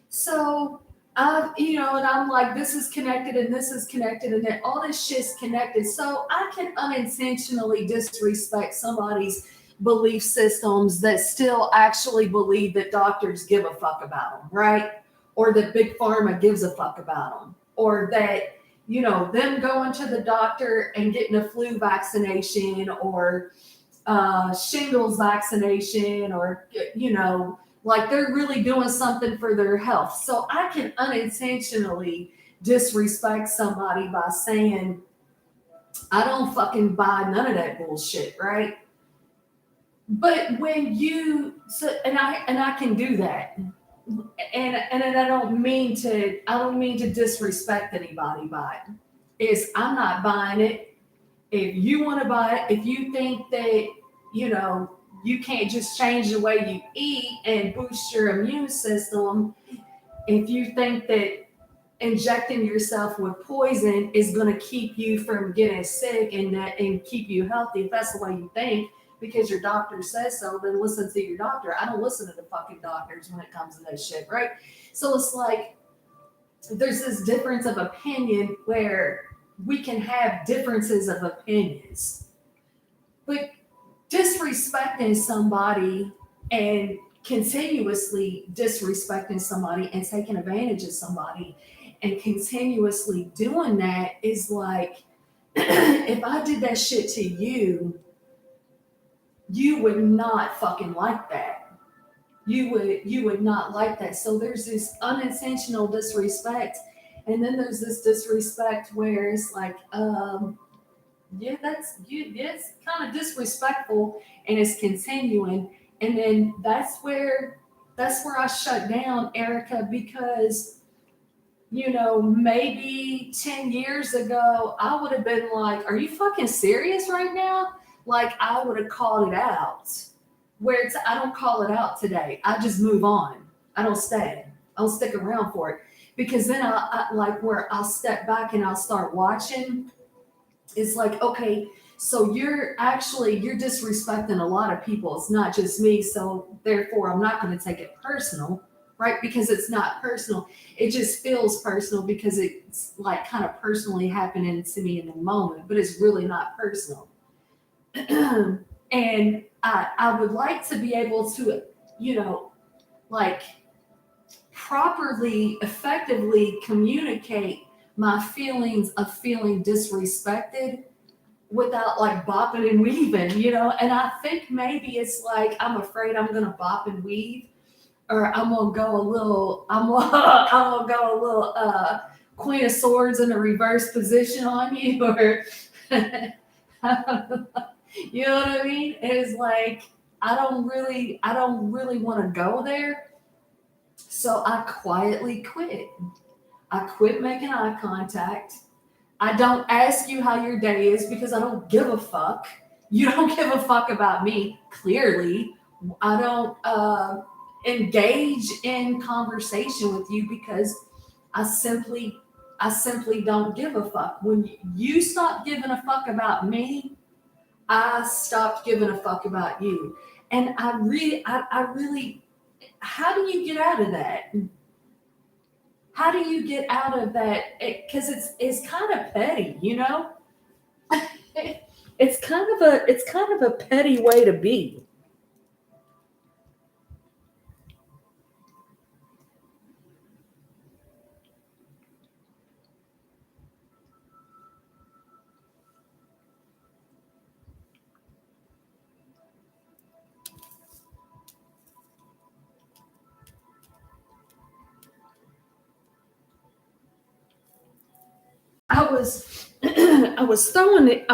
Speaker 2: So and I'm like, this is connected and this is connected, and then all this shit's connected. So I can unintentionally disrespect somebody's belief systems that still actually believe that doctors give a fuck about them, right? Or that big pharma gives a fuck about them, or that them going to the doctor and getting a flu vaccination, or shingles vaccination, or like they're really doing something for their health. So I can unintentionally disrespect somebody by saying, I don't fucking buy none of that bullshit, right? But when you so and I can do that. And I don't mean to disrespect anybody by it. I'm not buying it. If you want to buy it, if you think that, you know, you can't just change the way you eat and boost your immune system, if you think that injecting yourself with poison is going to keep you from getting sick and keep you healthy, if that's the way you think, because your doctor says so, then listen to your doctor. I don't listen to the fucking doctors when it comes to that shit, right? So it's like there's this difference of opinion where we can have differences of opinions. But disrespecting somebody and continuously disrespecting somebody and taking advantage of somebody and continuously doing that is like, if I did that shit to you, you would not fucking like that. You would not like that. So there's this unintentional disrespect, and then there's this disrespect where it's like, yeah, that's you. Yeah, it's kind of disrespectful, and it's continuing. And then that's where I shut down, Erica, because maybe 10 years ago, I would have been like, are you fucking serious right now? Like, I would have called it out. I don't call it out today. I just move on. I don't stay. I don't stick around for it. Because then I like where I'll step back and I'll start watching. It's like, okay, so you're disrespecting a lot of people. It's not just me. So therefore, I'm not going to take it personal, right? Because it's not personal. It just feels personal because it's like kind of personally happening to me in the moment, but it's really not personal. And I would like to be able to, like properly, effectively communicate my feelings of feeling disrespected without like bopping and weaving. And I think maybe it's like I'm afraid I'm gonna bop and weave, or I'm gonna go a little, I'm gonna go a little Queen of Swords in a reverse position on you, or you know what I mean? It's like I don't really want to go there, so I quietly quit. I quit making eye contact. I don't ask you how your day is because I don't give a fuck. You don't give a fuck about me, clearly. I don't engage in conversation with you because I simply don't give a fuck. When you stop giving a fuck about me, I stopped giving a fuck about you. And I really, how do you get out of that? How do you get out of that? Because it's kind of petty. It's kind of a petty way to be. I was I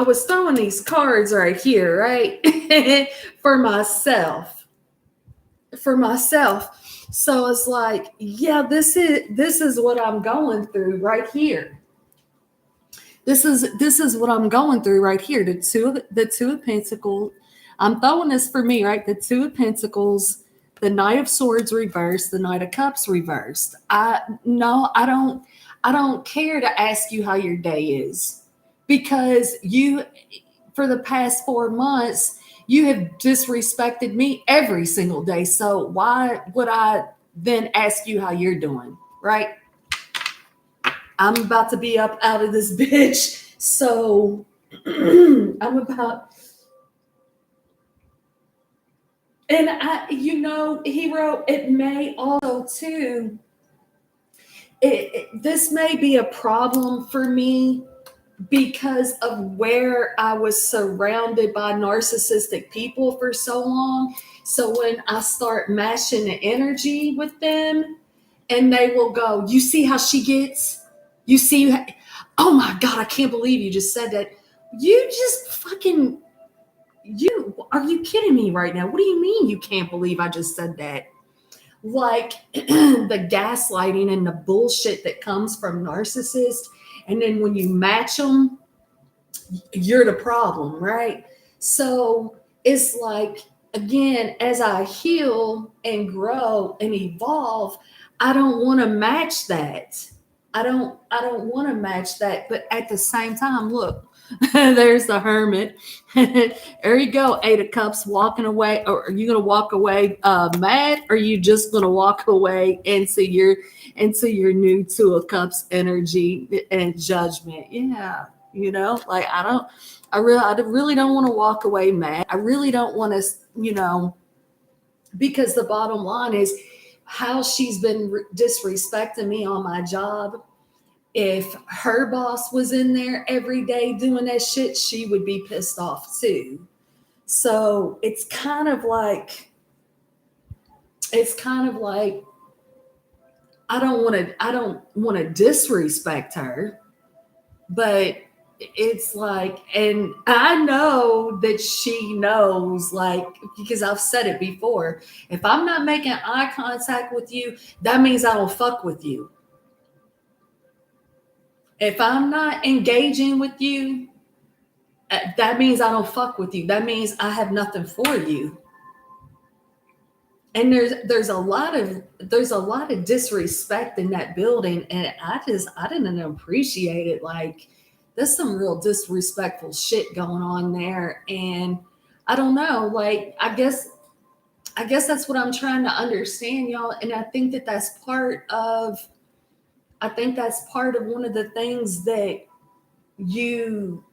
Speaker 2: was throwing these cards right here, right? for myself. For myself. So it's like, yeah, this is what I'm going through right here. This is what I'm going through right here. The two of Pentacles. I'm throwing this for me, right? The Two of Pentacles, the Knight of Swords reversed, the Knight of Cups reversed. I don't care to ask you how your day is, because you, for the past 4 months, you have disrespected me every single day. So why would I then ask you how you're doing, right? I'm about to be up out of this bitch. So I'm about, and hero, it may also too, this may be a problem for me because of where I was surrounded by narcissistic people for so long. So when I start matching the energy with them, and they will go, you see how she gets? You see, oh my God, I can't believe you just said that. You just fucking, are you kidding me right now? What do you mean you can't believe I just said that? Like the gaslighting and the bullshit that comes from narcissists. And then when you match them, you're the problem, right? So it's like, again, as I heal and grow and evolve, I don't want to match that. I don't want to match that. But at the same time, look, there's the Hermit. There you go, Eight of Cups, walking away. Or are you gonna walk away mad, or are you just gonna walk away into your new Two of Cups energy and judgment? Yeah, like I really don't want to walk away mad. I really don't want to, because the bottom line is how she's been disrespecting me on my job. If her boss was in there every day doing that shit, she would be pissed off too. So it's kind of like I don't want to disrespect her, but it's like, and I know that she knows, like, because I've said it before. If I'm not making eye contact with you, that means I don't fuck with you. If I'm not engaging with you, that means I don't fuck with you. That means I have nothing for you. And there's a lot of disrespect in that building, and I didn't appreciate it. Like, there's some real disrespectful shit going on there, and I don't know. Like, I guess that's what I'm trying to understand, y'all. And I think that that's part of. I think that's part of one of the things that you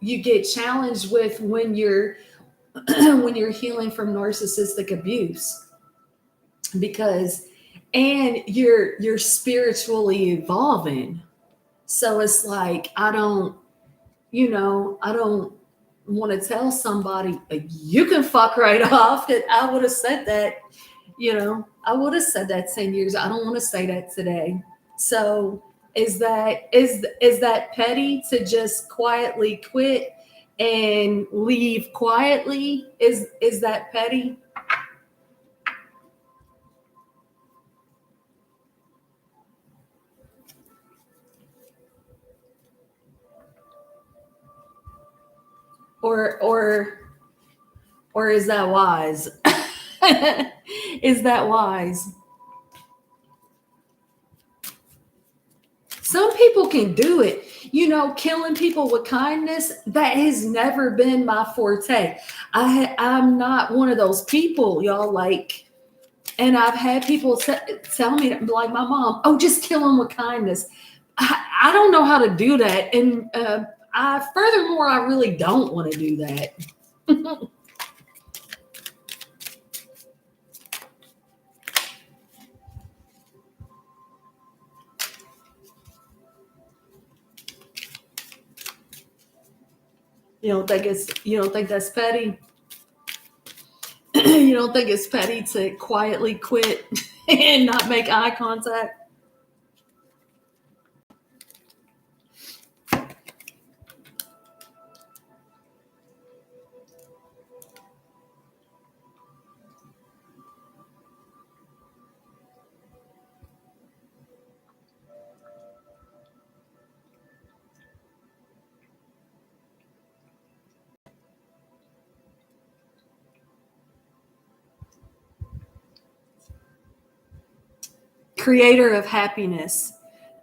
Speaker 2: get challenged with when you're when you're healing from narcissistic abuse, because and you're spiritually evolving. So it's like, I don't want to tell somebody, you can fuck right off. That I would have said that, I would have said that 10 years. I don't want to say that today. So is that petty to just quietly quit and leave quietly? Is that petty? Or is that wise? Is that wise? Some people can do it. Killing people with kindness, that has never been my forte. I'm not one of those people, y'all. Like, and I've had people tell me, like my mom, oh, just kill them with kindness. I don't know how to do that. And furthermore, I really don't want to do that. You don't think that's petty? You don't think it's petty to quietly quit and not make eye contact? Creator of happiness.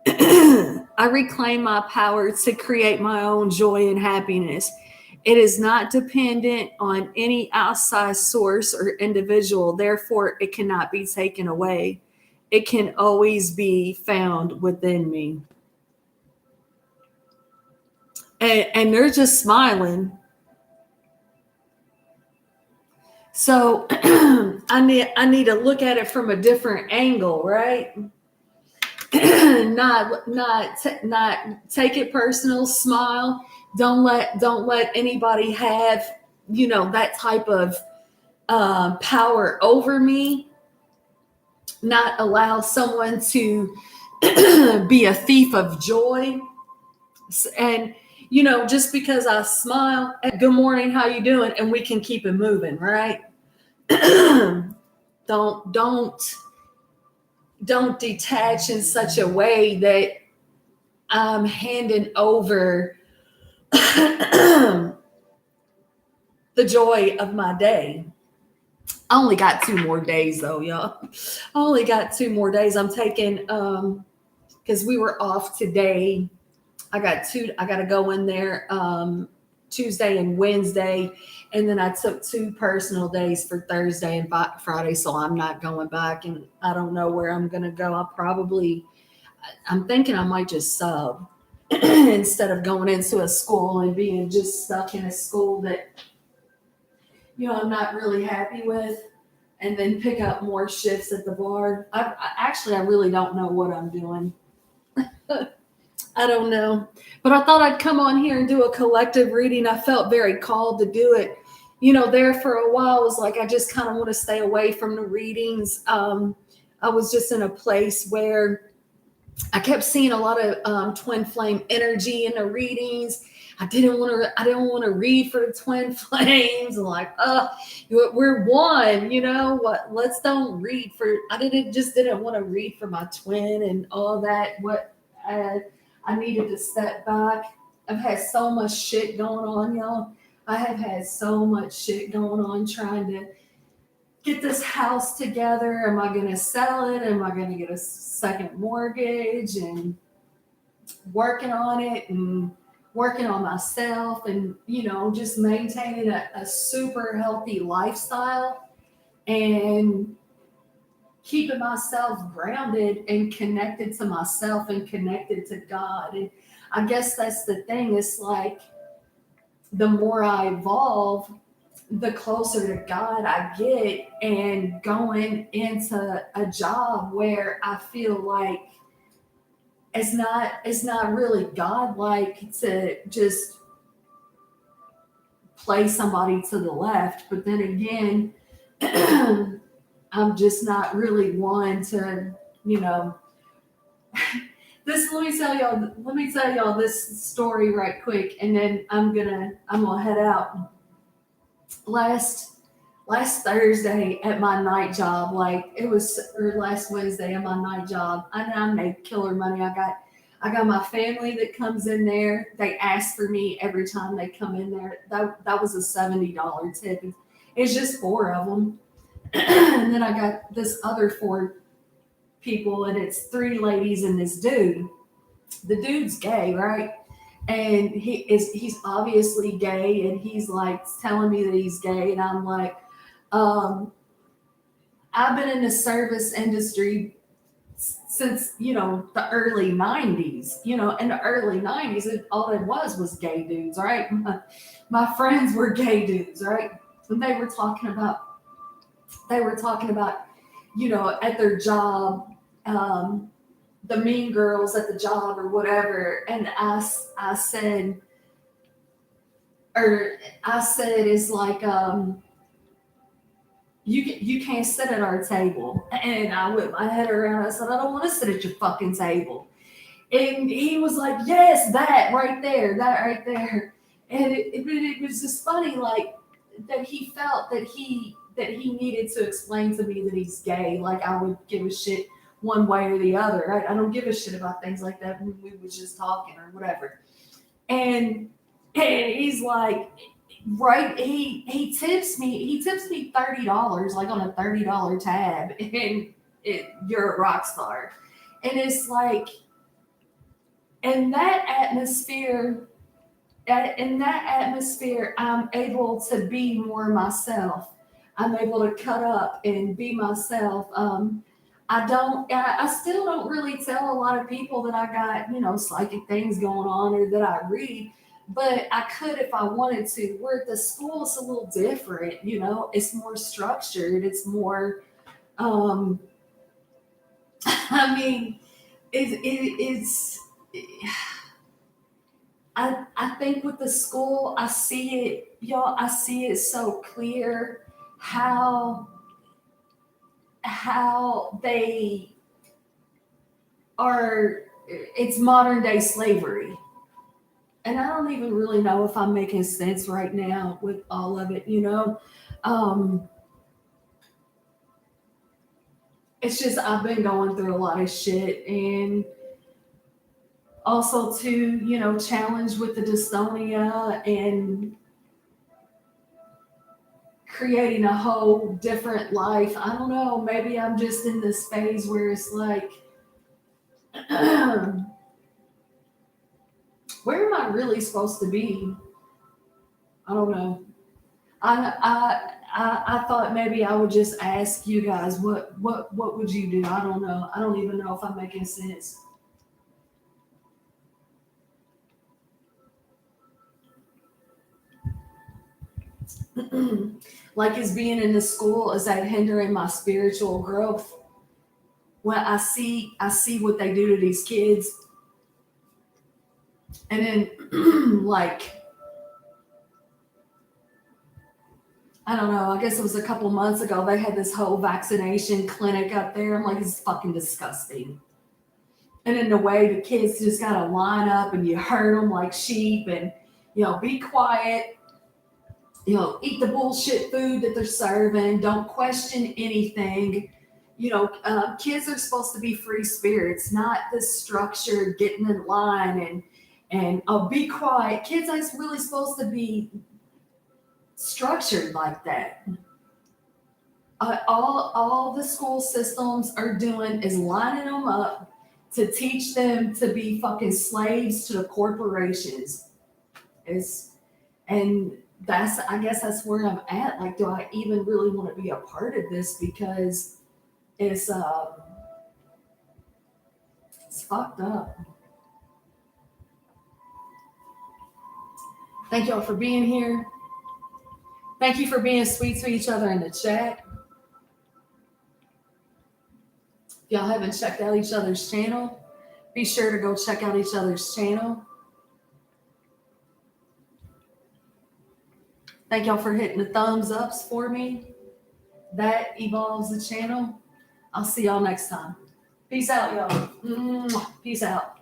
Speaker 2: I reclaim my power to create my own joy and happiness. It is not dependent on any outside source or individual. Therefore, it cannot be taken away. It can always be found within me. And they're just smiling. So I need to look at it from a different angle, right? not take it personal. Smile. Don't let anybody have that type of power over me. Not allow someone to be a thief of joy. And just because I smile, good morning, how you doing, and we can keep it moving, right? Don't detach in such a way that I'm handing over the joy of my day. I only got 2 more days though, y'all. I only got 2 more days. I'm taking because we were off today. I got to go in there Tuesday and Wednesday, and then I took 2 personal days for Thursday and Friday, so I'm not going back, and I don't know where I'm going to go. I'm thinking I might just sub instead of going into a school and being just stuck in a school that I'm not really happy with, and then pick up more shifts at the bar. I really don't know what I'm doing. I don't know, but I thought I'd come on here and do a collective reading. I felt very called to do it. There for a while, I was like, I just kind of want to stay away from the readings. I was just in a place where I kept seeing a lot of twin flame energy in the readings. I didn't want to read for the twin flames. I'm like, we're one, what? Let's don't read for. Didn't want to read for my twin and all that. I needed to step back. I've had so much shit going on, y'all. I have had so much shit going on trying to get this house together. Am I going to sell it? Am I going to get a second mortgage? And working on it and working on myself and, just maintaining a super healthy lifestyle and keeping myself grounded and connected to myself and connected to God. And I guess that's the thing. It's like the more I evolve, the closer to God I get, and going into a job where I feel like it's not really God-like to just play somebody to the left. But then again, I'm just not really one to, this. Let me tell y'all this story right quick, and then I'm gonna head out. Last Thursday at my night job, or last Wednesday at my night job, I made killer money. I got my family that comes in there. They ask for me every time they come in there. That was a $70 tip. It's just 4 of them. And then I got this other 4 people, and it's 3 ladies and this dude. The dude's gay, right? And he's obviously gay, and he's like telling me that he's gay, and I'm like, I've been in the service industry since, the early 90s. In the early 90s, all it was gay dudes, right? My friends were gay dudes, right? And they were talking about, at their job, the mean girls at the job or whatever. And I said, it's like, you can't sit at our table. And I whipped my head around. I said, I don't want to sit at your fucking table. And he was like, yes, that right there. And it was just funny, like, that he felt that he needed to explain to me that he's gay. Like I would give a shit one way or the other. Right? I don't give a shit about things like that when we was just talking or whatever. And he's like, right, he tips me $30, like on a $30 tab, and you're a rock star. And it's like, in that atmosphere, I'm able to be more myself. I'm able to cut up and be myself. I still don't really tell a lot of people that I got, psychic things going on or that I read, but I could if I wanted to. Where the school is a little different, it's more structured. It's more, I mean, it's, I think with the school, I see it, y'all, I see it so clear how they are, it's modern day slavery. And I don't even really know if I'm making sense right now with all of it, it's just, I've been going through a lot of shit, and also too, challenged with the dystonia and creating a whole different life. I don't know, maybe I'm just in this phase where it's like, where am I really supposed to be? I don't know. I thought maybe I would just ask you guys, what would you do? I don't know. I don't even know if I'm making sense. Like, is being in the school, is that hindering my spiritual growth? When I see what they do to these kids, and then like, I don't know, I guess it was a couple months ago, they had this whole vaccination clinic up there. I'm like, it's fucking disgusting. And in a way, the kids just got to line up and you herd them like sheep and, be quiet, eat the bullshit food that they're serving. Don't question anything. Kids are supposed to be free spirits, not this structured getting in line and be quiet. Kids aren't really supposed to be structured like that. All the school systems are doing is lining them up to teach them to be fucking slaves to the corporations. And I guess that's where I'm at. Like, do I even really want to be a part of this? Because it's fucked up. Thank y'all for being here. Thank you for being sweet to each other in the chat. If y'all haven't checked out each other's channel, be sure to go check out each other's channel. Thank y'all for hitting the thumbs ups for me. That evolves the channel. I'll see y'all next time. Peace out, y'all. Peace out.